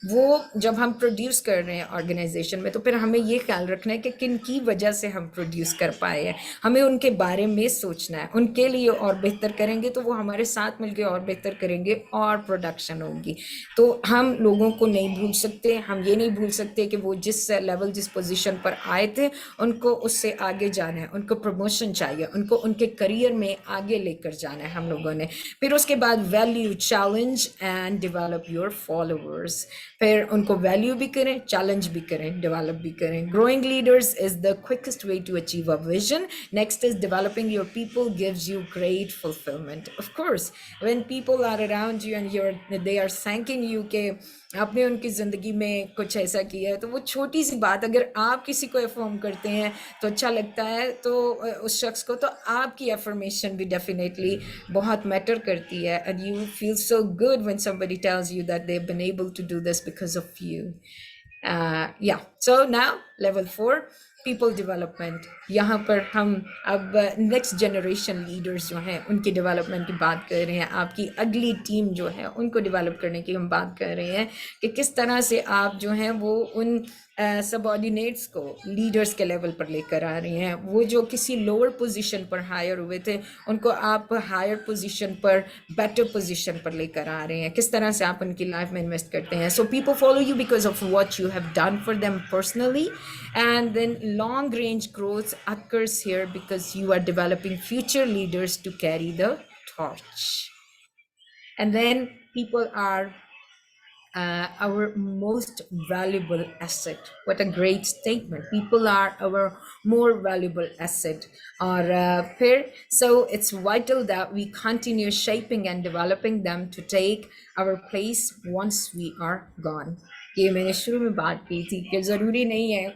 वो जब हम प्रोड्यूस कर रहे हैं ऑर्गेनाइजेशन में, तो फिर हमें ये ख्याल रखना है कि किन की वजह से हम प्रोड्यूस कर पाए हैं. हमें उनके बारे में सोचना है, उनके लिए और बेहतर करेंगे तो वो हमारे साथ मिलकर और बेहतर करेंगे और प्रोडक्शन होगी. तो हम लोगों को नहीं भूल सकते, हम ये नहीं भूल सकते कि वो जिस लेवल, जिस पोजीशन पर आए थे उनको उससे आगे जाना है, उनको प्रमोशन चाहिए, उनको उनके करियर में आगे लेकर जाना है हम लोगों ने. फिर उसके बाद value, challenge and develop your followers. फिर उनको वैल्यू भी करें, चैलेंज भी करें, डेवलप भी करें. Growing leaders is the quickest way to achieve a vision. Next is developing your people gives you great fulfillment. Of course when people are around you and they are thanking you के आपने उनकी ज़िंदगी में कुछ ऐसा किया है, तो वो छोटी सी बात अगर आप किसी को अफर्म करते हैं तो अच्छा लगता है. तो उस शख्स को तो आपकी अफर्मेशन भी डेफिनेटली बहुत मैटर करती है. And you feel so good when somebody tells you that they have been able to do this because of you. So now level 4, people development. यहाँ पर हम अब नेक्स्ट जनरेशन लीडर्स जो हैं उनकी डेवलपमेंट की बात कर रहे हैं. आपकी अगली टीम जो है उनको डेवलप करने की हम बात कर रहे हैं कि किस तरह से आप जो हैं वो उन सबऑर्डिनेट्स को लीडर्स के लेवल पर लेकर आ रही हैं. वो जो किसी लोअर पोजीशन पर हायर हुए थे उनको आप हायर पोजीशन पर, बेटर पोजीशन पर लेकर आ रहे हैं. किस तरह से आप उनकी लाइफ में इन्वेस्ट करते हैं. So people follow you because of what you have done for them personally. And then long range growth occurs here because you are developing future leaders to carry the torch. And then people are our most valuable asset. What a great statement. People are our more valuable asset. So it's vital that we continue shaping and developing them to take our place once we are gone. ये मैंने शुरू में बात की थी कि ज़रूरी नहीं है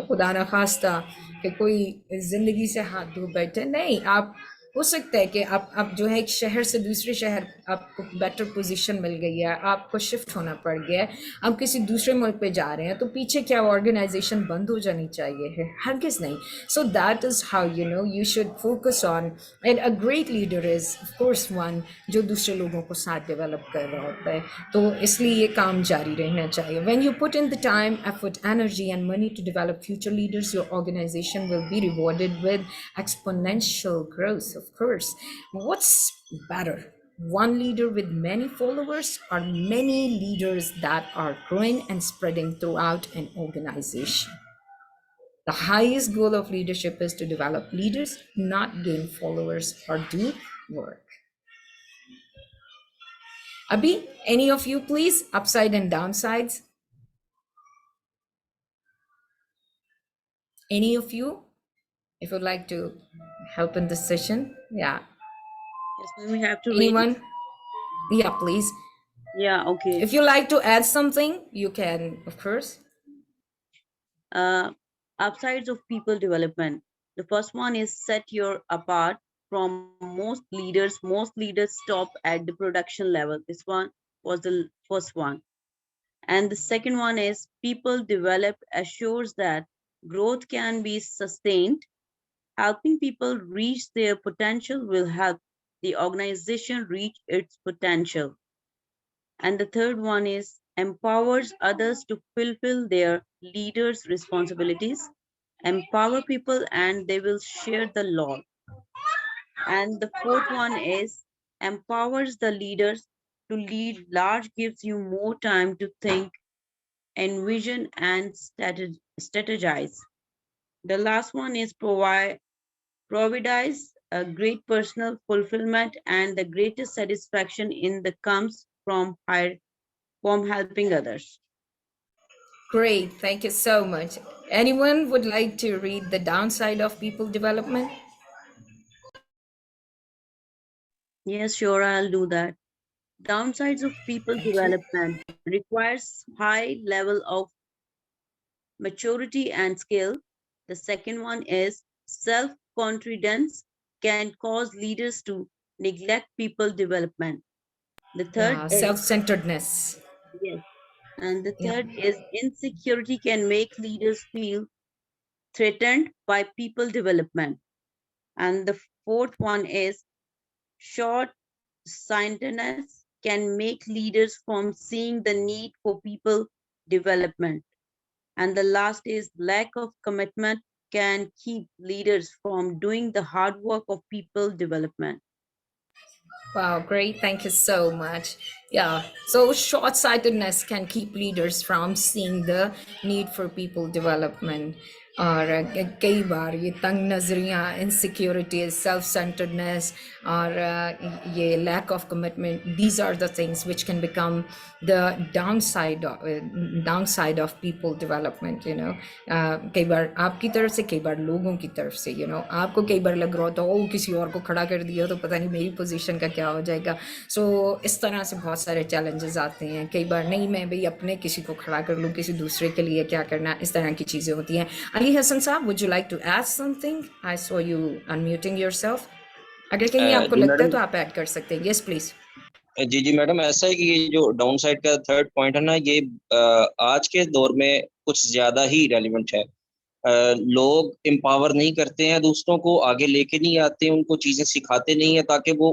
खुदा ना खास्ता कि कोई ज़िंदगी से हाथ धो बैठे, नहीं, आप हो सकता है कि आप जो है एक शहर से दूसरे शहर आपको बेटर पोजीशन मिल गई है, आपको शिफ्ट होना पड़ गया है, आप किसी दूसरे मुल्क पे जा रहे हैं, तो पीछे क्या ऑर्गेनाइजेशन बंद हो जानी चाहिए है? हरगिज़ नहीं. So that is how you should focus on. And a great leader is of course one जो दूसरे लोगों को साथ डेवलप कर रहा होता है, तो इसलिए ये काम जारी रहना चाहिए. When you put in the time, effort, energy and money to develop future leaders, your organization will be rewarded with exponential growth. Of course, what's better, one leader with many followers or many leaders that are growing and spreading throughout an organization? The highest goal of leadership is to develop leaders, not gain followers or do work. Abhi, any of you please, upside and downsides? Any of you, if you'd like to help in this session? Yeah. Yes, ma'am, we have to Anyone? read. Yeah, please. Yeah, okay. If you like to add something, you can, of course. Upsides of people development. The first one is set your apart from most leaders. Most leaders stop at the production level. This one was the first one. And the second one is people developed assures that growth can be sustained. Helping people reach their potential will help the organization reach its potential. And the third one is empowers others to fulfill their leaders' responsibilities. Empower people and they will share the law. And the fourth one is empowers the leaders to lead large, gives you more time to think, envision, and strategize. The last one is provides a great personal fulfillment and the greatest satisfaction in the comes from helping others. Great, thank you so much. Anyone would like to read the downside of people development? Yes, sure, I'll do that. Downsides of people development requires high level of maturity and skill. The second one is self-confidence can cause leaders to neglect people development. The third Yeah, is self-centeredness. yes. And the Yeah. third is insecurity can make leaders feel threatened by people development. And the fourth one is short-sightedness can make leaders from seeing the need for people development. And the last is lack of commitment can keep leaders from doing the hard work of people development. Wow, great. Thank you so much. Yeah, so short-sightedness can keep leaders from seeing the need for people development. और कई बार ये तंग नजरियाँ, insecurity, self-centeredness, और ये lack of commitment, these are the things which can become the downside of people development. कई बार आपकी तरफ से, कई बार लोगों की तरफ से. आपको कई बार लग रहा होता है ओ किसी और को खड़ा कर दिया तो पता नहीं मेरी पोजीशन का क्या हो जाएगा. सो इस तरह से बहुत सारे चैलेंजेस आते हैं. कई बार नहीं, मैं भाई अपने किसी को खड़ा कर लूँ, किसी दूसरे के लिए क्या करना, इस तरह की चीज़ें होती हैं. अली हसन साहब, would you like to add something? I saw you unmuting yourself. अगर कहीं आपको लगता है तो आप ऐड कर सकते हैं. Yes please. जी मैडम, ऐसा है कि ये जो डाउन साइड का थर्ड पॉइंट है ना, ये आज के दौर में कुछ ज्यादा ही रेलिवेंट है. लोग एम्पावर नहीं करते हैं, दूसरों को आगे लेके नहीं आते, उनको चीजें सिखाते नहीं है ताकि वो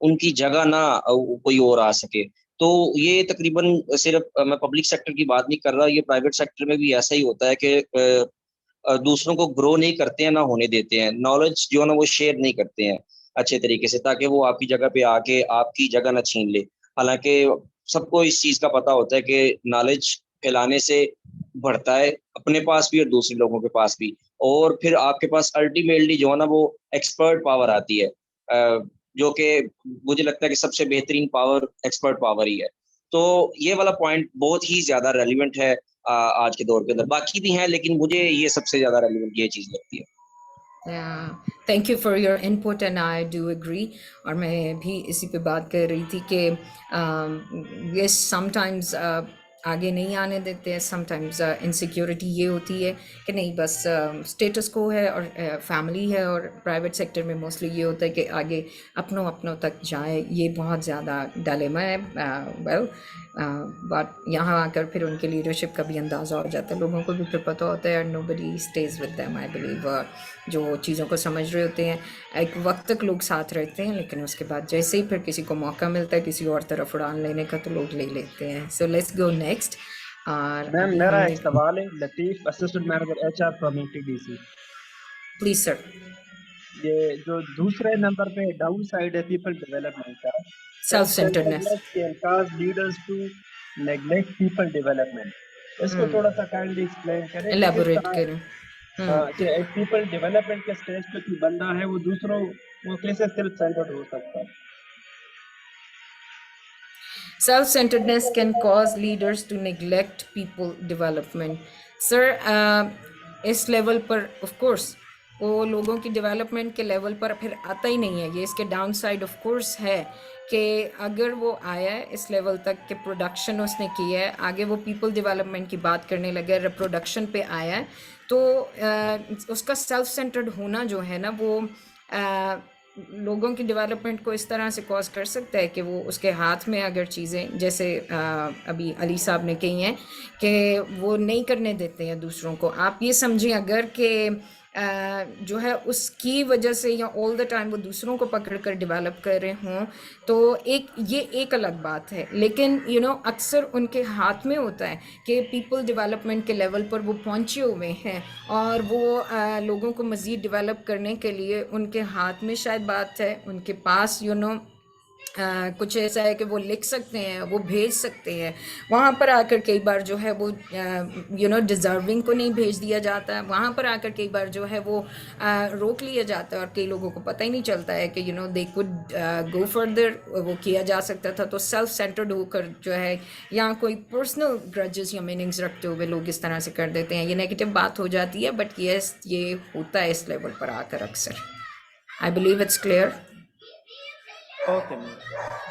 उनकी जगह ना कोई और आ सके. तो ये तकरीबन सिर्फ मैं पब्लिक सेक्टर की बात नहीं कर रहा, ये प्राइवेट सेक्टर में भी ऐसा ही होता है कि दूसरों को ग्रो नहीं करते हैं, ना होने देते हैं. नॉलेज जो है ना वो शेयर नहीं करते हैं अच्छे तरीके से, ताकि वो आपकी जगह पे आके आपकी जगह ना छीन ले. हालांकि सबको इस चीज का पता होता है कि नॉलेज फैलाने से बढ़ता है अपने पास भी और दूसरे लोगों के पास भी, और फिर आपके पास अल्टीमेटली जो है ना वो एक्सपर्ट पावर आती है, जो कि मुझे लगता है कि सबसे बेहतरीन पावर एक्सपर्ट पावर ही है. तो ये वाला पॉइंट बहुत ही ज्यादा रेलिवेंट है आज के दौर के अंदर। बाकी भी हैं, लेकिन मुझे ये सबसे ज्यादा रेलिवेंट ये चीज लगती है। Thank you for your input and I do agree. और मैं भी इसी पे बात कर रही थी कि ये समटाइम्स आगे नहीं आने देते हैं। समटाइम्स इनसिक्योरिटी ये होती है कि नहीं बस स्टेटस को है और फैमिली है, और प्राइवेट सेक्टर में मोस्टली ये होता है कि आगे अपनों तक जाए, ये बहुत ज़्यादा डायलेमा है। वेल बट यहाँ आकर फिर उनके लीडरशिप का भी अंदाज़ा हो जाता है, लोगों को भी फिर पता होता है, nobody stage with them. I believe जो चीज़ों को समझ रहे होते हैं एक वक्त तक लोग साथ रहते हैं, लेकिन उसके बाद जैसे ही फिर किसी को मौका मिलता है किसी और तरफ उड़ान लेने का तो लोग ले लेते हैं। So let's go next. Ma'am मेरा एक सवाल है, Latif assistant manager HR from TDC. Please sir. ये जो दूसरे नंबर पे डाउन साइड है पीपल डेवलपमेंट का, self centeredness can cause leaders to neglect people development. इसको थोड़ा सा काइंडली एक्सप्लेन करें, एलैबोरेट करें। कि एक पीपल डेवलपमेंट के स्टेज पे कोई बंदा है वो दूसरों वो कैसे सेल्फ सेंटर्ड हो सकता है? Self-centeredness can cause leaders to neglect people development. Sir, इस लेवल पर ऑफ कोर्स वो लोगों की डेवलपमेंट के लेवल पर फिर आता ही नहीं है। ये इसके डाउन साइड ऑफ कोर्स है कि अगर वो आया है इस लेवल तक कि प्रोडक्शन उसने किया है, आगे वो पीपल डेवलपमेंट की बात करने लगे, रिप्रोडक्शन पे आया है, तो उसका सेल्फ सेंटर्ड होना जो है ना वो लोगों की डेवलपमेंट को इस तरह से कॉज कर सकता है कि वो उसके हाथ में अगर चीज़ें जैसे अभी अली साहब ने कही हैं कि वो नहीं करने देते हैं दूसरों को। आप ये समझें अगर कि जो है उसकी वजह से या ऑल द टाइम वो दूसरों को पकड़ कर डेवलप कर रहे हों तो ये एक अलग बात है, लेकिन अक्सर उनके हाथ में होता है कि पीपल डेवलपमेंट के लेवल पर वो पहुंचे हुए हैं और वो लोगों को मज़ीद डेवलप करने के लिए उनके हाथ में शायद बात है, उनके पास कुछ ऐसा है कि वो लिख सकते हैं, वो भेज सकते हैं। वहाँ पर आकर कई बार जो है वो डिज़र्विंग को नहीं भेज दिया जाता है, वहाँ पर आकर कई बार जो है वो रोक लिया जाता है और कई लोगों को पता ही नहीं चलता है कि दे कुड गो फर्दर, वो किया जा सकता था। तो सेल्फ सेंटर्ड होकर जो है यहाँ कोई पर्सनल ग्रजेस या मीनिंग्स रखते हुए लोग इस तरह से कर देते हैं, ये नेगेटिव बात हो जाती है। बट ये होता है इस लेवल पर आकर अक्सर। I believe it's clear. Okay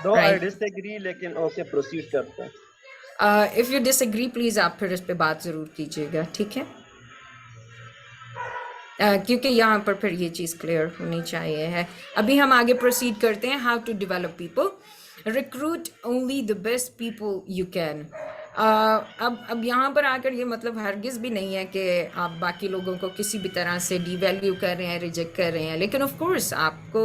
दो आई डिसएग्री, लेकिन ओके प्रोसीड करते हैं। इफ यू डिसएग्री प्लीज आप फिर इस पे बात जरूर कीजिएगा, ठीक है? क्योंकि यहाँ पर फिर ये चीज़ क्लियर होनी चाहिए है। अभी हम आगे प्रोसीड करते हैं। How to develop people, recruit only the best people you can. अब यहाँ पर आकर ये मतलब हरगिज़ भी नहीं है कि आप बाकी लोगों को किसी भी तरह से डीवैल्यू कर रहे हैं, रिजेक्ट कर रहे हैं, लेकिन ऑफ कोर्स आपको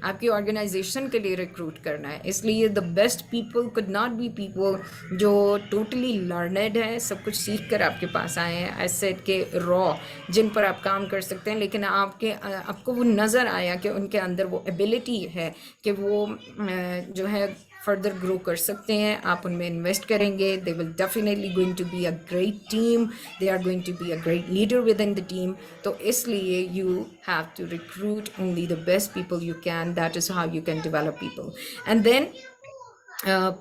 आपकी ऑर्गेनाइजेशन के लिए रिक्रूट करना है। इसलिए the best people could not be people जो टोटली लर्नड है, सब कुछ सीख कर आपके पास आए हैं, एसेट के रॉ जिन पर आप काम कर सकते हैं, लेकिन आपको वो नज़र आया कि उनके अंदर वो एबिलिटी है कि वो जो है फर्दर ग्रो कर सकते हैं। आप उनमें इन्वेस्ट करेंगे, they will definitely going to be a great team, they are going to be a great leader within the team. तो इसलिए you have to recruit only the best people you can, that is how you can develop people and then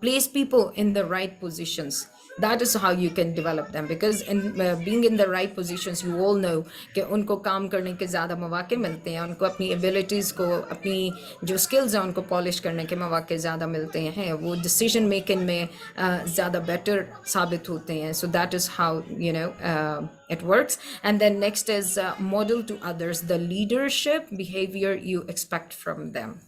place people in the right positions. That is how you can develop them, because in being in the right positions you all know कि उनको काम करने के ज़्यादा मौके मिलते हैं, उनको अपनी abilities को, अपनी जो skills हैं उनको polish करने के मौके ज़्यादा मिलते हैं, वो decision making में ज़्यादा better साबित होते हैं. So that is how it works. And then next is model to others the leadership behavior you expect from them.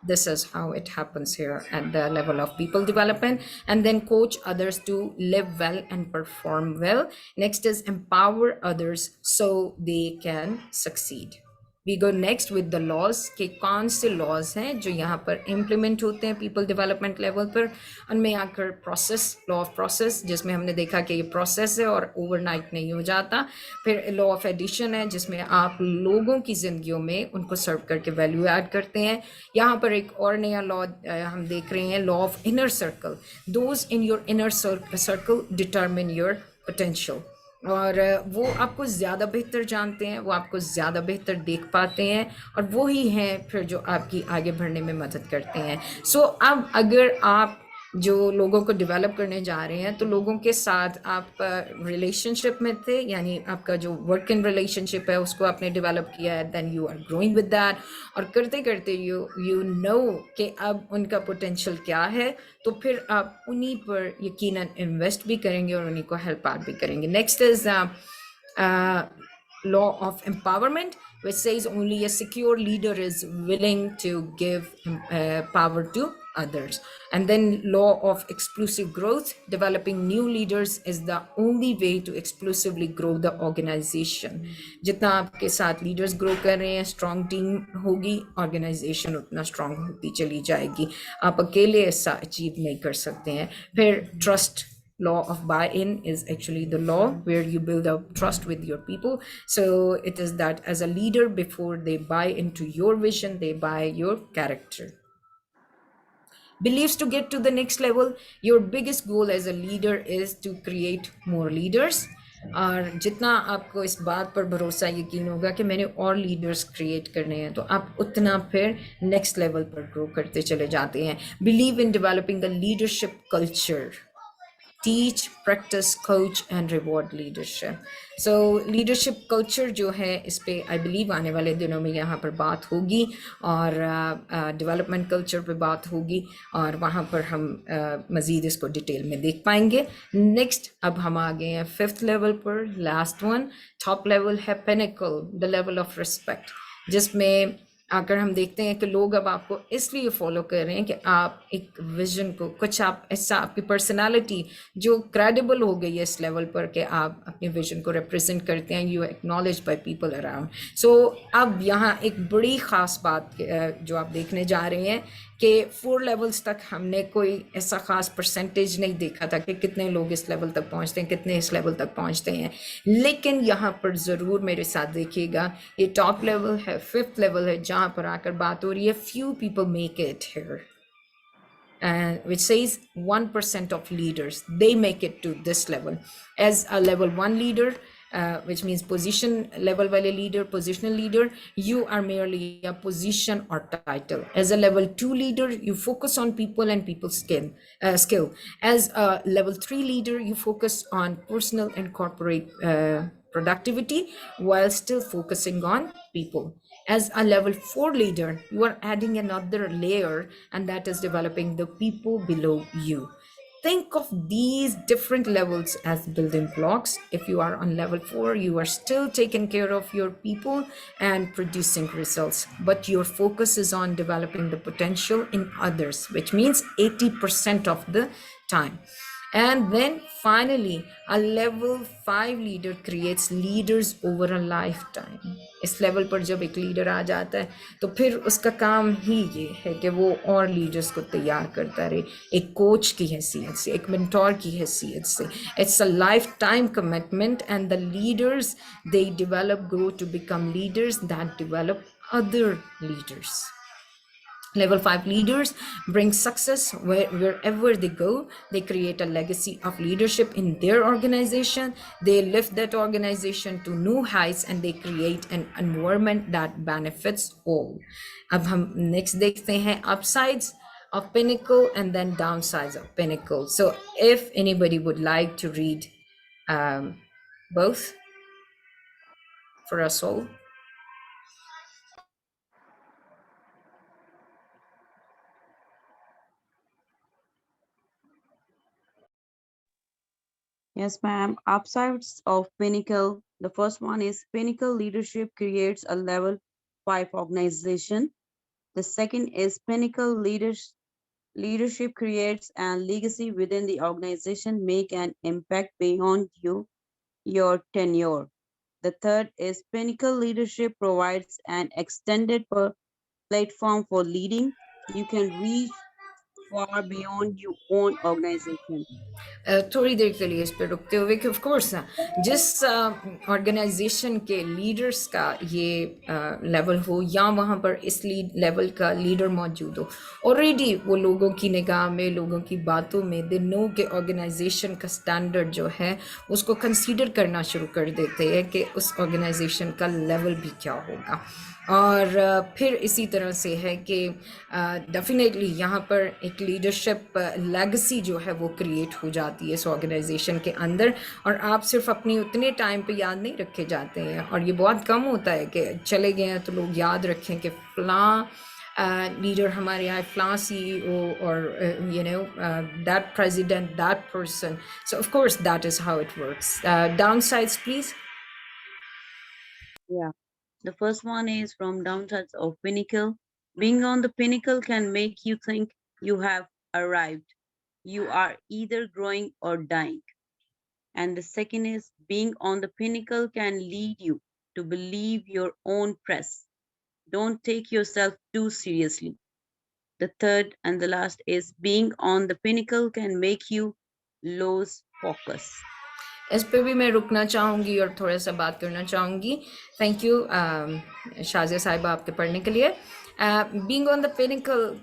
This is how it happens here at the level of people development. And then coach others to live well and perform well. Next is empower others so they can succeed. We go next with the laws कि कौन से laws हैं जो यहाँ पर implement होते हैं people development level पर। उनमें आकर process, law of process, जिसमें हमने देखा कि ये process है और overnight नहीं हो जाता। फिर law of addition है जिसमें आप लोगों की ज़िंदगियों में उनको serve करके value add करते हैं। यहाँ पर एक और नया law हम देख रहे हैं, law of inner circle. Those in your inner circle determine your potential. और वो आपको ज़्यादा बेहतर जानते हैं, वो आपको ज़्यादा बेहतर देख पाते हैं और वो ही हैं फिर जो आपकी आगे बढ़ने में मदद करते हैं। सो अब अगर आप जो लोगों को डेवलप करने जा रहे हैं, तो लोगों के साथ आप रिलेशनशिप में थे, यानी आपका जो वर्क इन रिलेशनशिप है उसको आपने डेवलप किया है, then you are growing with that, और करते करते यू नो कि अब उनका पोटेंशियल क्या है, तो फिर आप उन्हीं पर यकीनन इन्वेस्ट भी करेंगे और उन्हीं को हेल्प आउट भी करेंगे. Next is law of empowerment, which says only a secure leader is willing to give power to others. And then law of explosive growth, developing new leaders is the only way to explosively grow the organization. जितना आपके साथ leaders grow कर रहे हैं, strong team होगी, organization उतना strong होती चली जाएगी. आप अकेले ऐसा achieve नहीं कर सकते हैं. फिर trust, law of buy-in is actually the law where you build up trust with your people. So it is that as a leader, before they buy into your vision, they buy your character. Beliefs to get to the next level. Your biggest goal as a leader is to create more leaders. और जितना आपको इस बात पर भरोसा यकीन होगा कि मैंने और लीडर्स क्रिएट करने हैं, तो आप उतना फिर नेक्स्ट लेवल पर ग्रो करते चले जाते हैं. Believe in developing a leadership culture. Teach, practice, coach and reward leadership. So leadership culture जो है, इस पे I believe आने वाले दिनों में यहाँ पर बात होगी, और development culture पे बात होगी, और वहाँ पर हम मज़ीद इसको डिटेल में देख पाएंगे. Next, अब हम आ गए हैं 5th level पर. Last one, top level है pinnacle, the level of respect, जिसमें अगर हम देखते हैं कि लोग अब आपको इसलिए फॉलो कर रहे हैं कि आप एक विजन को, कुछ आप ऐसा, आपकी पर्सनालिटी जो क्रेडिबल हो गई है इस लेवल पर कि आप अपने विजन को रिप्रेजेंट करते हैं, you acknowledge by people around. So अब यहाँ एक बड़ी ख़ास बात जो आप देखने जा रहे हैं कि 4 लेवल्स तक हमने कोई ऐसा ख़ास परसेंटेज नहीं देखा था कि कितने लोग इस लेवल तक पहुँचते हैं, कितने इस लेवल तक पहुँचते हैं. लेकिन यहाँ पर ज़रूर मेरे साथ देखिएगा, ये टॉप लेवल है, 5th लेवल है, जहाँ पर आकर बात हो रही है few people make it here, which says 1% of leaders, they make it to this level. As a level 1 leader, which means position level wale leader, positional leader, you are merely a position or title. As a level 2 leader, you focus on people and people's skill. As a level 3 leader, you focus on personal and corporate productivity while still focusing on people. As a level 4 leader, you are adding another layer, and that is developing the people below you. Think of these different levels as building blocks. If you are on level 4, you are still taking care of your people and producing results, but your focus is on developing the potential in others, which means 80% of the time. And then finally, a level 5 leader creates leaders over a lifetime. इस level पर जब एक leader आ जाता है, तो फिर उसका काम ही ये है कि वो और लीडर्स को तैयार करता रहे, एक कोच की हैसियत से, एक मेंटोर की हैसियत से. It's a lifetime commitment, and the leaders, they develop, grow to become leaders that develop other leaders. Level 5 leaders bring success wherever they go. They create a legacy of leadership in their organization. They lift that organization to new heights, and they create an environment that benefits all. अब हम next देखते हैं upsides of Pinnacle and then downsides of Pinnacle. So if anybody would like to read both for us all. Yes, ma'am. Upsides of Pinnacle. The first one is Pinnacle leadership creates a level 5 organization. The second is Pinnacle leadership creates a legacy within the organization, make an impact beyond your tenure. The third is Pinnacle leadership provides an extended platform for leading. You can reach far beyond your own organization. थोड़ी देर के लिए इस पर रुकते हुए कि of course जिस organisation के लीडर्स का ये लेवल हो या वहाँ पर इस लेवल का लीडर मौजूद हो, ऑलरेडी वो लोगों की निगाह में, लोगों की बातों में दे नो के ऑर्गेनाइजेशन का स्टैंडर्ड जो है उसको कंसीडर करना शुरू कर देते हैं कि उस ऑर्गेनाइजेशन का लेवल भी क्या होगा। और फिर इसी तरह से है कि डेफिनेटली यहाँ पर एक लीडरशिप लेगेसी जो है वो क्रिएट हो जाती है इस ऑर्गेनाइजेशन के अंदर, और आप सिर्फ अपनी उतने टाइम पे याद नहीं रखे जाते हैं। और ये बहुत कम होता है कि चले गए हैं तो लोग याद रखें कि फ़लाँ लीडर हमारे यहाँ, फ़लाँ CEO और you know that president, that person. So of course that is how it works. Downsides, please. Yeah. The first one is from downsides of pinnacle. Being on the pinnacle can make you think you have arrived. You are either growing or dying. And the second is being on the pinnacle can lead you to believe your own press. Don't take yourself too seriously. The third and the last is being on the pinnacle can make you lose focus. इस पे भी मैं रुकना चाहूँगी और थोड़ा सा बात करना चाहूँगी। थैंक यू शाज़िया साहिबा आपके पढ़ने के लिए। Being on the pinnacle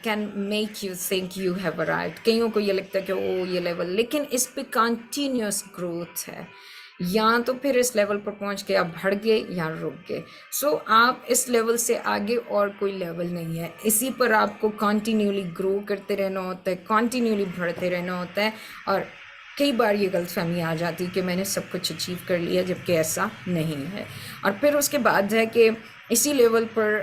can make you think you have arrived. कईयों को ये लगता है कि ओ ये लेवल, लेकिन इस पे कंटिन्यूस ग्रोथ है। या तो फिर इस लेवल पर पहुंच के आप बढ़ गए या रुक गए। सो आप इस लेवल से आगे और कोई लेवल नहीं है, इसी पर आपको कंटिन्यूली ग्रो करते रहना होता है, कंटिन्यूली बढ़ते रहना होता है। और कई बार ये गलतफहमी आ जाती है कि मैंने सब कुछ अचीव कर लिया, जबकि ऐसा नहीं है। और फिर उसके बाद है कि इसी लेवल पर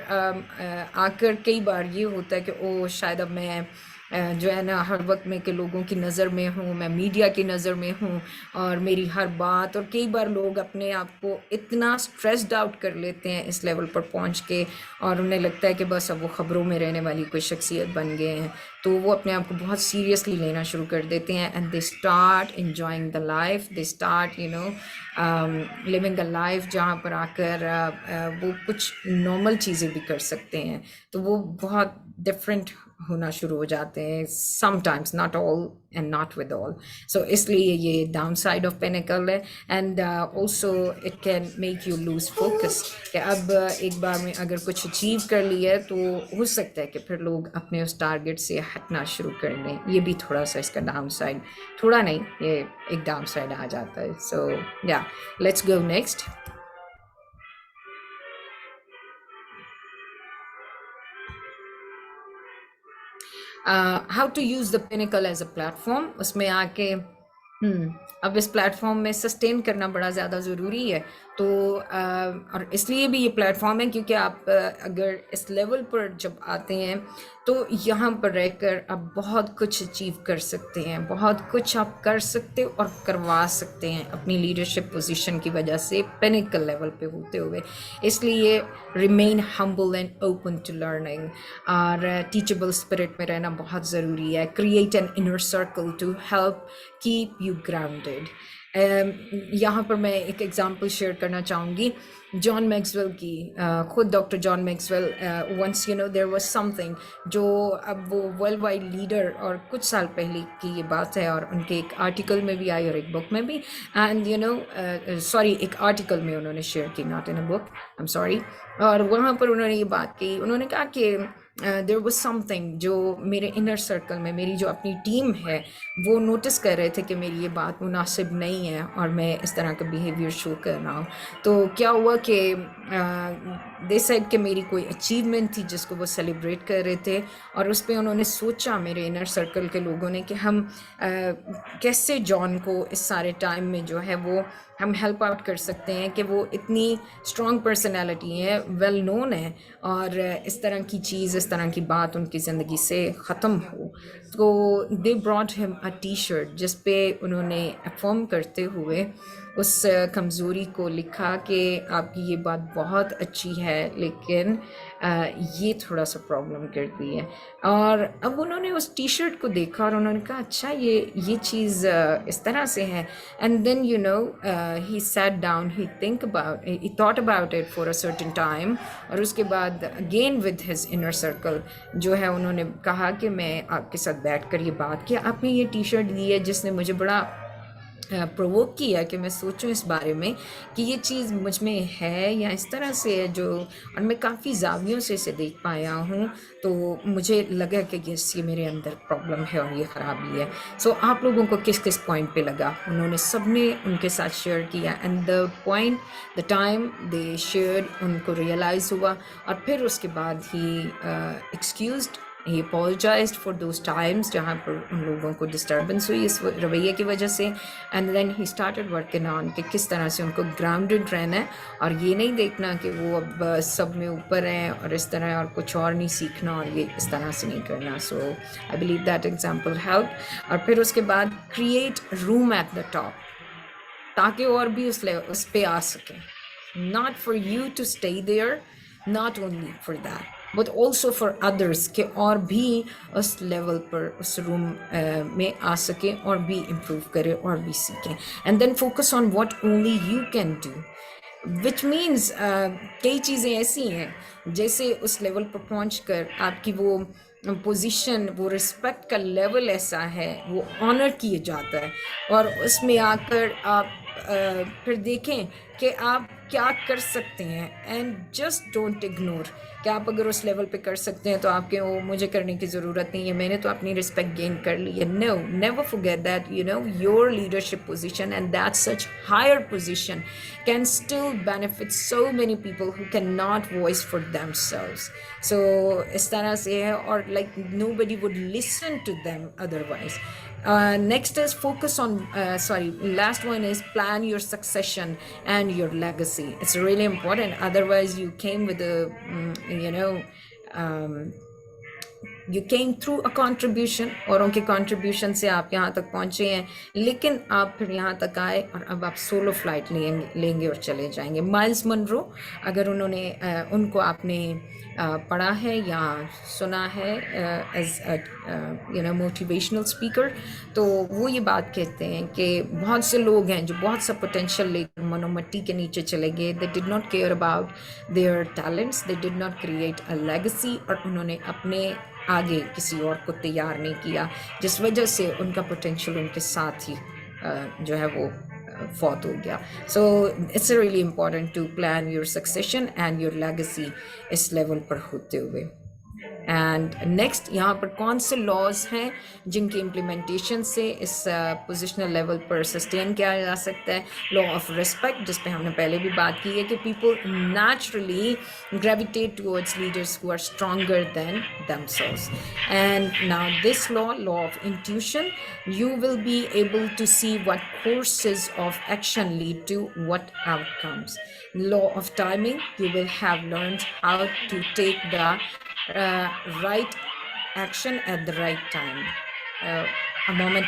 आकर कई बार ये होता है कि ओ शायद अब मैं जो है ना हर वक्त में के लोगों की नज़र में हूँ, मैं मीडिया की नज़र में हूँ और मेरी हर बात, और कई बार लोग अपने आप को इतना स्ट्रेस्ड आउट कर लेते हैं इस लेवल पर पहुँच के, और उन्हें लगता है कि बस अब वो ख़बरों में रहने वाली कोई शख्सियत बन गए हैं, तो वो अपने आप को बहुत सीरियसली लेना शुरू कर देते हैं। And they start enjoying the life, they start living a life जहाँ पर आकर वो कुछ नॉर्मल चीज़ें भी कर सकते हैं। तो वो बहुत डिफरेंट होना शुरू हो जाते हैं, sometimes, not all and not with all. So इसलिए ये डाउन साइड ऑफ पिनिकल है। And also it can make you lose focus, कि अब एक बार में अगर कुछ अचीव कर लिया तो हो सकता है कि फिर लोग अपने उस टारगेट से हटना शुरू कर दें। ये भी थोड़ा सा इसका डाउन साइड, थोड़ा नहीं, ये एक डाउन साइड आ जाता है। सो या let's go next. How to use the pinnacle as a platform. उसमें आके अब इस प्लेटफॉर्म में सस्टेन करना बड़ा ज़्यादा ज़रूरी है। तो और इसलिए भी ये प्लेटफॉर्म है क्योंकि आप अगर इस लेवल पर जब आते हैं तो यहाँ पर रहकर आप बहुत कुछ अचीव कर सकते हैं, बहुत कुछ आप कर सकते हो और करवा सकते हैं अपनी लीडरशिप पोजीशन की वजह से पिनिकल लेवल पे होते हुए। इसलिए remain humble and open to learning और टीचेबल स्पिरिट में रहना बहुत ज़रूरी है। Create an inner circle to help keep you grounded. यहाँ पर मैं एक एग्जांपल शेयर करना चाहूँगी जॉन मैक्सवेल की। खुद doctor John Maxwell, once there was something, जो अब वो वर्ल्ड वाइड लीडर, और कुछ साल पहले की ये बात है, और उनके एक आर्टिकल में भी आई और एक बुक में भी, एंड सॉरी एक आर्टिकल में उन्होंने शेयर की, not in a book, I am sorry. और वहाँ पर उन्होंने ये बात की, उन्होंने कहा कि देयर वाज समथिंग जो मेरे इनर सर्कल में, मेरी जो अपनी टीम है, वो नोटिस कर रहे थे कि मेरी ये बात मुनासिब नहीं है और मैं इस तरह का बिहेवियर शो कर रहा हूँ। तो क्या हुआ कि दे सेड कि मेरी कोई अचीवमेंट थी जिसको वो सेलिब्रेट कर रहे थे, और उस पर उन्होंने सोचा, मेरे इनर सर्कल के लोगों ने, कि हम कैसे जॉन को इस सारे टाइम में जो है वो हम हेल्प आउट कर सकते हैं कि वो इतनी स्ट्रॉन्ग पर्सनैलिटी है, वेल नोन है, और इस तरह की चीज़, इस तरह की बात उनकी ज़िंदगी से ख़त्म हो। तो they brought him a T shirt जिस पे उन्होंने अफर्म करते हुए उस कमज़ोरी को लिखा कि आपकी ये बात बहुत अच्छी है लेकिन ये थोड़ा सा प्रॉब्लम करती है। और अब उन्होंने उस टी शर्ट को देखा और उन्होंने कहा अच्छा ये चीज़ इस तरह से है। And then you know he sat down, he thought about it for a certain time. और उसके बाद again with his inner circle जो है उन्होंने कहा कि मैं आपके साथ बैठ कर ये बात किया, आपने ये टी शर्ट दी है जिसने मुझे बड़ा प्रोवोक किया कि मैं सोचूं इस बारे में कि ये चीज़ मुझ में है या इस तरह से है जो, और मैं काफ़ी जावियों से इसे देख पाया हूँ। तो मुझे लगा कि ये मेरे अंदर प्रॉब्लम है और ये ख़राबी है। सो आप लोगों को किस किस पॉइंट पे लगा? उन्होंने सबने उनके साथ शेयर किया and the time they shared उनको रियलाइज़ हुआ। और फिर उसके बाद ही excused, he apologized for those times जहाँ पर उन लोगों को डिस्टर्बेंस हुई इस रवैये की वजह से। And then he started working on कि किस तरह से उनको ग्राउंडेड रहना है और ये नहीं देखना कि वो अब सब में ऊपर हैं और इस तरह और कुछ और नहीं सीखना और ये इस तरह से नहीं करना। So I believe that example help. और फिर उसके बाद create room at the top ताकि और भी उस पे आ सकें, not for you to stay there, not only for that but also for others कि और भी उस लेवल पर उस रूम में आ सकें और भी इम्प्रूव करें और भी सीखें। And then focus on what only you can do, which means कई चीज़ें ऐसी हैं जैसे उस लेवल पर पहुँच कर आपकी वो पोजीशन, वो रिस्पेक्ट का लेवल ऐसा है, वो ऑनर किए जाता है। और उसमें आकर आप फिर देखें कि आप क्या कर सकते हैं एंड जस्ट डोंट इग्नोर कि आप अगर उस लेवल पे कर सकते हैं तो आपके वो मुझे करने की ज़रूरत नहीं है, मैंने तो अपनी रिस्पेक्ट गेन कर ली है। No, never forget that you know your leadership position and that such higher position can still benefit so many people who cannot voice for themselves. So इस तरह से है और like nobody would listen to them otherwise. Next is focus on last one is plan your succession and your legacy. It's really important, otherwise you came with you came through a contribution, औरों के contribution से आप यहाँ तक पहुँचे हैं, लेकिन आप फिर यहाँ तक आए और अब आप सोलो फ्लाइट लेंगे और चले जाएंगे। माइल्स मनरो, अगर उनको आपने पढ़ा है या सुना है एज मोटिवेशनल स्पीकर, तो वो ये बात कहते हैं कि बहुत से लोग हैं जो बहुत सा पोटेंशियल लेकर मनोमट्टी के नीचे चले गए। They did not care about their talents, they did not create a legacy, और उन्होंने अपने आगे किसी और को तैयार नहीं किया, जिस वजह से उनका पोटेंशियल उनके साथ ही जो है वो फौत हो गया। So it's really important to plan your succession and your legacy इस लेवल पर होते हुए। एंड नेक्स्ट यहाँ पर कौन से लॉज हैं जिनके इम्प्लीमेंटेशन से इस पोजिशनल लेवल पर सस्टेन किया जा सकता है? लॉ ऑफ रिस्पेक्ट, जिस पे हमने पहले भी बात की है कि people naturally gravitate towards leaders who are stronger than themselves. And now this law of intuition, you will be able to see what courses of action lead to what outcomes. Law of timing, you will have learned how to take the right action at the right time. A moment.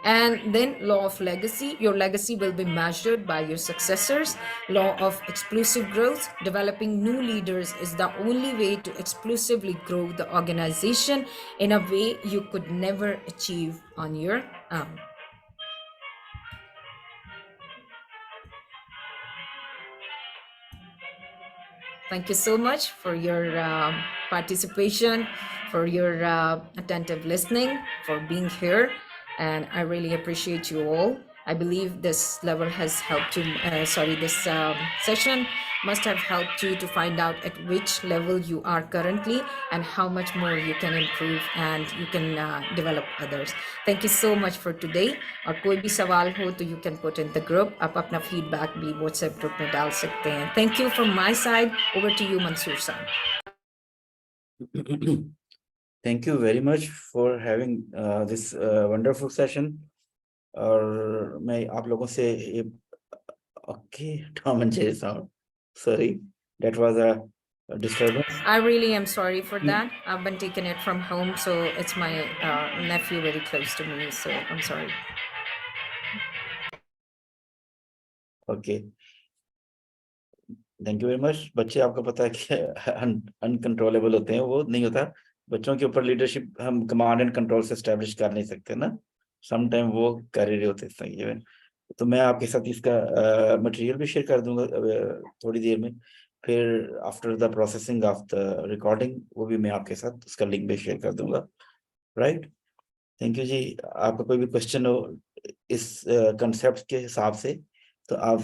And then law of legacy, your legacy will be measured by your successors. Law of explosive growth, developing new leaders is the only way to explosively grow the organization in a way you could never achieve on your own. Thank you so much for your participation, for your attentive listening, for being here. And I really appreciate you all. I believe this level has helped you, this session must have helped you to find out at which level you are currently and how much more you can improve and you can develop others. Thank you so much for today. और कोई भी सवाल हो तो you can put in the group. आप अपना feedback भी WhatsApp group में डाल सकते हैं. Thank you from my side. Over to you, Mansoor sir. Thank you very much for having this wonderful session. और मैं आप लोगों से okay, Tom and Jerry sound. Sorry, that was a disturbance? I really am sorry for that. I've been taking it from home, so it's my nephew very close to me, so I'm sorry. Okay. Thank you very much. बच्चे आपको पता है कि uncontrollable होते हैं, वो नहीं होता। बच्चों के ऊपर लीडरशिप हम कमांड एंड कंट्रोल से एस्टेब्लिश कर नहीं सकते ना, सम टाइम वो कर रहे होते हैं। तो मैं आपके साथ इसका मटेरियल भी शेयर कर दूंगा थोड़ी देर में, फिर after the processing of the recording वो भी मैं आपके साथ उसका लिंक भी शेयर कर दूंगा। राइट, थैंक यू जी। आपका कोई भी क्वेश्चन हो इस कंसेप्ट के हिसाब से तो आप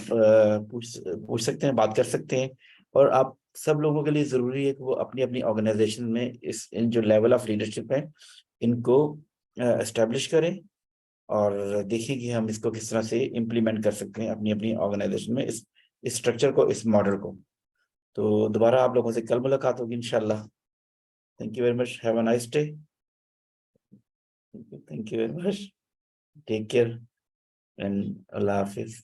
पूछ सकते हैं, बात कर सकते हैं। और आप सब लोगों के लिए जरूरी है कि वो अपनी अपनी ऑर्गेनाइजेशन में इन जो लेवल ऑफ लीडरशिप है इनको एस्टेब्लिश करें और देखें कि हम इसको किस तरह से इम्प्लीमेंट कर सकते हैं अपनी अपनी ऑर्गेनाइजेशन में, इस स्ट्रक्चर को, इस मॉडल को। तो दोबारा आप लोगों से कल मुलाकात होगी इंशाल्लाह। Thank you very much, have a nice day. Thank you very much, take care and अल्लाह हाफिज।